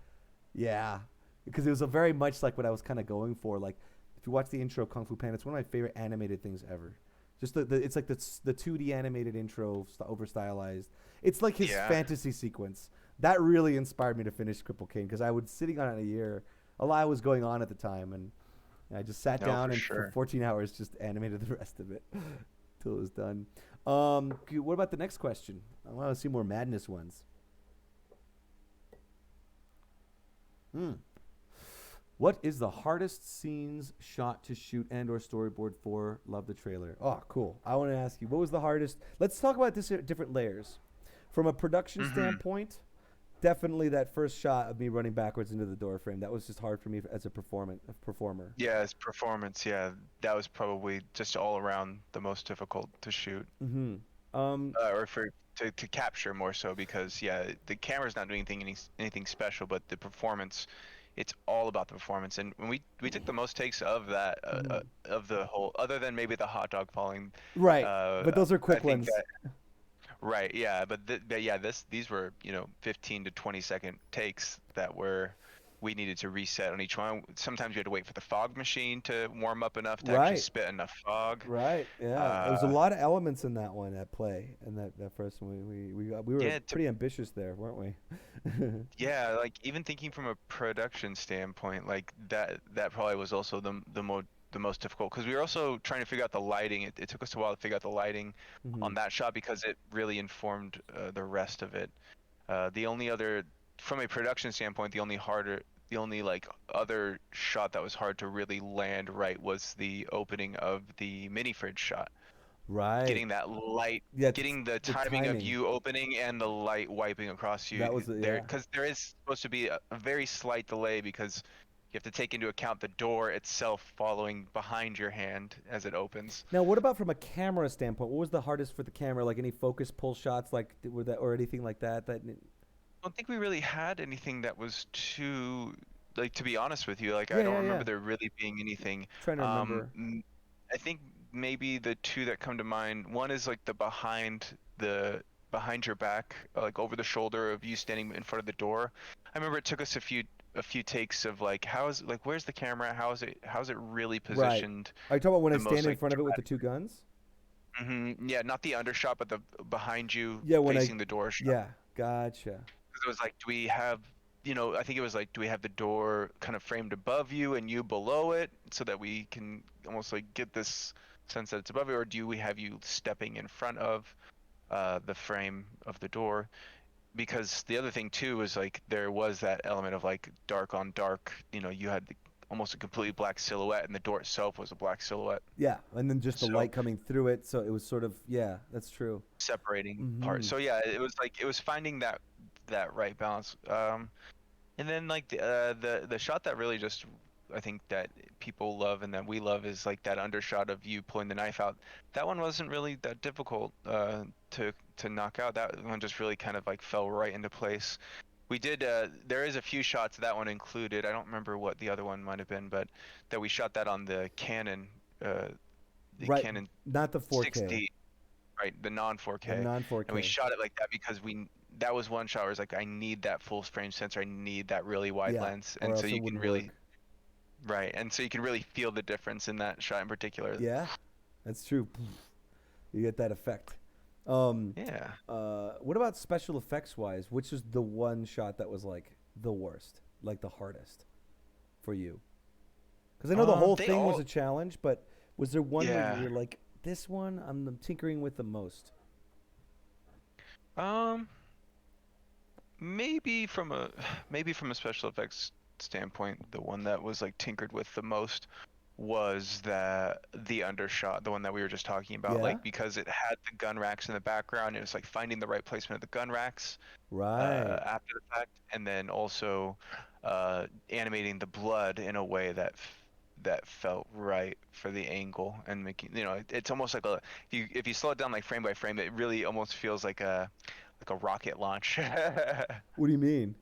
yeah. Because it was a very much like what I was kind of going for. Like, if you watch the intro of Kung Fu Panda, it's one of my favorite animated things ever. Just it's like the 2D animated intro, over stylized. It's like his Yeah. fantasy sequence. That really inspired me to finish Cripple King because I was sitting on it a year. A lot was going on at the time, and I just sat No, down for and for sure. 14 hours just animated the rest of it till it was done. What about the next question? I want to see more madness ones. What is the hardest scenes shot to shoot and/or storyboard for? Love the trailer. Oh, cool. I want to ask you, what was the hardest? Let's talk about this at different layers. From a production standpoint, definitely that first shot of me running backwards into the door frame. That was just hard for me as a performer. Yeah, his performance, yeah, that was probably just all around the most difficult to shoot, Mm-hmm. Um, or to capture more so because yeah, the camera's not doing anything special, but the performance, it's all about the performance. And when we took the most takes of that of the whole, other than maybe the hot dog falling, right. uh, But those are I quick think ones. that right, yeah, but yeah, these were 15 to 20-second takes that we needed to reset on each one. Sometimes you had to wait for the fog machine to warm up enough to actually Right. spit enough fog. Right. Yeah. There was a Uh, lot of elements in that one at play, and that first one we were yeah, pretty ambitious there, weren't we? yeah, like even thinking from a production standpoint, like that probably was also the most difficult because we were also trying to figure out the lighting. It took us a while to figure out the lighting Mm-hmm. on that shot because it really informed the rest of it. The only other, from a production standpoint, the only like other shot that was hard to really land right was the opening of the mini fridge shot. Right. Getting that light, Yeah. getting the The timing of timing. you opening and the light wiping across you That was there, yeah. because there is supposed to be a very slight delay because you have to take into account the door itself following behind your hand as it opens. Now, what about from a camera standpoint? What was the hardest for the camera? Like any focus pull shots, like were that or anything like that? I don't think we really had anything that was too, like, to be honest with you, like I Yeah, don't yeah, yeah. remember there really being anything. Trying to Um, remember. m- I think maybe the two that come to mind, one is like behind your back, like over the shoulder of you standing in front of the door. I remember it took us a few takes of like where's the camera? How's it really Right. positioned? Are you talking about when I The most stand in like front of it with the two guns? yeah, not the undershot, but the behind you Yeah. When I facing the door shot. yeah. Gotcha. 'Cause it was like, do we have, I think it was like, do we have the door kind of framed above you and you below it so that we can almost like get this sense that it's above you, or do we have you stepping in front of the frame of the door? Because the other thing too is like there was that element of like dark on dark. You had almost a completely black silhouette, and the door itself was a black silhouette. Yeah, and then just the So light coming through it, so it was sort of yeah, that's true. separating part. Hmm. So yeah, it was finding that right balance. And then like the shot that really just I think that people love and that we love is like that undershot of you pulling the knife out. That one wasn't really that difficult to knock out. That one just really kind of like fell right into place. We did there is a few shots that one included. I don't remember what the other one might have been, but that we shot that on uh the Right, Canon not the 4K, 6D, right, the non the 4K, non and we 4K. shot it like that because we that was one shot where it's like I need that full frame sensor, I need that really wide Yeah, lens, or and so else it you can wouldn't really work. right, and so you can really feel the difference in that shot in particular. Yeah, that's true. You get that effect. Um, Yeah. what about special effects wise? Which is the one shot that was like the worst, like the hardest for you? Because I know the whole They thing was all a challenge, but was there one where you yeah. were like, this one I'm tinkering with the most? Um, maybe from a maybe from a special effects standpoint, the one that was like tinkered with the most was the undershot, the one that we were just talking about, Yeah. like because it had the gun racks in the background, it was like finding the right placement of the gun racks Right. after the fact, and then also animating the blood in a way that felt right for the angle and making it's almost like a if you slow it down like frame by frame, it really almost feels like a rocket launch. What do you mean?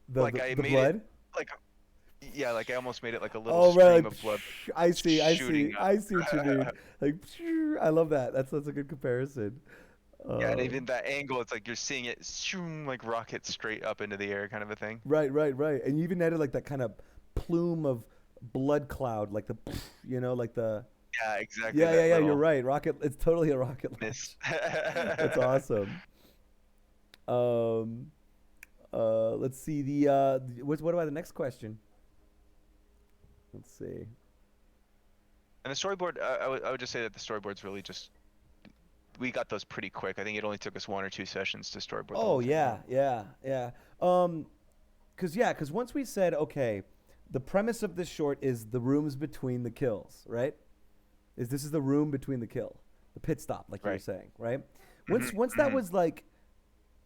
The Like the, I the made it blood? like yeah, like I almost made it like a little Oh right, stream like, of blood I see, I shooting see, up. I see what you mean. Like, I love that. That's a good comparison. Yeah, and even Um, that angle, it's like you're seeing it shoom, like rocket straight up into the air kind of a thing. right, right, right. And you even added like that kind of plume of blood cloud, like the, like the. Yeah, exactly, Yeah, yeah, that yeah. You're little right. Rocket. It's totally a rocket miss. launch. That's awesome. Um, let's see what about the next question? Let's see. And the storyboard, I would just say that the storyboard's really just we got those pretty quick. I think it only took us 1 or 2 sessions to storyboard the Oh whole thing yeah, out. yeah, yeah. Cause once we said okay, the premise of this short is the rooms between the kills, right? This is the room between the kill, the pit stop, like you were Right. saying, right? Hmm. Once that Hmm. was like,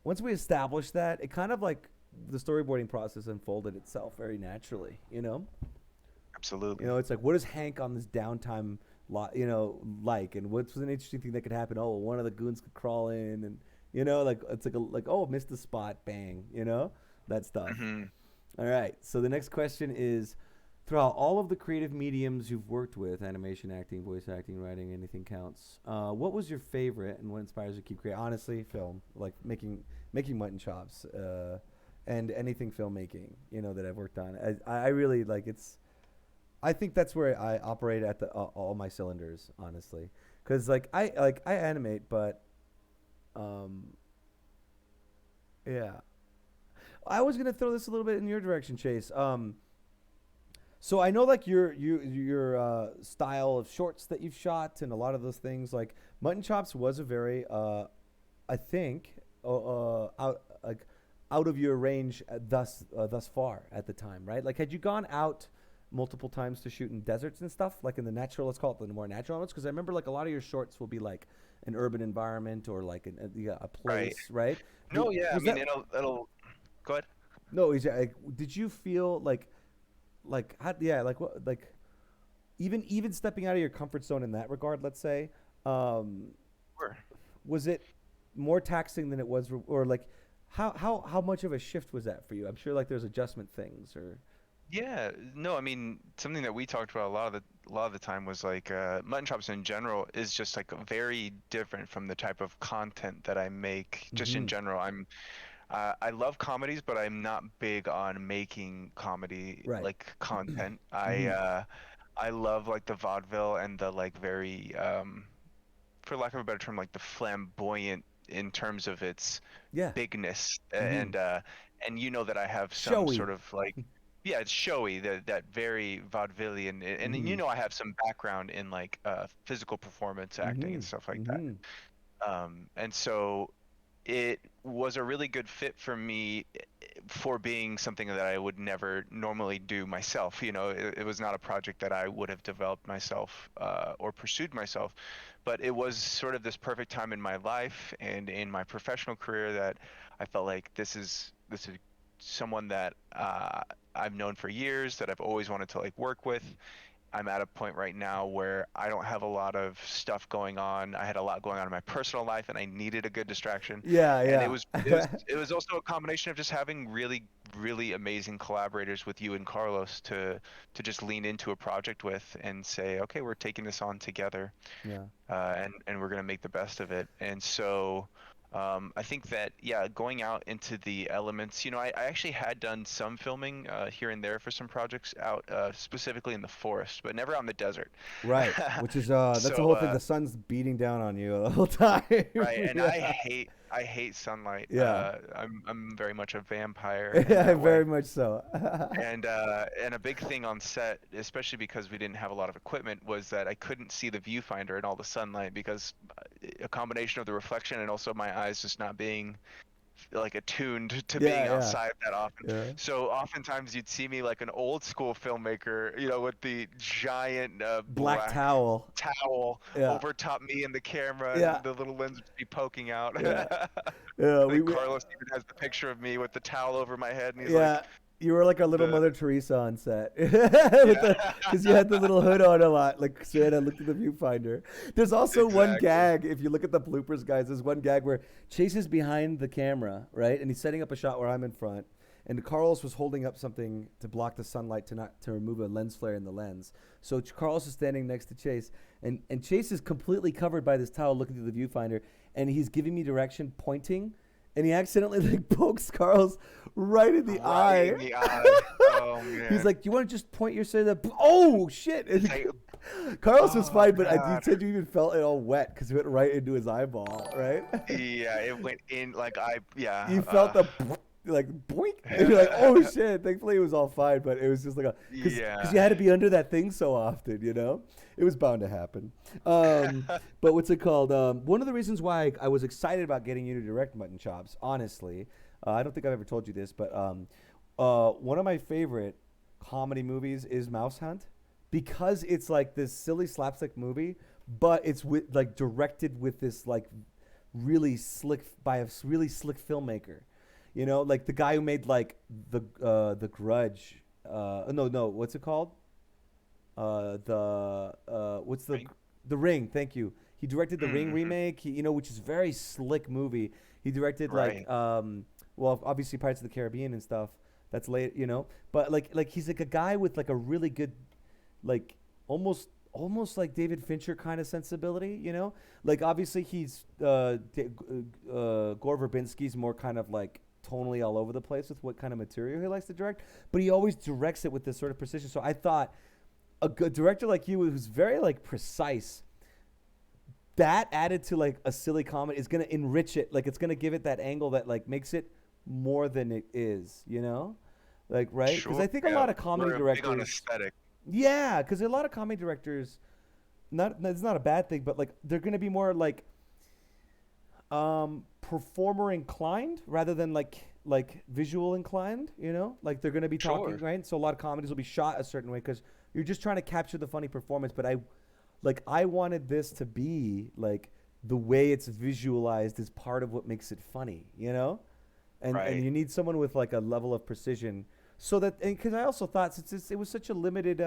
once we established that, it kind of like the storyboarding process unfolded itself very naturally, you know. You Absolutely. know, it's like what is Hank on this downtime like, and what's an interesting thing that could happen? Oh, one of the goons could crawl in, and like it's like oh, missed the spot, bang, that stuff. Hmm. All right. So the next question is, throughout all of the creative mediums you've worked with, animation, acting, voice acting, writing, anything counts. What was your favorite, and what inspires you to keep creating? Honestly, film, like making mutton chops, and anything filmmaking, that I've worked on. I really like it's. I think that's where I operate at the all my cylinders, honestly, because I animate, but um, yeah. I was gonna throw this a little bit in your direction, Chase. So I know like your style of shorts that you've shot and a lot of those things. Like Mutton Chops was a very I think out of your range thus far at the time, right? Like had you gone out multiple times to shoot in deserts and stuff, like in the natural, let's call it the more natural elements, because I remember like a lot of your shorts will be like an urban environment or like a Right. place, right? No, yeah, I Was mean that it'll go ahead. no? Is that, like, did you feel like how, yeah, like what, like even stepping out of your comfort zone in that regard, let's say, um, Sure. was it more taxing than it was, or like how much of a shift was that for you? I'm sure like there's adjustment things or Yeah, no, I mean something that we talked about a lot of the time was like mutton chops in general is just like very different from the type of content that I make just in mm-hmm. general. I love comedies, but I'm not big on making comedy Right. like content. Mm-hmm. I love like the vaudeville and the like very for lack of a better term, like the flamboyant in terms of its Yeah. bigness Mm-hmm. and you know that I have some sort Showy. of like yeah, it's showy, that very vaudevillian, and then Mm-hmm. you know I have some background in like physical performance acting Mm-hmm. and stuff like that. Mm-hmm. And so it was a really good fit for me for being something that I would never normally do myself. It was not a project that I would have developed myself or pursued myself, but it was sort of this perfect time in my life and in my professional career that I felt like this is someone that I've known for years, that I've always wanted to like work with. I'm at a point right now where I don't have a lot of stuff going on. I had a lot going on in my personal life, and I needed a good distraction. Yeah, And yeah. it was also a combination of just having really, really amazing collaborators with you and Carlos to just lean into a project with and say, okay, we're taking this on together, Yeah. and we're gonna make the best of it. And so. I think that, yeah, going out into the elements, I actually had done some filming here and there for some projects out specifically in the forest, but never out in the desert. Right. Which is that's the So, whole thing. The sun's beating down on you the whole time. right, and Yeah. I hate sunlight. Yeah. I'm very much a vampire in Yeah, that way. very much so. And a big thing on set, especially because we didn't have a lot of equipment, was that I couldn't see the viewfinder in all the sunlight because a combination of the reflection and also my eyes just not being like attuned to being Yeah, yeah. outside that often. Yeah. So oftentimes you'd see me like an old school filmmaker, with the giant Black black towel. towel Yeah. over top me and the camera, Yeah. and the little lens would be poking out. Yeah. Yeah, I think Carlos even has the picture of me with the towel over my head, and he's yeah, like, you were like a little the Mother Teresa on set, yeah. because you had the little hood on a lot, like so you had to look through the viewfinder. There's also one Exactly. gag. If you look at the bloopers, guys, there's one gag where Chase is behind the camera, right, and he's setting up a shot where I'm in front, and Carlos was holding up something to block the sunlight to remove a lens flare in the lens. So Carlos is standing next to Chase, and Chase is completely covered by this towel, looking through the viewfinder, and he's giving me direction, pointing. And he accidentally like pokes Carlos right in the eye. Right in the eye. Oh man. He's like, "Do you want to just point your say that?" Oh shit! And Like, Carlos was fine, but you God. said you even felt it all wet because it went right into his eyeball, right? Yeah, it went in like yeah. You felt the like boink, and you're like, "Oh shit!" Thankfully, it was all fine, but it was just like because Yeah. you had to be under that thing so often, It was bound to happen. But what's it called? One of the reasons why I was excited about getting you to direct Mutton Chops, honestly, I don't think I've ever told you this, but one of my favorite comedy movies is Mouse Hunt, because it's like this silly slapstick movie, but it's directed with this like really slick filmmaker, like the guy who made like the Grudge. No, what's it called? What's Ring? The Ring? Thank you. He directed the Ring Mhm. remake, which is a very slick movie. He directed like well, obviously Pirates of the Caribbean and stuff. That's late, but like he's like a guy with like a really good, like almost like David Fincher kind of sensibility, Like obviously he's Gore Verbinski's more kind of like tonally all over the place with what kind of material he likes to direct, but he always directs it with this sort of precision. So I thought a good director like you, who's very like precise, that added to like a silly comedy is going to enrich it. Like it's going to give it that angle that like makes it more than it is, like, right? Because Sure. I think a lot of comedy We're big on directors, aesthetic. yeah, because a lot of comedy directors, it's not a bad thing, but like they're going to be more like performer inclined rather than like visual inclined, like they're going to be talking, Sure. right? So a lot of comedies will be shot a certain way because you're just trying to capture the funny performance. But I wanted this to be like the way it's visualized is part of what makes it funny, and Right. you need someone with like a level of precision, so that, because I also thought since it was such a limited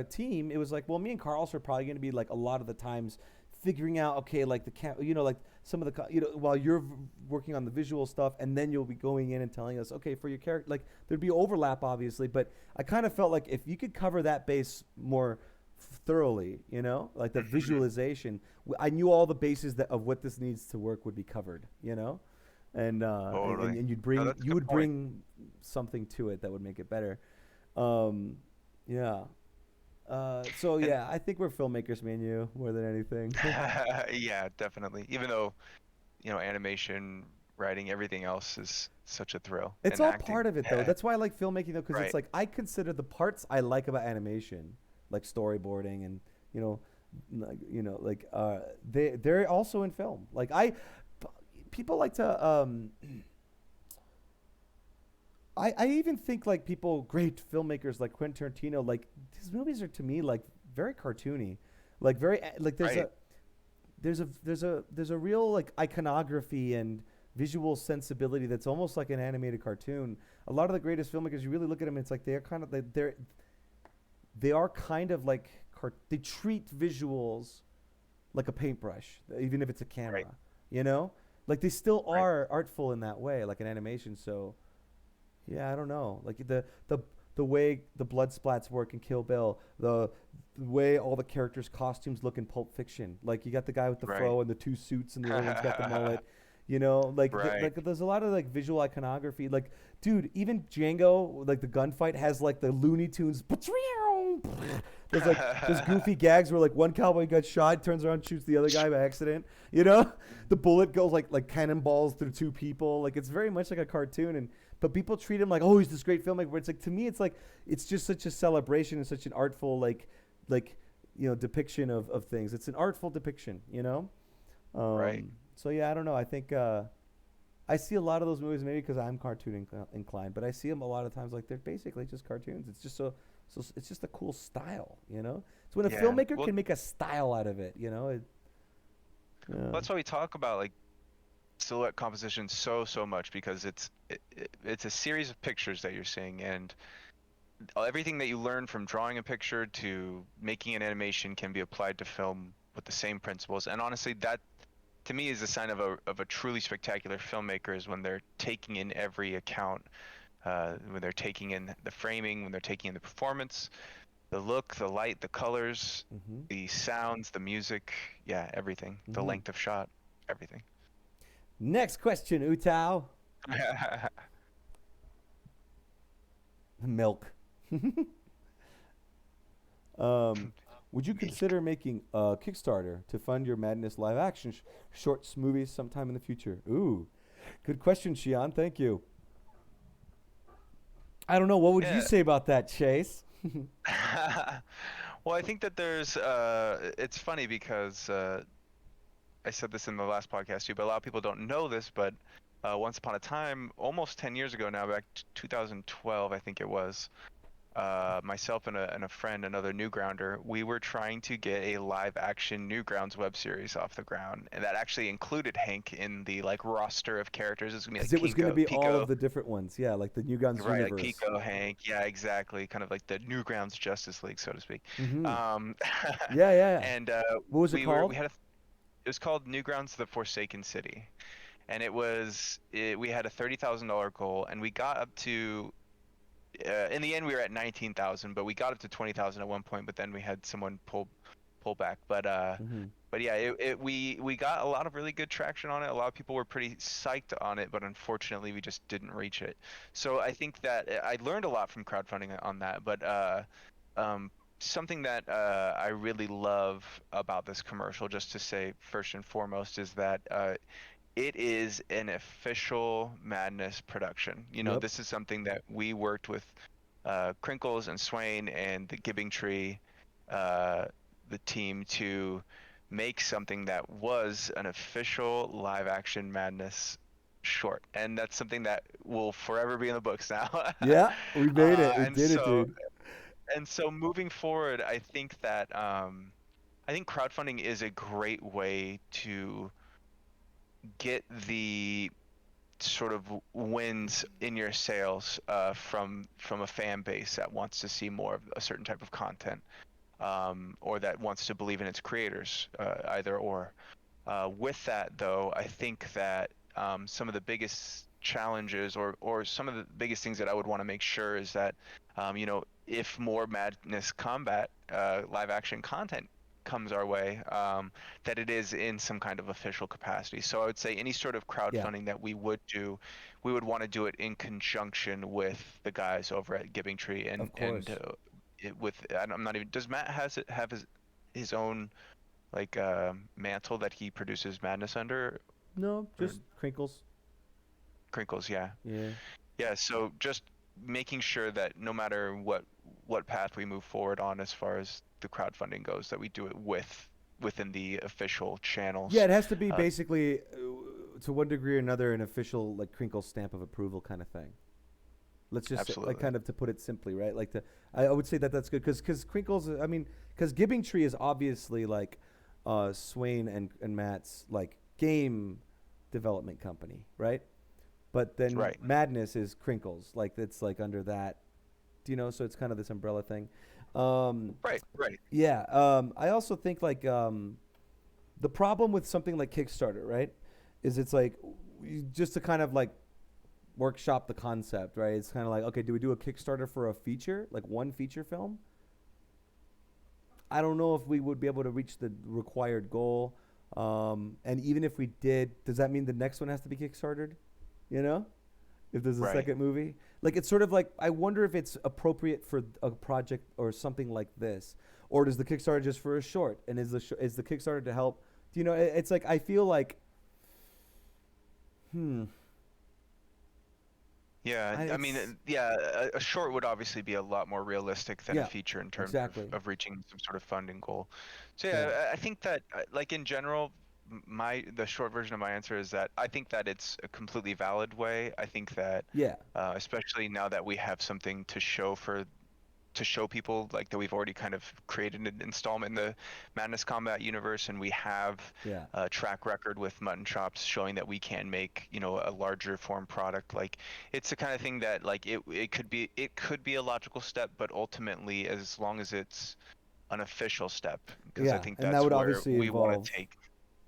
team, it was like, well, me and Carlos are probably going to be like a lot of the times figuring out, okay, like like some of the while you're working on the visual stuff, and then you'll be going in and telling us, okay, for your character, like there'd be overlap obviously, but I kind of felt like if you could cover that base more thoroughly, like the visualization, I knew all the bases of what this needs to work would be covered, and Totally. and you'd No, bring that's a you good would point. bring something to it that would make it better. Yeah. So yeah, I think we're filmmakers, me and you, more than anything. Yeah, definitely. Even though, animation, writing, everything else is such a thrill. It's And all acting. part of it, though. That's why I like filmmaking, though, because Right. it's like I consider the parts I like about animation, like storyboarding and they're also in film. Like people like to I even think like people, great filmmakers like Quentin Tarantino, like his movies are to me like very cartoony, like very like Right. there's a real like iconography and visual sensibility that's almost like an animated cartoon. A lot of the greatest filmmakers, you really look at them, it's like they're kind of they are kind of like they treat visuals like a paintbrush, even if it's a Right. camera, you know, like they still Right. are artful in that way, like an animation. So yeah, I don't know. Like the way the blood splats work in Kill Bill, the way all the characters' costumes look in Pulp Fiction. Like you got the guy with the Right. fro and the two suits, and the other one's got the mullet. You know, like Right. like there's a lot of like visual iconography. Like, dude, even Django, like the gunfight has like the Looney Tunes. There's like there's goofy gags where like one cowboy got shot, turns around, shoots the other guy by accident. You know, the bullet goes like cannonballs through two people. Like it's very much like a cartoon, and but people treat him like, oh, he's this great filmmaker. But it's like, to me, it's like it's just such a celebration and such an artful like depiction of things. It's an artful depiction, you know. Right. So yeah, I don't know. I think I see a lot of those movies maybe because I'm cartoon inclined, but I see them a lot of times like they're basically just cartoons. It's just so it's just a cool style, you know. It's when a Yeah. filmmaker Well, can make a style out of it, you know. Yeah. that's why we talk about like silhouette composition so much, because it's a series of pictures that you're seeing, and everything that you learn from drawing a picture to making an animation can be applied to film with the same principles. And honestly, that to me is a sign of a truly spectacular filmmaker, is when they're taking in every account, when they're taking in the framing, when they're taking in the performance, the look, the light, the colors, Mm-hmm. the sounds, the music, yeah, everything, the Mm-hmm. length of shot, everything. Next question, Utao. Milk. Would you consider making a Kickstarter to fund your Madness live action shorts movies sometime in the future? Ooh, good question, Shion. Thank you. I don't know. What would you Yeah. say about that, Chase? Well, I think that there's it's funny because I said this in the last podcast too, but a lot of people don't know this, but once upon a time, almost 10 years ago now, back 2012, I think it was, myself and a friend, another Newgrounder, we were trying to get a live action Newgrounds web series off the ground, and that actually included Hank in the like roster of characters. It's gonna be Because like it was going to be all Pico, of the different ones. Yeah, like the New Guns right? Like universe. Pico, Hank, yeah, exactly, kind of like the Newgrounds Justice League, so to speak. Mm-hmm. Um, Yeah, yeah, yeah. and What was it we called? had it was called Newgrounds: The Forsaken City, and we had a $30,000 goal, and we got up to in the end we were at 19,000, but we got up to 20,000 at one point, but then we had someone pull back. Mm-hmm. But yeah, we got a lot of really good traction on it. A lot of people were pretty psyched on it, but unfortunately we just didn't reach it. So I think that I learned a lot from crowdfunding on that, but something that I really love about this commercial, just to say first and foremost, is that it is an official Madness production. You know, Yep. this is something that we worked with Crinkles and Swain and the Giving Tree, the team, to make something that was an official live action Madness short. And that's something that will forever be in the books now. Yeah, we made it. We And did it, so dude. moving forward, I think that I think crowdfunding is a great way to get the sort of wins in your sales from a fan base that wants to see more of a certain type of content, or that wants to believe in its creators, either or. With that, though, I think that some of the biggest challenges, or some of the biggest things that I would want to make sure is that, if more Madness Combat live action content comes our way, that it is in some kind of official capacity. So I would say any sort of Yeah, crowdfunding that we would do, we would want to do it in conjunction with the guys over at Giving Tree, of and course. I'm not even, does Matt have his own like mantle that he produces Madness under, No, or just crinkles. Crinkles? Yeah, Yeah. yeah. So just making sure that no matter what path we move forward on as far as the crowdfunding goes, that we do it within the official Yeah, channels. it has to be Uh, basically to one degree or another an official like Crinkle stamp of approval kind of thing. Let's just say, Absolutely. like kind of to put it simply, right? Like I would say that that's good because Crinkles. I mean, because Giving Tree is obviously like Swain and Matt's like game development company, right? But then Right. Madness is Crinkles, like it's like under that, do you know? So it's kind of this umbrella thing. Right. Right. Yeah. I also think like the problem with something like Kickstarter, right, is it's like just to kind of like workshop the concept, right? It's kind of like, okay, do we do a Kickstarter for a feature, like one feature film? I don't know if we would be able to reach the required goal. And even if we did, does that mean the next one has to be Kickstartered? You know, if there's a Right. second movie, like it's sort of like I wonder if it's appropriate for a project or something like this, or does the Kickstarter just for a short? And is is the Kickstarter to help? Do you know? It's like I feel like, Yeah, I mean, it's- yeah, a short would obviously be a lot more realistic than Yeah, a feature in terms exactly. of reaching some sort of funding goal. So Yeah. yeah, I think that like in general, the short version of my answer is that I think that it's a completely valid way. I think that Yeah. especially now that we have something to show people like that we've already kind of created an installment in the Madness Combat universe, and we have Yeah. a track record with Mutton Chops showing that we can make a larger form product. Like it's the kind of thing that like it could be a logical step, but ultimately as long as it's an official step, because I Yeah. think And that that's would where obviously we want involve to take.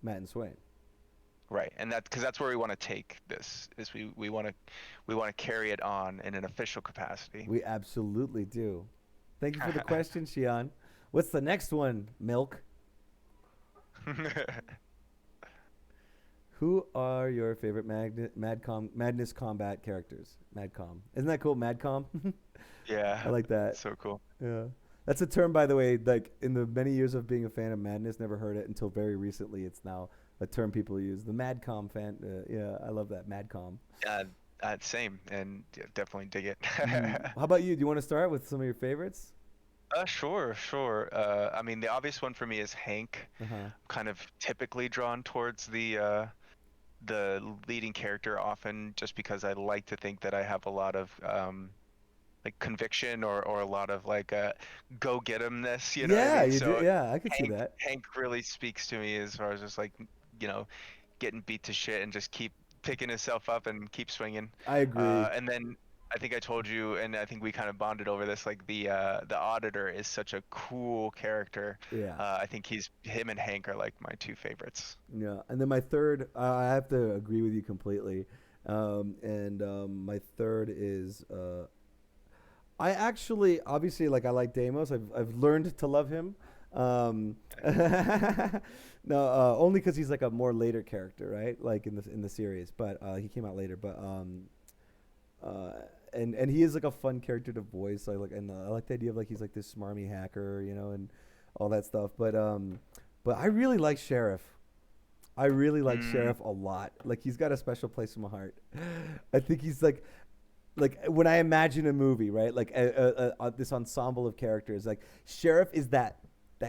Matt and Swain. Right, and because that's where we want to take this is we want to carry it on in an official capacity. We absolutely do. Thank you for the question, Shion. What's the next one, Milk? Who are your favorite Madness Combat characters? Madcom. Isn't that cool? Madcom? Yeah, I like that. so cool. Yeah. That's a term, by the way, like in the many years of being a fan of Madness, never heard it until very recently. It's now a term people use. The Madcom fan. Yeah, I love that. Madcom. Same, and yeah, definitely dig it. How about you? Do you want to start with some of your favorites? Sure. I mean, the obvious one for me is Hank. Uh-huh. Kind of typically drawn towards the leading character often, just because I like to think that I have a lot of like conviction or a lot of like go get 'emness, you know what I Yeah, mean? you do. So Yeah, I could see Hank that. Hank really speaks to me as far as just like you know getting beat to shit and just keep picking himself up and keep swinging. I agree. And then I think I told you, and I think we kind of bonded over this. Like the auditor is such a cool character. Yeah. I think him and Hank are like my two favorites. Yeah, and then my third, I have to agree with you completely. My third is, I actually, obviously, like I like Deimos. I've learned to love him. No, only because he's like a more later character, right? Like in the series, but he came out later. But and he is like a fun character to voice. I like the idea of like he's like this smarmy hacker, you know, and all that stuff. But I really like Sheriff. I really like Sheriff a lot. Like he's got a special place in my heart. I think he's like when I imagine a movie, right? Like this ensemble of characters. Like Sheriff is that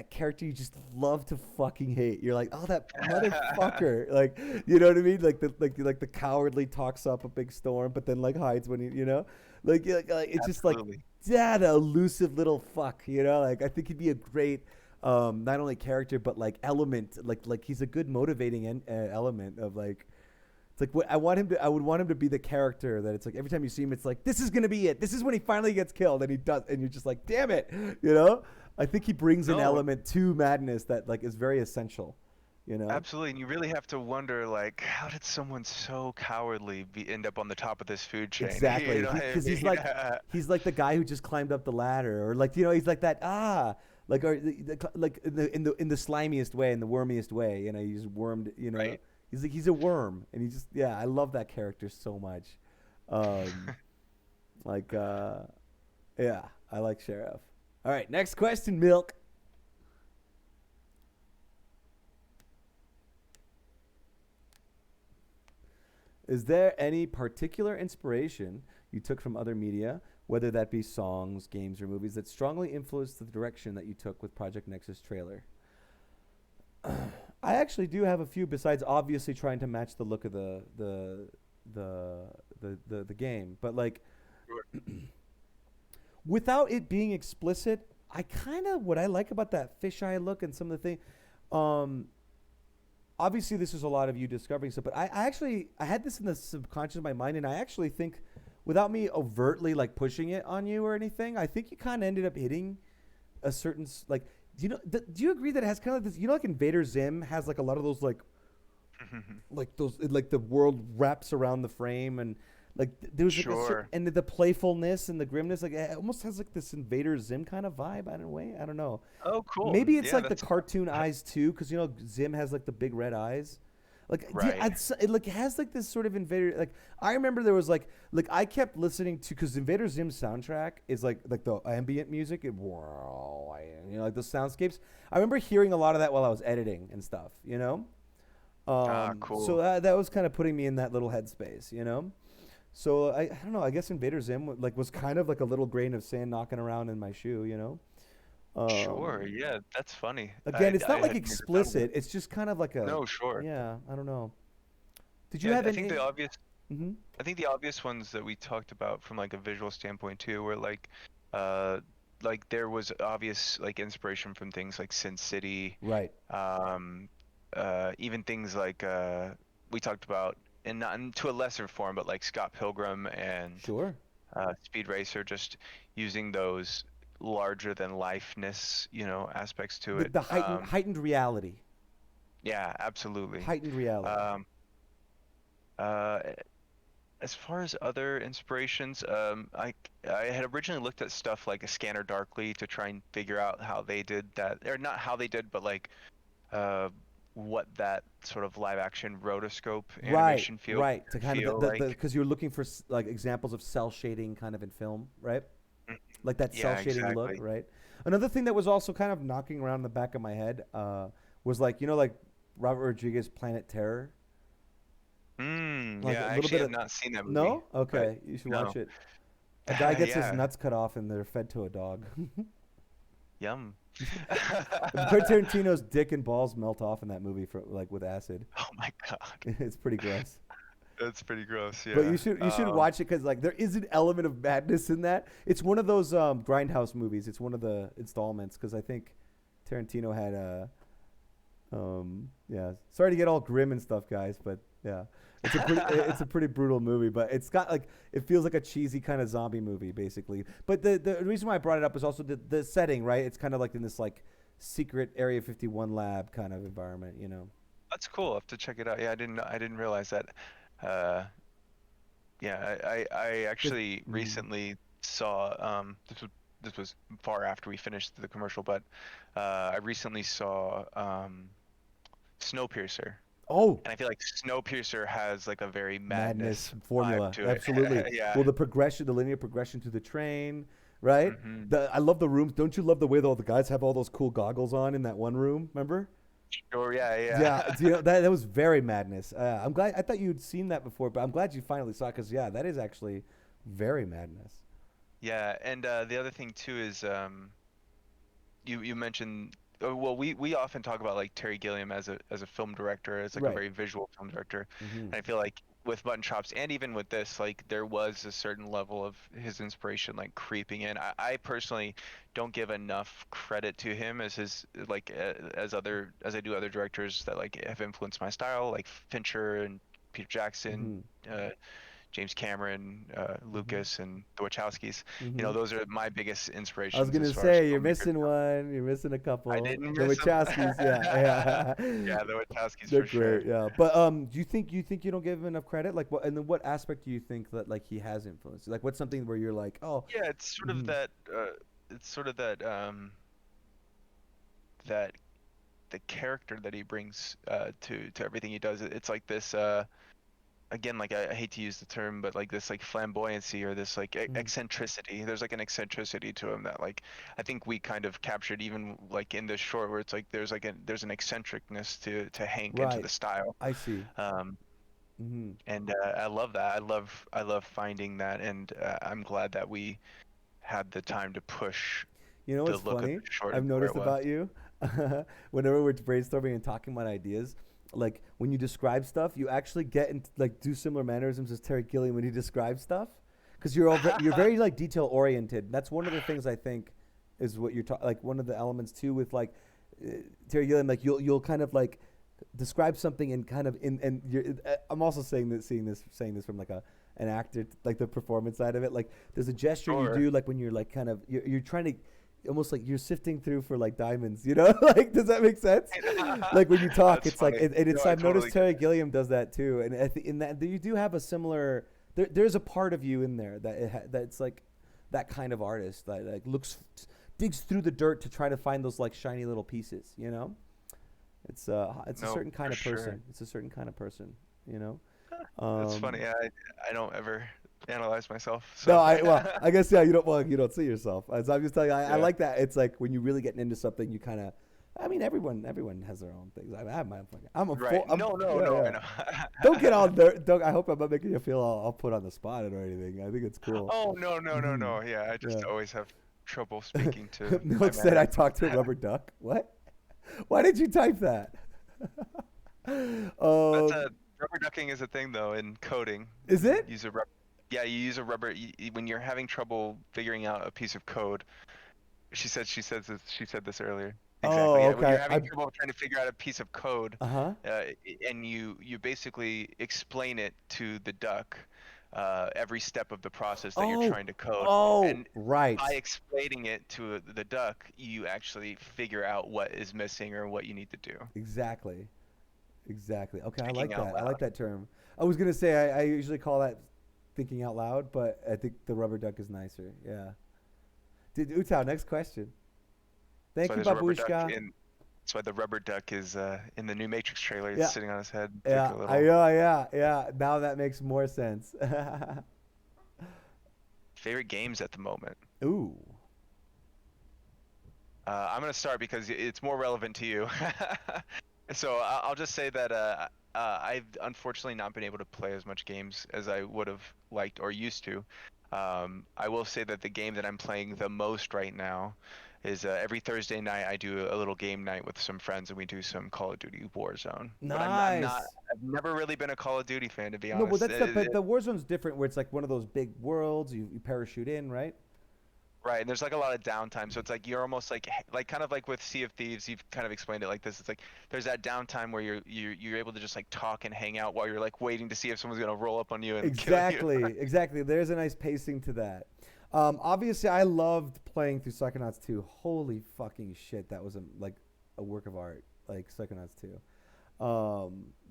character you just love to fucking hate. You're like, oh, that motherfucker. Like, you know what I mean? Like the cowardly talks up a big storm, but then like hides when you know, like it's just like, Absolutely. yeah, the elusive little fuck. You know, like I think he'd be a great. Not only character but like element, like he's a good motivating element of like, it's like I would want him to be the character that it's like every time you see him, it's like this is gonna be it. This is when he finally gets killed, and he does, and you're just like, damn it, you know. I think he brings an element to Madness that like is very essential, you know. Absolutely, and you really have to wonder, like, how did someone so cowardly end up on the top of this food chain? Exactly, You know what I because mean? he's like the guy who just climbed up the ladder, or like, you know, he's like that like or like in the slimiest way, in the wormiest way, you know, he's wormed, you know. Right. He's a worm, and he just, yeah, I love that character so much. Like yeah, I like Sheriff. All right, next question, Milk. Is there any particular inspiration you took from other media, whether that be songs, games, or movies, that strongly influenced the direction that you took with Project Nexus trailer? I actually do have a few besides obviously trying to match the look of the game, but like Sure. without it being explicit, I kind of what I like about that fisheye look and some of the thing. Um, obviously, this is a lot of you discovering stuff, but I actually I had this in the subconscious of my mind, and I actually think, without me overtly like pushing it on you or anything, I think you kind of ended up hitting a certain like. Do you agree that it has kind of this? You know, like Invader Zim has like a lot of those like those like the world wraps around the frame and like there's like Sure. and the playfulness and the grimness like it almost has like this Invader Zim kind of vibe. I don't know. Oh, cool. Maybe it's Yeah, like the that's cartoon eyes too, because you know Zim has like the big red eyes. Like right. it like has like this sort of Invader. Like I remember there was like I kept listening to because Invader Zim's soundtrack is like the ambient music. You know, like the soundscapes. I remember hearing a lot of that while I was editing and stuff. You know. Cool. So that was kind of putting me in that little headspace. You know. So I don't know. I guess Invader Zim like was kind of like a little grain of sand knocking around in my shoe. You know. Sure. Um, Yeah, that's funny. Again, it's I not like hadn't even thought of explicit. it. It's just kind of like a No, sure. yeah. I don't know. Did you Yeah, have I think any? the obvious. Mm-hmm. I think the obvious ones that we talked about from like a visual standpoint too were uh, like there was obvious like inspiration from things like Sin City, Right. um, even things like we talked about, and not to a lesser form, but like Scott Pilgrim and Sure. Speed Racer, just using those larger than lifeness, aspects to it. The heightened reality. Yeah, absolutely. Heightened reality. Um, uh, as far as other inspirations, I had originally looked at stuff like a Scanner Darkly to try and figure out how they did that, or not how they did, but like uh, what that sort of live action rotoscope Right. animation Right. To kind of feel the like. because you're looking for like examples of cell shading kind of in film, right? Mm, Like that cell Yeah, shading look, exactly. right? Another thing that was also kind of knocking around in the back of my head was like like Robert Rodriguez Planet Terror, like Yeah, a I little actually bit have of not seen that movie, no. but Okay, you should watch no. it. A guy gets his Yeah, nuts cut off and they're fed to a dog. yum. Tarantino's dick and balls melt off in that movie for like with acid. Oh my God, It's pretty gross. that's pretty gross. But Yeah. you should watch it because like there is an element of madness in that. It's one of those grindhouse movies. It's one of the installments because I think Tarantino had yeah. Sorry to get all grim and stuff, guys, but yeah, it's a pretty brutal movie. But it's got like it feels like a cheesy kind of zombie movie basically. But the reason why I brought it up is also the setting, right? It's kind of like in this like secret Area 51 lab kind of environment, you know. That's cool. I'll have to check it out. Yeah, I didn't realize that. Uh, yeah, I 'Cause- actually mhm. recently saw this was far after we finished the commercial, but I recently saw Snowpiercer, Oh, and I feel like Snowpiercer has like a very madness madness vibe formula, to it. absolutely. Yeah. Well, the linear progression to the train, right? hmm I love the rooms. Don't you love the way that all the guys have all those cool goggles on in that one room? Remember? Sure. Yeah. Yeah, Yeah. do you know, that was very madness. I'm glad. I thought you'd seen that before, but I'm glad you finally saw it because yeah, that is actually very madness. Yeah. And the other thing too is you mentioned well we often talk about like Terry Gilliam as a film director, as like a Right. very visual film director, Hmm. and I feel like with Button Chops and even with this, like there was a certain level of his inspiration like creeping in. I personally don't give enough credit to him as his like as I do other directors that like have influenced my style, like Fincher and Peter Jackson, Hmm. uh, James Cameron, Hmm. Lucas, and the Wachowskis. Hmm. Those are my biggest I was inspirations as gonna far as say you're filmmakers missing go. one. You're missing a I couple. didn't The miss them. Wachowskis, yeah, yeah. Yeah, the Wachowskis They're for sure. great, yeah. But do you think you don't give him enough credit? Like, what and then what aspect do you think that like he has influenced? Like, what's something where you're like, oh, Yeah, it's sort of mhm, that. It's sort of that the character that he brings to everything he does. It's like this. Again, like I hate to use the term, but like this like flamboyancy or this like mhm. eccentricity. There's like an eccentricity to him that like I think we kind of captured even like in this short where it's like there's an eccentricness to Hank and to Right? the style. I see. Um, Hmm. and I love that. I love finding that, and I'm glad that we had the time to push You know the what's look of funny? the short I've into where noticed it was. about you. whenever we're brainstorming and talking about ideas, like when you describe stuff, you actually get into like do similar mannerisms as Terry Gilliam when he describes stuff, because you're very like detail oriented. That's one of the things I think is what you're like one of the elements too with like Terry Gilliam. Like you'll kind of like describe something and kind of and you're. I'm also saying this from like an actor, like the performance side of it. Like there's a gesture you do like when you're like kind of you're trying to. Almost like you're sifting through for like diamonds, you know? Like, does that make sense? Like when you talk, it's funny. Like, it's. No, I've noticed Terry Gilliam does that too, and in that you do have a similar. There's a part of you in there that's like that kind of artist that like digs through the dirt to try to find those like shiny little pieces, you know? It's a certain kind of person. Sure. It's a certain kind of person, you know? That's funny. I don't ever analyze myself. So. No, I guess you don't see yourself. As I'm just telling you, I like that. It's like when you're really getting into something, you kind of. I mean, everyone has their own things. I have my own. I'm a right. No. Don't get all there. I hope I'm not making you feel all put on the spot or anything. I think it's cool. Oh no. Yeah, I just always have trouble speaking to. Milk said I talked to a rubber duck. What? Why did you type that? Rubber ducking is a thing though in coding. Is it? Yeah, you use a rubber when you're having trouble figuring out a piece of code. She said this earlier. Exactly. Oh, yeah. Okay. When you're having trouble trying to figure out a piece of code, and you basically explain it to the duck, every step of the process that you're trying to code. Oh, and right. By explaining it to the duck, you actually figure out what is missing or what you need to do. Exactly. Okay, I Thinking like that. out loud. I like that term. I was gonna say I usually call that thinking out loud, but I think the rubber duck is nicer. Yeah. Utah, next question. Thank you, Babushka. That's why the rubber duck is in the new Matrix trailer. It's sitting on his head. Yeah, yeah. Now that makes more sense. Favorite games at the moment? Ooh. I'm gonna start because it's more relevant to you. So I'll just say that I've unfortunately not been able to play as much games as I would have liked or used to. I will say that the game that I'm playing the most right now is every Thursday night I do a little game night with some friends and we do some Call of Duty Warzone. Nice. But I've never really been a Call of Duty fan, to be honest. No, but the Warzone's different where it's like one of those big worlds, you parachute in, right? Right, and there's like a lot of downtime, so it's like you're almost like kind of like with Sea of Thieves, you've kind of explained it like this. It's like there's that downtime where you're able to just like talk and hang out while you're like waiting to see if someone's gonna roll up on you and kill you. Exactly. There's a nice pacing to that. Obviously, I loved playing through Psychonauts 2. Holy fucking shit, that was a work of art, like Psychonauts 2.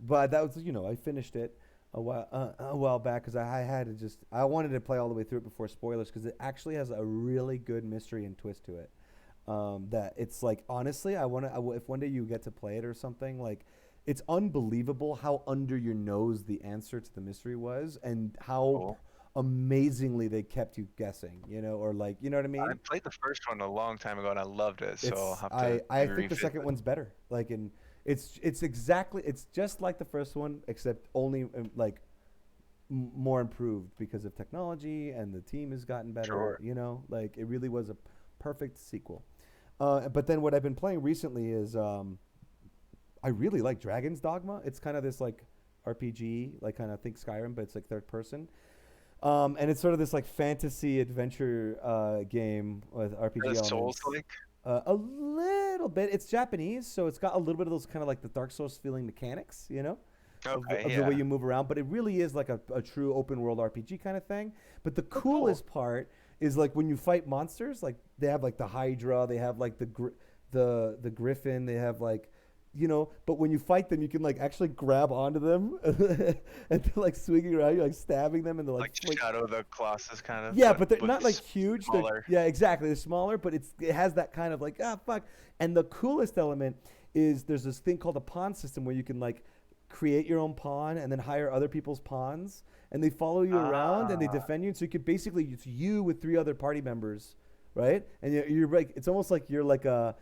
But that was I finished it a while back because I wanted to play all the way through it before spoilers because it actually has a really good mystery and twist to it. That it's like honestly, if one day you get to play it or something, like it's unbelievable how under your nose the answer to the mystery was and how amazingly they kept you guessing, or like you know what I mean. I played the first one a long time ago and I loved it, so I'll have to. I think the second one's better. Like it's just like the first one except only like more improved because of technology and the team has gotten better. Sure. Like it really was a perfect sequel. But then what I've been playing recently is I really like Dragon's Dogma. It's kind of this like RPG, like kind of think Skyrim, but it's like third person. And it's sort of this like fantasy adventure game with RPG elements. Souls-like? A little bit. It's Japanese, so it's got a little bit of those kind of like the Dark Souls feeling mechanics, of the way you move around. But it really is like a true open world RPG kind of thing. But the coolest part is like when you fight monsters, like they have like the Hydra, they have like the Griffin, they have like but when you fight them, you can like actually grab onto them and they're like swinging around, you're like stabbing them, and they're like Shadow the Colossus kind of. Yeah, but they're not like huge. Yeah, exactly. They're smaller, but it has that kind of like fuck. And the coolest element is there's this thing called a pawn system where you can like create your own pawn and then hire other people's pawns, and they follow you around and they defend you. And so you could basically it's you with 3 other party members, right? And you're like it's almost like you're like the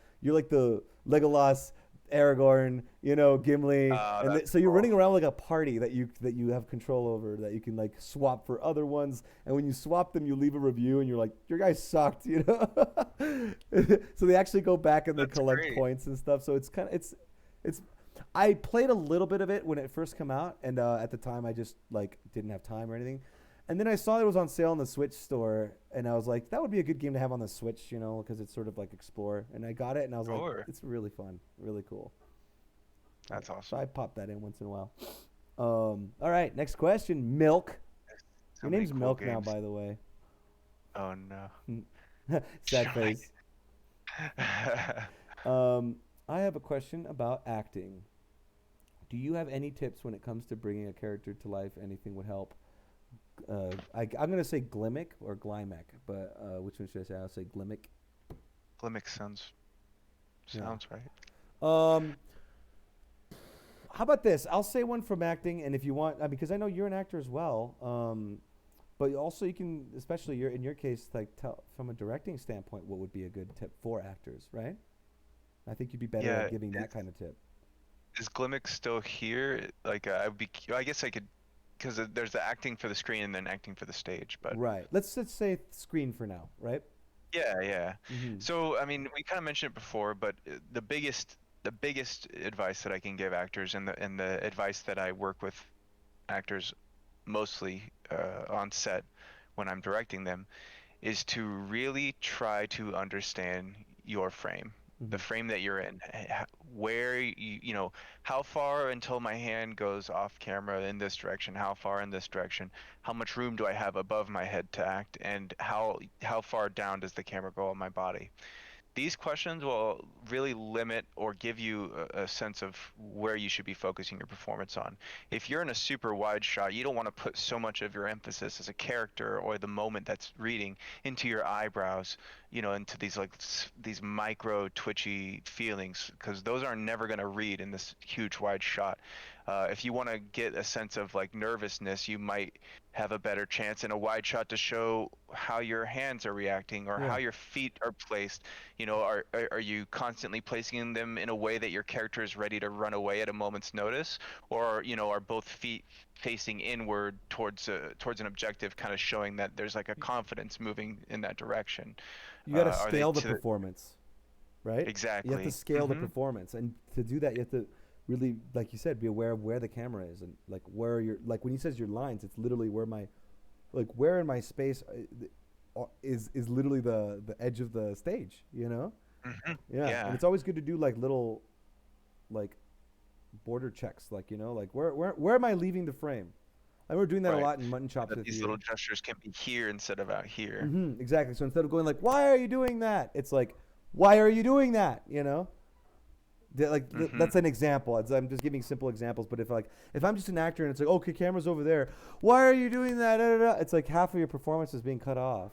Legolas Aragorn, Gimli, Oh, and that's so you're cool. running around like a party that you have control over, that you can like swap for other ones, and when you swap them, you leave a review, and you're like, your guy sucked, So they actually go back and they That's collect great. points and stuff. So it's. I played a little bit of it when it first came out, and at the time I just like didn't have time or anything. And then I saw it was on sale in the Switch store, and I was like, that would be a good game to have on the Switch, because it's sort of like Explore. And I got it, and I was like, Sure. it's really fun, really cool. That's So awesome. I pop that in once in a while. All right, next question. Milk. So Your many name's cool Milk now, games. by the way. Oh no. Sad Showing. face. I have a question about acting. Do you have any tips when it comes to bringing a character to life? Anything would help. I'm gonna say Glimic or Glymac, but which one should I say? I'll say Glimic. Glimmick sounds Yeah. right. Um, how about this? I'll say one from acting, and if you want, because I know you're an actor as well. But also you can, especially in your case, like tell from a directing standpoint, what would be a good tip for actors, right? I think you'd be better Yeah. at giving that kind of tip. Is Glimmick still here? Like, I guess I could, because there's the acting for the screen and then acting for the stage. But Right. Let's say screen for now, right? yeah, yeah. Mm-hmm. So, I mean, we kind of mentioned it before, but the biggest advice that I can give actors, and the advice that I work with actors mostly on set when I'm directing them, is to really try to understand your frame, the Mm-hmm. frame that you're in, where how far until my hand goes off camera in this direction, how far in this direction, how much room do I have above my head to act, and how far down does the camera go on my body. These questions will really limit or give you a sense of where you should be focusing your performance on. If you're in a super wide shot, you don't want to put so much of your emphasis as a character or the moment that's reading into your eyebrows, into these these micro twitchy feelings, because those are never going to read in this huge wide shot. If you want to get a sense of like nervousness, you might have a better chance in a wide shot to show how your hands are reacting or how Yeah. your feet are placed. Are you constantly placing them in a way that your character is ready to run away at a moment's notice, or are both feet facing inward towards an objective, kind of showing that there's like a confidence moving in that direction? You got to Are they scale the to performance, right? You have to exactly? scale the performance, and to do that, you have to really, like you said, be aware of where the camera is and like where your like when he says your lines, it's literally where in my space is literally the edge of the stage, Yeah, and Yeah, it's always good to do like little like border checks, like like where am I leaving the frame? I remember doing that a right. lot in Mutton Chops That with these little you. gestures can be here instead of out here. Exactly. So instead of going like, "Why are you doing that?" It's like, "Why are you doing that?" Hmm. That's an example. I'm just giving simple examples. But if I'm just an actor and it's like, okay, camera's over there, why are you doing that? Da, da, da. It's like half of your performance is being cut off.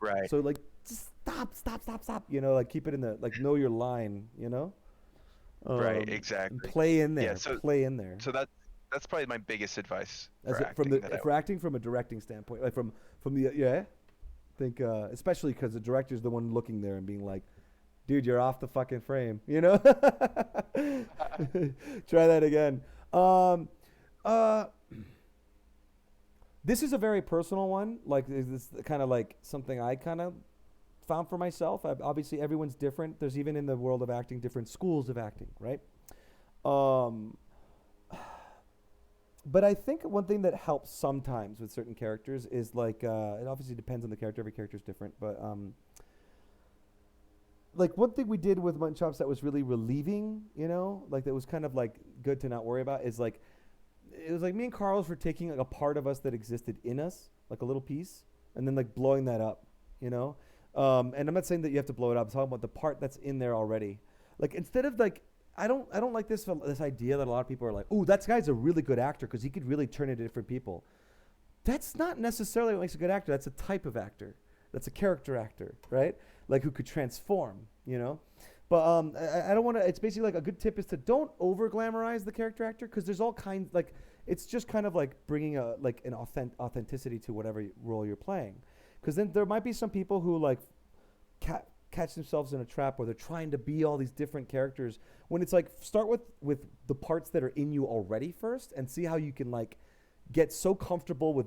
Right, So like, just stop. Like keep it in the like know your line. right, And exactly. play in Yeah, there. Play in there. so that's probably my biggest advice As for it, from acting that the I for acting from a directing standpoint, like from the yeah. I think especially because the director's the one looking there and being like, dude, you're off the fucking frame. Try that again. Um, uh, this is a very personal one. Like this kind of like something I kind of found for myself. Obviously, everyone's different. There's even in the world of acting different schools of acting, right? Um, but I think one thing that helps sometimes with certain characters is like it obviously depends on the character. Every character is different, but like one thing we did with Mutton Chops that was really relieving, like that was kind of like good to not worry about is like it was like me and Carlos were taking like a part of us that existed in us, like a little piece, and then like blowing that up, you know. And I'm not saying that you have to blow it up. I'm talking about the part that's in there already. Like instead of like, I don't like this idea that a lot of people are like, oh, that guy's a really good actor because he could really turn into different people. That's not necessarily what makes a good actor. That's a type of actor. That's a character actor, right? Like who could transform. But I don't want to. It's basically like a good tip is to don't over glamorize the character actor because there's all kinds like it's just kind of like bringing an authenticity to whatever role you're playing. Because then there might be some people who like catch themselves in a trap where they're trying to be all these different characters. When it's like, start with the parts that are in you already first, and see how you can like get so comfortable with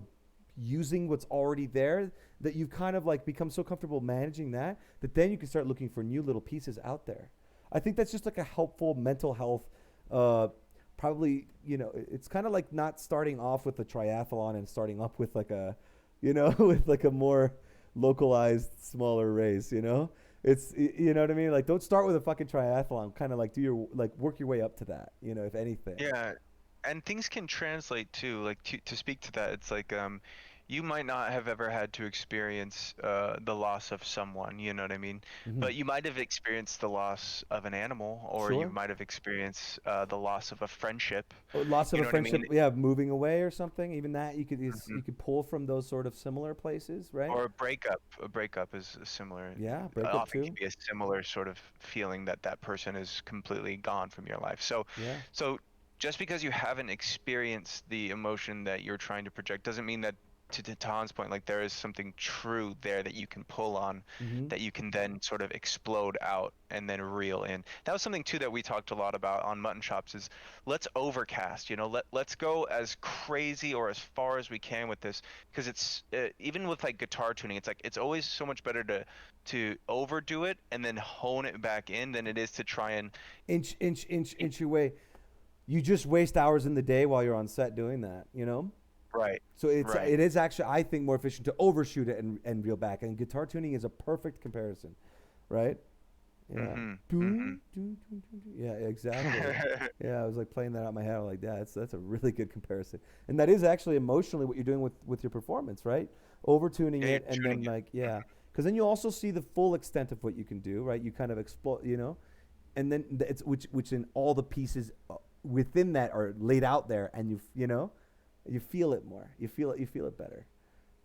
using what's already there that you've kind of like become so comfortable managing that then you can start looking for new little pieces out there. I think that's just like a helpful mental health. Probably, it's kind of like not starting off with a triathlon and starting up with like a, with like a more localized, smaller race. It's, you know what I mean? Like, don't start with a fucking triathlon. Kind of like work your way up to that. If anything. Yeah, and things can translate too. Like to speak to that, it's like you might not have ever had to experience the loss of someone, you know what I mean? Mm-hmm. But you might have experienced the loss of an animal, or you Sure. might have experienced the loss of a friendship. Or loss of You a know what I friendship, mean? yeah, moving away or something. Even that you could Mhm. you could pull from those sort of similar places, right? Or a breakup. A breakup is similar. Yeah, breakup Often can too. be a similar sort of feeling that that person is completely gone from your life. So, Yeah. so just because you haven't experienced the emotion that you're trying to project doesn't mean that, to Tan's point, like there is something true there that you can pull on, Mm-hmm. that you can then sort of explode out and then reel in. That was something too that we talked a lot about on Mutton Chops, is let's overcast, let's go as crazy or as far as we can with this, because it's even with like guitar tuning, it's like it's always so much better to overdo it and then hone it back in than it is to try and Inch your way. You just waste hours in the day while you're on set doing that. right, So right. it is actually, I think, more efficient to overshoot it and reel back. And guitar tuning is a perfect comparison, right? Yeah. Yeah, exactly. Yeah, I was like playing that out in my head. I was like, yeah, that's a really good comparison. And that is actually emotionally what you're doing with your performance, right? Overtuning Yeah, you're it and tuning then it. like, yeah. Because then you also see the full extent of what you can do, right? You kind of explore, and then it's which in all the pieces within that are laid out there, and you feel it more. You feel it better.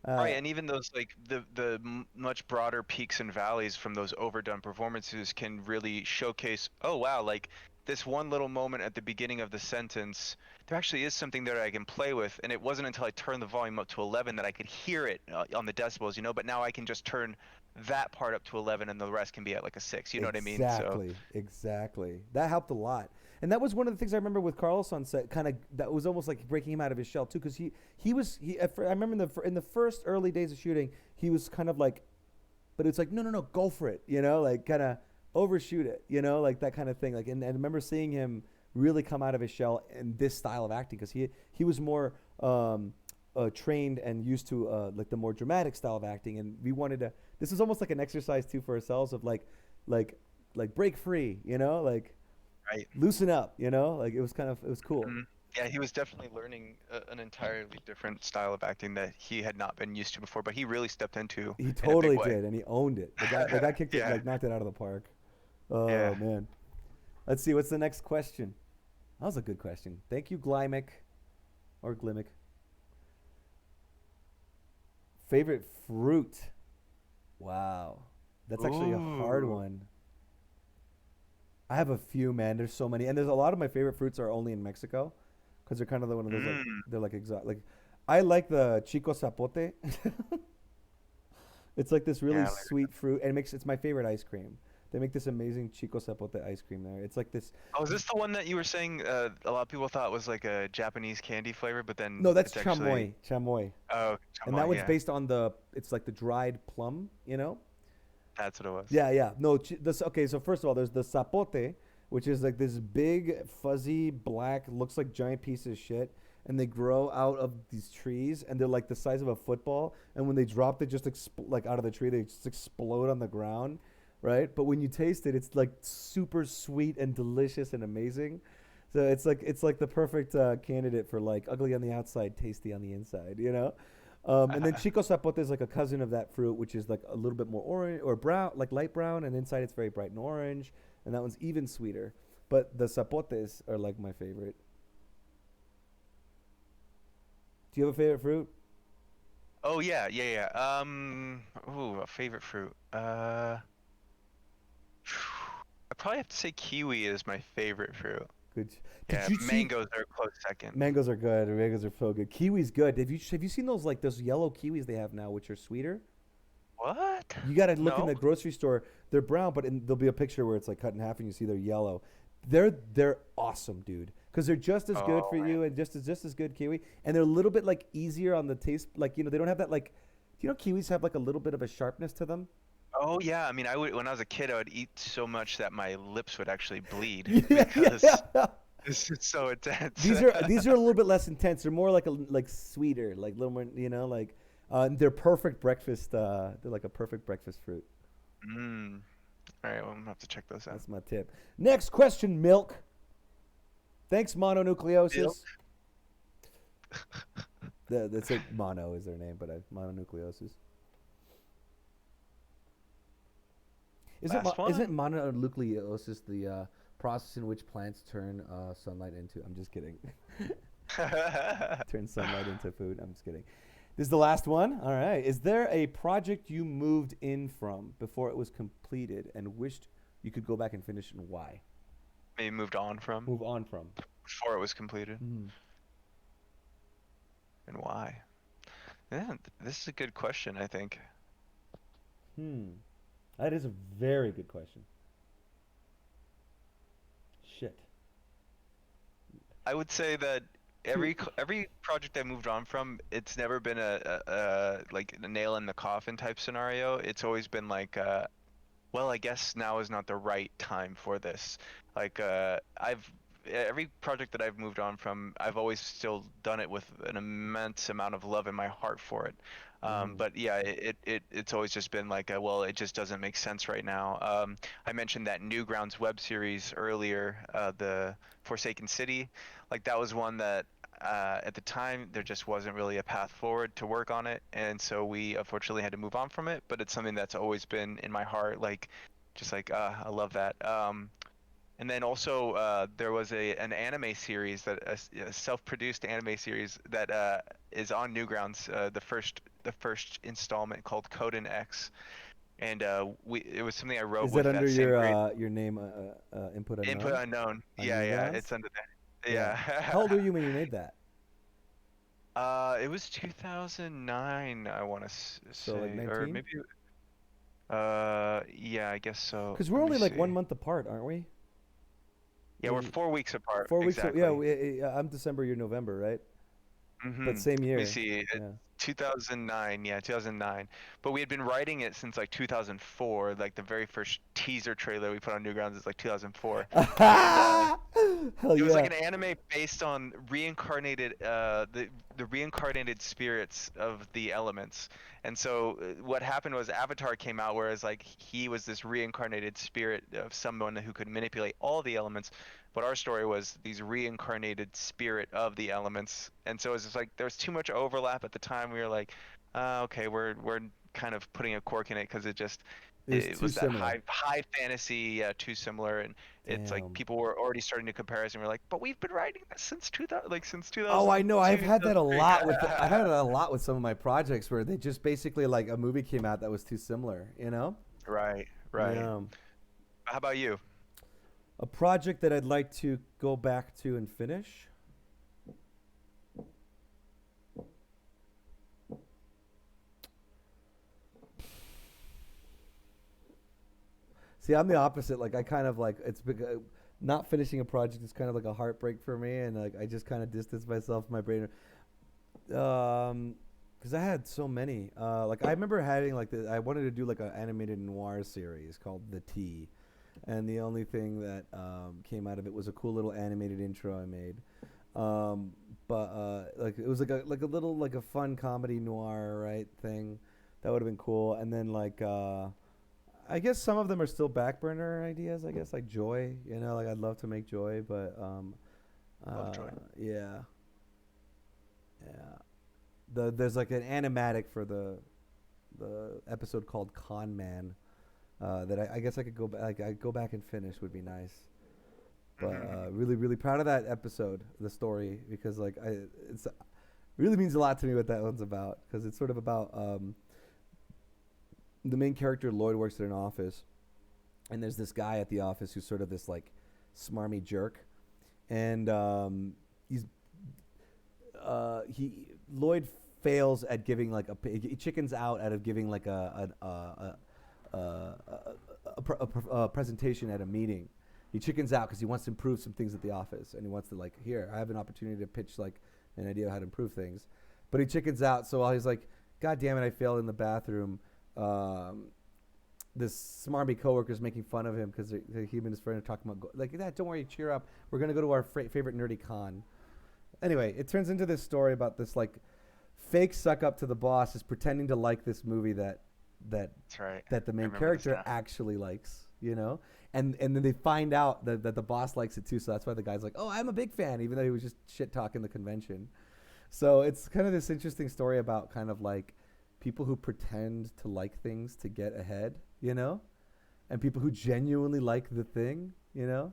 Right, and even those like the much broader peaks and valleys from those overdone performances can really showcase, oh wow, like this one little moment at the beginning of the sentence, there actually is something there I can play with, and it wasn't until I turned the volume up to 11 that I could hear it on the decibels, but now I can just turn that part up to 11 and the rest can be at like a 6, you know what I mean? So, Exactly. That helped a lot. And that was one of the things I remember with Carlos on set. Kind of, that was almost like breaking him out of his shell too, because I remember in the first early days of shooting, he was kind of like, but it's like no, go for it, like kind of overshoot it, like that kind of thing. Like, and I remember seeing him really come out of his shell in this style of acting, because he was more trained and used to like the more dramatic style of acting, and we wanted to. This is almost like an exercise too for ourselves of like break free, like right. loosen up, like it was cool. Mhm. Yeah, he was definitely learning an entirely different style of acting that he had not been used to before, but he really stepped into He in a big totally way. did, and he owned it. The guy kicked it, Yeah, like knocked it out of the park. Oh yeah. man. Let's see, what's the next question? That was a good question. Thank you, Glymic or Glimic. Favorite fruit? Wow. That's actually a hard Ooh. one. I have a few, man. There's so many. And there's a lot of my favorite fruits are only in Mexico, because they're kind of one of those, like, Mm. they're like exotic. Like, I like the chico zapote. It's like this really Yeah, sweet fruit, and it's my favorite ice cream. They make this amazing chico zapote ice cream there. It's like this. oh, is this the one that you were saying a lot of people thought was like a Japanese candy flavor, but then No, that's it's actually, chamoy. oh, And that chamoy, one's yeah, based on it's like the dried plum. that's what it was. Yeah, yeah. No, okay, so first of all, there's the zapote, which is like this big, fuzzy, black, looks like giant piece of shit. And they grow out of these trees, and they're like the size of a football. And when they drop, they just like out of the tree, they just explode on the ground, right? But when you taste it, it's like super sweet and delicious and amazing. So it's like the perfect candidate for like ugly on the outside, tasty on the inside. And then chico zapote is like a cousin of that fruit, which is like a little bit more orange or brown, like light brown, and inside it's very bright and orange, and that one's even sweeter. But the zapotes are like my favorite. Do you have a favorite fruit? Oh yeah, yeah, yeah. Ooh, a favorite fruit. I probably have to say kiwi is my favorite fruit. Good. Did Yeah, you see? mangoes are a close second. Mangoes are good. Mangoes are so good. Kiwi's good. Have you seen those, like those yellow kiwis they have now, which are sweeter? What? You got to look in No. the grocery store. They're brown, but there'll be a picture where it's like cut in half and you see they're yellow. They're awesome, dude. Because they're just as good Oh, for man. you and just as good kiwi. And they're a little bit like easier on the taste. Like, they don't have that like, do you know kiwis have like a little bit of a sharpness to them? Oh yeah, I mean, when I was a kid, I would eat so much that my lips would actually bleed Yeah, because yeah. it's just so intense. These are a little bit less intense. They're more like sweeter, like a little more, like they're perfect breakfast. They're like a perfect breakfast fruit. Mm. All right, well, I'm gonna have to check those out. That's my tip. Next question, Milk. Thanks, mononucleosis. Milk? That's like mono is their name, but mononucleosis. Last one? Isn't mononucleosis the process in which plants turn sunlight into? I'm just kidding. Turn sunlight into food. I'm just kidding. This is the last one. All right. Is there a project you moved in from before it was completed and wished you could go back and finish, and why? Maybe moved on from Move on from. before it was completed, Mm. and why? Yeah, this is a good question, I think. That is a very good question. Shit. I would say that every project I moved on from, it's never been like a nail in the coffin type scenario. It's always been like, well, I guess now is not the right time for this. Like, every project that I've moved on from, I've always still done it with an immense amount of love in my heart for it. But yeah, it's always just been like, well, it just doesn't make sense right now. I mentioned that Newgrounds web series earlier, the Forsaken City. Like that was one that at the time there just wasn't really a path forward to work on it, and so we unfortunately had to move on from it. But it's something that's always been in my heart, like just like I love that. And then also there was an anime series that a self-produced anime series that is on Newgrounds, the first installment called Coden X, and it was something I wrote Is with that under that same great your name, input unknown? Input Unknown. On Yeah, Newgrounds? it's under that. Yeah. Yeah. How old were you when you made that? It was 2009, I want to So like say, or 19? maybe. Yeah, I guess so. Because we're Let me only like see. 1 month apart, aren't we? Yeah, we're 4 weeks apart. 4 weeks. Exactly. Yeah, I'm December, you're November, right? But Mm-hmm. same Let year. me see. Yeah. 2009. Yeah, 2009. But we had been writing it since like 2004. Like the very first teaser trailer we put on Newgrounds is like 2004. And Hell it was like yeah. an anime based on reincarnated the reincarnated spirits of the elements. And so what happened was Avatar came out, whereas like he was this reincarnated spirit of someone who could manipulate all the elements. But our story was these reincarnated spirit of the elements. And so it was just like there was too much overlap at the time. We were like, okay, we're kind of putting a cork in it because it Too was that similar. high fantasy, too similar, and it's like Damn. people were already starting to compare us, and we're like, but we've been writing this since 2000, like since Oh, I know. 2002. I've had that a lot I've had it a lot with some of my projects where they just basically like a movie came out that was too similar, you know? Right. Yeah. How about you? A project that I'd like to go back to and finish. See, I'm the opposite. Like I kind of like not finishing a project is kind of like a heartbreak for me, and like I just kind of distance myself from my brain. Because I had so many. Like I remember having like I wanted to do like an animated noir series called The Tea, and the only thing that came out of it was a cool little animated intro I made. But like it was like a little like a fun comedy noir right thing that would have been cool. And then like I guess some of them are still back burner ideas. I guess like Joy, like I'd love to make Joy, but Love Joy. yeah. There's like an animatic for the episode called Con Man that I guess I could go back. Like, I'd go back and finish would be nice. But really, really proud of that episode, the story, because like it's really means a lot to me what that one's about, because it's sort of about the main character Lloyd works at an office, and there's this guy at the office who's sort of this like smarmy jerk, and Lloyd fails at giving like he chickens out of giving like a presentation at a meeting. He chickens out because he wants to improve some things at the office, and he wants to like, here, I have an opportunity to pitch like an idea of how to improve things, but he chickens out. So while he's like, God damn it, I failed in the bathroom. This smarmy coworker's making fun of him because he and his friend are talking about like that. Don't worry, cheer up. We're gonna go to our favorite nerdy con. Anyway, it turns into this story about this like fake suck up to the boss is pretending to like this movie that That's right. the main character actually likes, you know, and then they find out that the boss likes it too. So that's why the guy's like, oh, I'm a big fan, even though he was just shit talking the convention. So it's kind of this interesting story about kind of like people who pretend to like things to get ahead, you know, and people who genuinely like the thing, you know.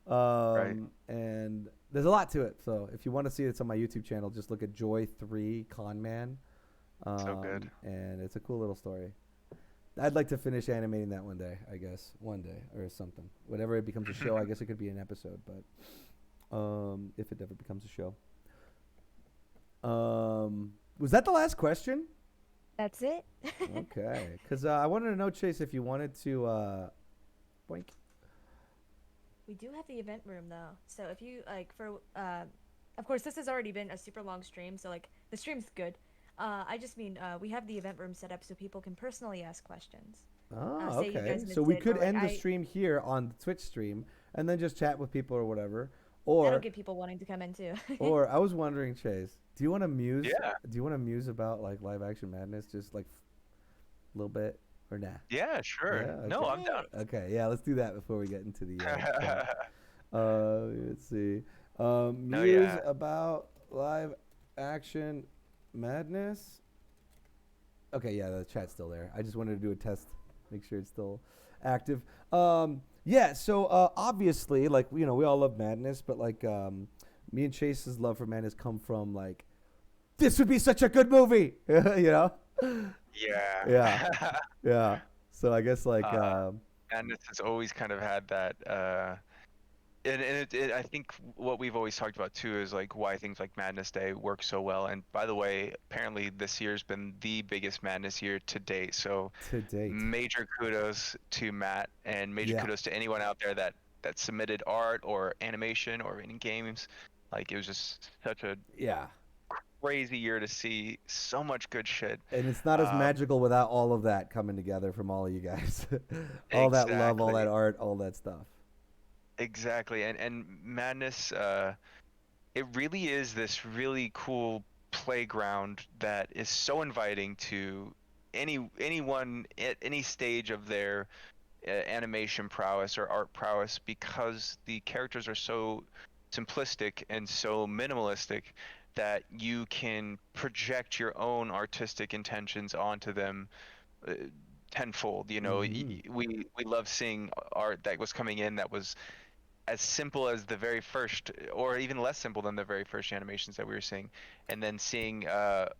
Right. And there's a lot to it. So if you want to see it, it's on my YouTube channel. Just look at Joy 3 Con Man. So good. And it's a cool little story. I'd like to finish animating that one day, I guess. One day or something. Whenever it becomes a show, I guess it could be an episode, but if it ever becomes a show. Was that the last question? That's it. Okay. Because I wanted to know, Chase, if you wanted to boink. We do have the event room though, so if you like of course this has already been a super long stream, so like the stream's good. I just mean we have the event room set up so people can personally ask questions. Oh, say you okay. guys missed So we it, could or, like, end the stream here on the Twitch stream and then just chat with people or whatever. Or That'll get people wanting to come in too. or I was wondering, Chase, do you want to muse? Yeah. Do you want to muse about like live action madness, just like a little bit, or nah? Yeah, sure. Yeah, No, okay. I'm down. Okay, yeah, let's do that before we get into the. Let's see. Muse yeah. about live action madness. Okay, yeah, the chat's still there. I just wanted to do a test, make sure it's still active. Yeah, so obviously, like, you know, we all love madness, but like me and Chase's love for madness come from like, this would be such a good movie, you know? Yeah. Yeah. Yeah. So I guess like Madness has always kind of had that and I think what we've always talked about too is like why things like Madness Day work so well. And by the way, apparently this year's been the biggest Madness year to date. So major kudos to Matt, and major kudos to anyone out there that submitted art or animation or any games. Like, it was just such a crazy year to see so much good shit. And it's not as magical without all of that coming together from all of you guys. All that love, all that art, all that stuff. Exactly. And Madness, it really is this really cool playground that is so inviting to anyone at any stage of their animation prowess or art prowess, because the characters are so simplistic and so minimalistic that you can project your own artistic intentions onto them tenfold. You know, we love seeing art that was coming in that was as simple as the very first, or even less simple than the very first animations that we were seeing, and then seeing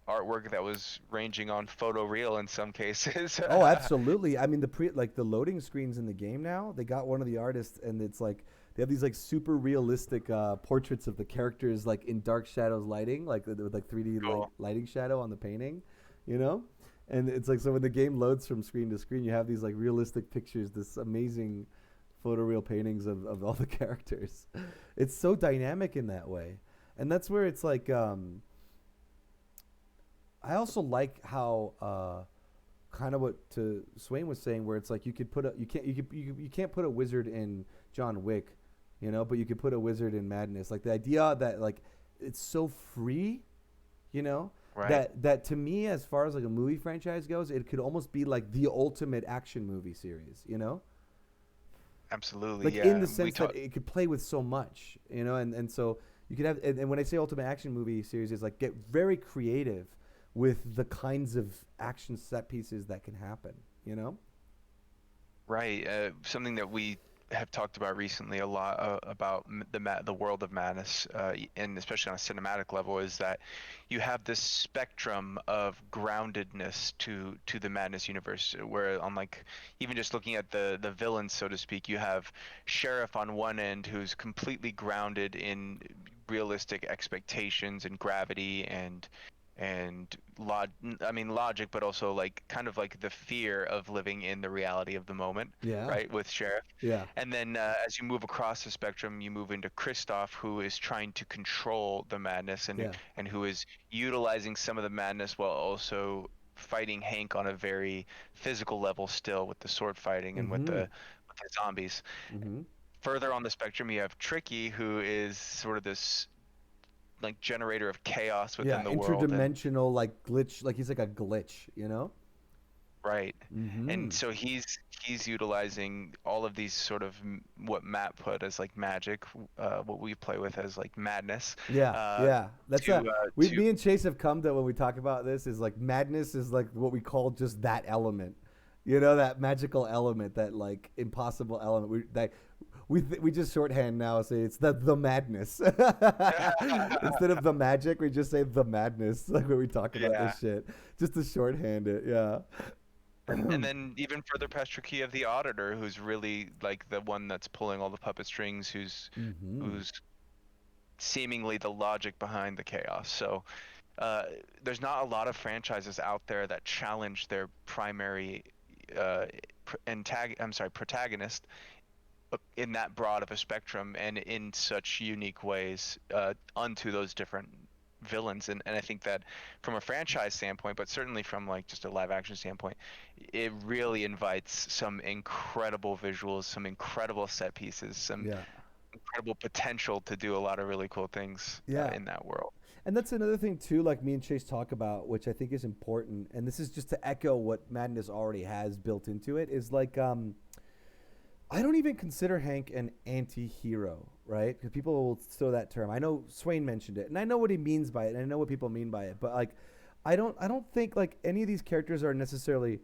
artwork that was ranging on photoreal in some cases. Oh, absolutely. I mean, the loading screens in the game now, they got one of the artists, and it's like they have these like super realistic portraits of the characters, like in dark shadows lighting, like with like 3D lighting shadow on the painting, you know. And it's like, so when the game loads from screen to screen, you have these like realistic pictures, this amazing photoreal paintings of all the characters. It's so dynamic in that way, and that's where it's like I also like how kind of what Swain was saying, where it's like you can't put a wizard in John Wick, you know, but you could put a wizard in Madness. Like the idea that like it's so free, you know. Right. That to me, as far as like a movie franchise goes, it could almost be like the ultimate action movie series, you know. Absolutely, like in the sense that it could play with so much, you know, and so you could have, and when I say ultimate action movie series, is like get very creative with the kinds of action set pieces that can happen, you know. Right. Something that we have talked about recently a lot about the world of Madness, and especially on a cinematic level, is that you have this spectrum of groundedness to the Madness universe, where on like even just looking at the villains, so to speak, you have Sheriff on one end who's completely grounded in realistic expectations and gravity and and logic, but also like kind of like the fear of living in the reality of the moment, Yeah. right? With Sheriff. Yeah. And then as you move across the spectrum, you move into Kristoff, who is trying to control the madness Yeah. and who is utilizing some of the madness while also fighting Hank on a very physical level still with the sword fighting and with Mm-hmm. the zombies. Mm-hmm. Further on the spectrum, you have Tricky, who is sort of this like generator of chaos Yeah. within the world, and Interdimensional, like glitch, like he's like a glitch, you know? right. Mm-hmm. And so he's utilizing all of these sort of what Matt put as like magic, what we play with as like madness, Yeah, uh, yeah. That's a we. to Me and Chase have come to when we talk about this is like madness is like what we call just that element, you know, that magical element, that like impossible element. We just shorthand now say it's the madness instead of the magic. We just say the madness like when we talk about yeah. this shit, just to shorthand it. Yeah. And then even further past Tricky of the Auditor, who's really like the one that's pulling all the puppet strings, Mm-hmm. who's seemingly the logic behind the chaos. So uh, there's not a lot of franchises out there that challenge their primary protagonist in that broad of a spectrum and in such unique ways unto those different villains. And I think that from a franchise standpoint, but certainly from like just a live action standpoint, it really invites some incredible visuals, some incredible set pieces, some Yeah. incredible potential to do a lot of really cool things Yeah. in that world. And that's another thing too, like me and Chase talk about, which I think is important. And this is just to echo what Madness already has built into it. Is like, I don't even consider Hank an anti-hero, right? Because people will throw that term. I know Swain mentioned it, and I know what he means by it, and I know what people mean by it. But like, I don't think like any of these characters are necessarily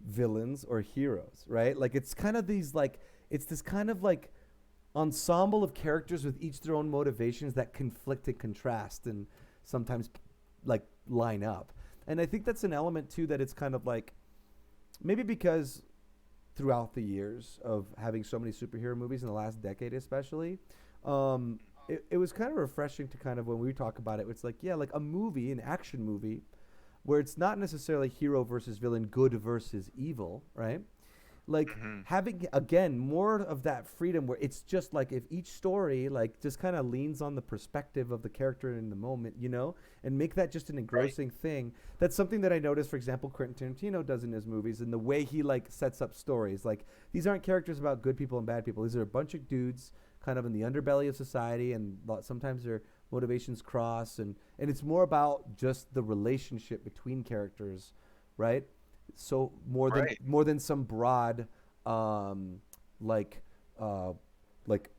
villains or heroes, right? Like it's kind of these like it's this kind of like ensemble of characters with each their own motivations that conflict and contrast and sometimes like line up. And I think that's an element too that it's kind of like maybe because throughout the years of having so many superhero movies in the last decade especially, it was kind of refreshing to kind of when we talk about it, it's like, yeah, like a movie, an action movie where it's not necessarily hero versus villain, good versus evil, right? Like having again more of that freedom where it's just like if each story like just kind of leans on the perspective of the character in the moment, you know, and make that just an engrossing thing. That's something that I noticed, for example, Quentin Tarantino does in his movies, and the way he like sets up stories. Like these aren't characters about good people and bad people. These are a bunch of dudes kind of in the underbelly of society, and sometimes their motivations cross, and it's more about just the relationship between characters, right? So more than some broad like uh like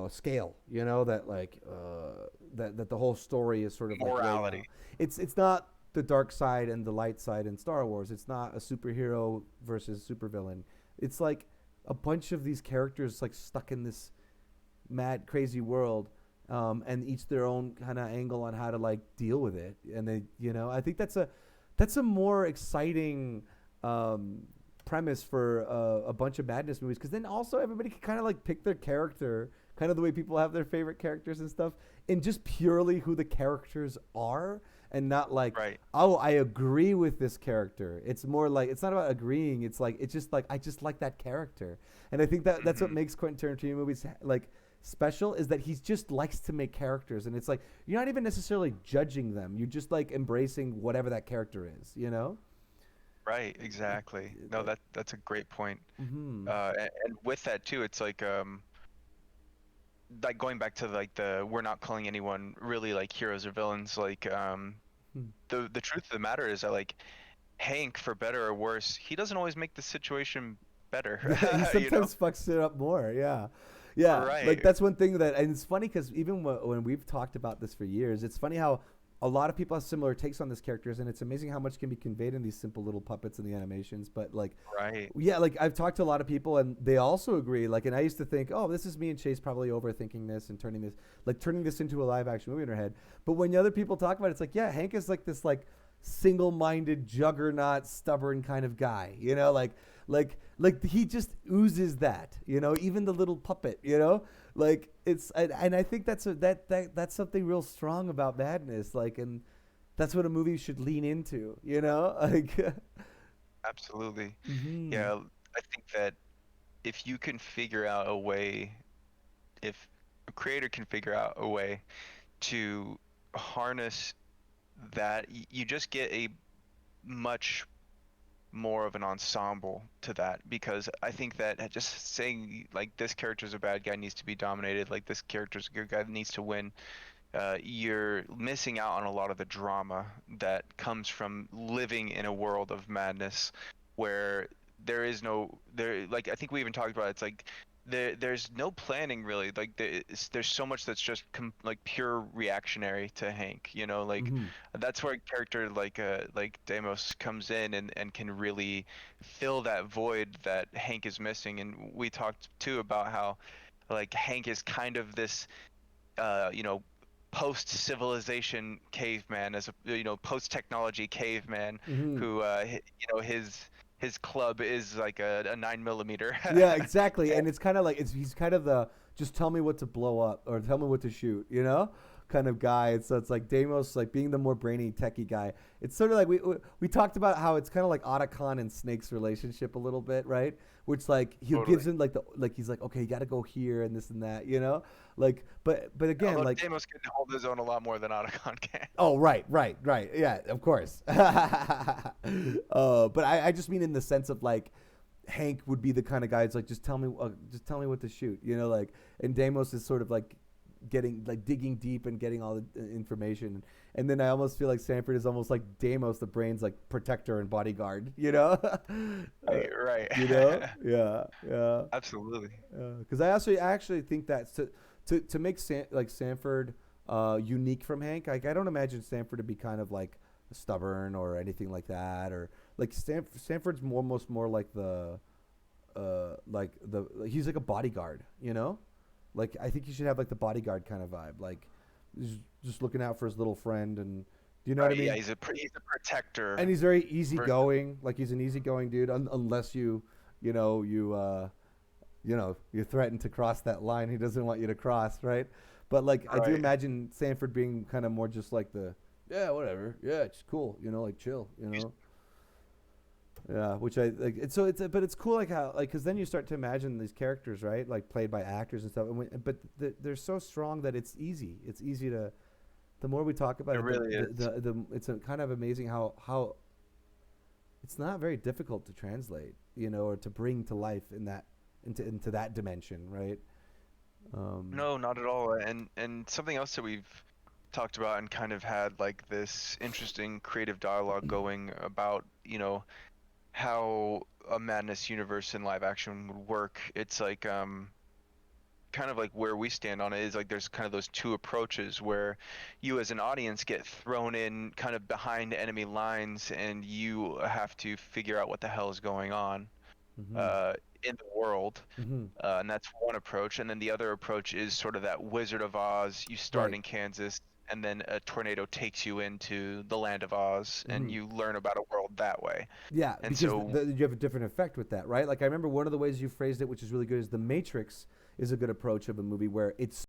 scale, you know, that like that the whole story is sort of Morality. like it's not the dark side and the light side in Star Wars. It's not a superhero versus supervillain. It's like a bunch of these characters like stuck in this mad crazy world, and each their own kind of angle on how to like deal with it. And they, you know, I think that's a more exciting premise for a bunch of Madness movies, because then also everybody can kind of like pick their character, kind of the way people have their favorite characters and stuff, and just purely who the characters are, and not like, oh, I agree with this character. It's more like, it's not about agreeing. It's like, it's just like, I just like that character. And I think that that's what makes Quentin Tarantino movies like special, is that he just likes to make characters, and it's like you're not even necessarily judging them, you're just like embracing whatever that character is, you know. Right, exactly. No, that's a great point. Mm-hmm. And with that too, it's like going back to like we're not calling anyone really like heroes or villains. Like the truth of the matter is that like Hank, for better or worse, he doesn't always make the situation better. Yeah, he sometimes you know? fucks it up more. Yeah. Yeah, Right. like that's one thing that, and it's funny because even when we've talked about this for years, it's funny how a lot of people have similar takes on these characters, and it's amazing how much can be conveyed in these simple little puppets and the animations. But like, yeah, like I've talked to a lot of people, and they also agree. Like, and I used to think, oh, this is me and Chase probably overthinking this and turning this into a live action movie in our head. But when other people talk about it, it's like, yeah, Hank is like this like single-minded juggernaut, stubborn kind of guy, you know, like he just oozes that, you know, even the little puppet, you know, like it's, and I think that's something real strong about Madness. Like, and that's what a movie should lean into, you know? Like, Absolutely. hmm Yeah, I think that if you can figure out a way, if a creator can figure out a way to harness that, you just get a much more of an ensemble to that, because I think that just saying like this character's a bad guy needs to be dominated, like this character's a good guy that needs to win, you're missing out on a lot of the drama that comes from living in a world of madness where there is no there like I think we even talked about it, it's like there's no planning really, like there's so much that's just like pure reactionary to Hank, you know, like hmm that's where a character like Deimos comes in and can really fill that void that Hank is missing. And we talked too about how like Hank is kind of this you know, post civilization caveman, as a post technology caveman hmm who you know, his club is like a 9 millimeter. Yeah, exactly. And it's kind of like he's kind of the just tell me what to blow up or tell me what to shoot, you know, kind of guy. And so it's like Deimos, like being the more brainy techie guy. It's sort of like we talked about how it's kind of like Otacon and Snake's relationship a little bit, right? Which like he Totally. gives him like he's like, okay, you got to go here and this and that, you know, like but again, Although like, Deimos can hold his own a lot more than Otacon can. oh, right. Yeah, of course. But I just mean in the sense of like Hank would be the kind of guy that's like, just tell me what to shoot, you know, like, and Deimos is sort of like getting like digging deep and getting all the information, and then I almost feel like Sanford is almost like Deimos, the brain's like protector and bodyguard, you know. Right. You know, yeah. Absolutely. Because I actually think that to make Sanford unique from Hank, like I don't imagine Sanford to be kind of like stubborn or anything like that, or like Sanford's almost more like he's like a bodyguard, you know, like I think he should have like the bodyguard kind of vibe, like just looking out for his little friend, and do you know what I mean? Yeah, he's a protector. And he's very easygoing, like he's an easygoing dude, unless you know you threaten to cross that line he doesn't want you to cross, right? But like I do Right. imagine Sanford being kind of more just like yeah, whatever, yeah, it's cool, you know, like chill, you know. Yeah, which I like. But it's cool, like how, like, because then you start to imagine these characters, right? Like played by actors and stuff. But they're so strong that it's easy. It's easy to. The more we talk about It it, really is. it's kind of amazing how it's not very difficult to translate, you know, or to bring to life into that dimension, right? No, not at all. And something else that we've talked about and kind of had like this interesting creative dialogue going about, you know, how a Madness universe in live action would work. It's like kind of like where we stand on it is like there's kind of those two approaches where you as an audience get thrown in kind of behind enemy lines and you have to figure out what the hell is going on Mm-hmm. uh, in the world. Mm-hmm. And that's one approach. And then the other approach is sort of that Wizard of Oz. You start Right. in Kansas, and then a tornado takes you into the land of Oz, and Mm-hmm. you learn about a world that way. Yeah, And because so, you have a different effect with that, right? Like I remember one of the ways you phrased it, which is really good, is The Matrix is a good approach of a movie where it's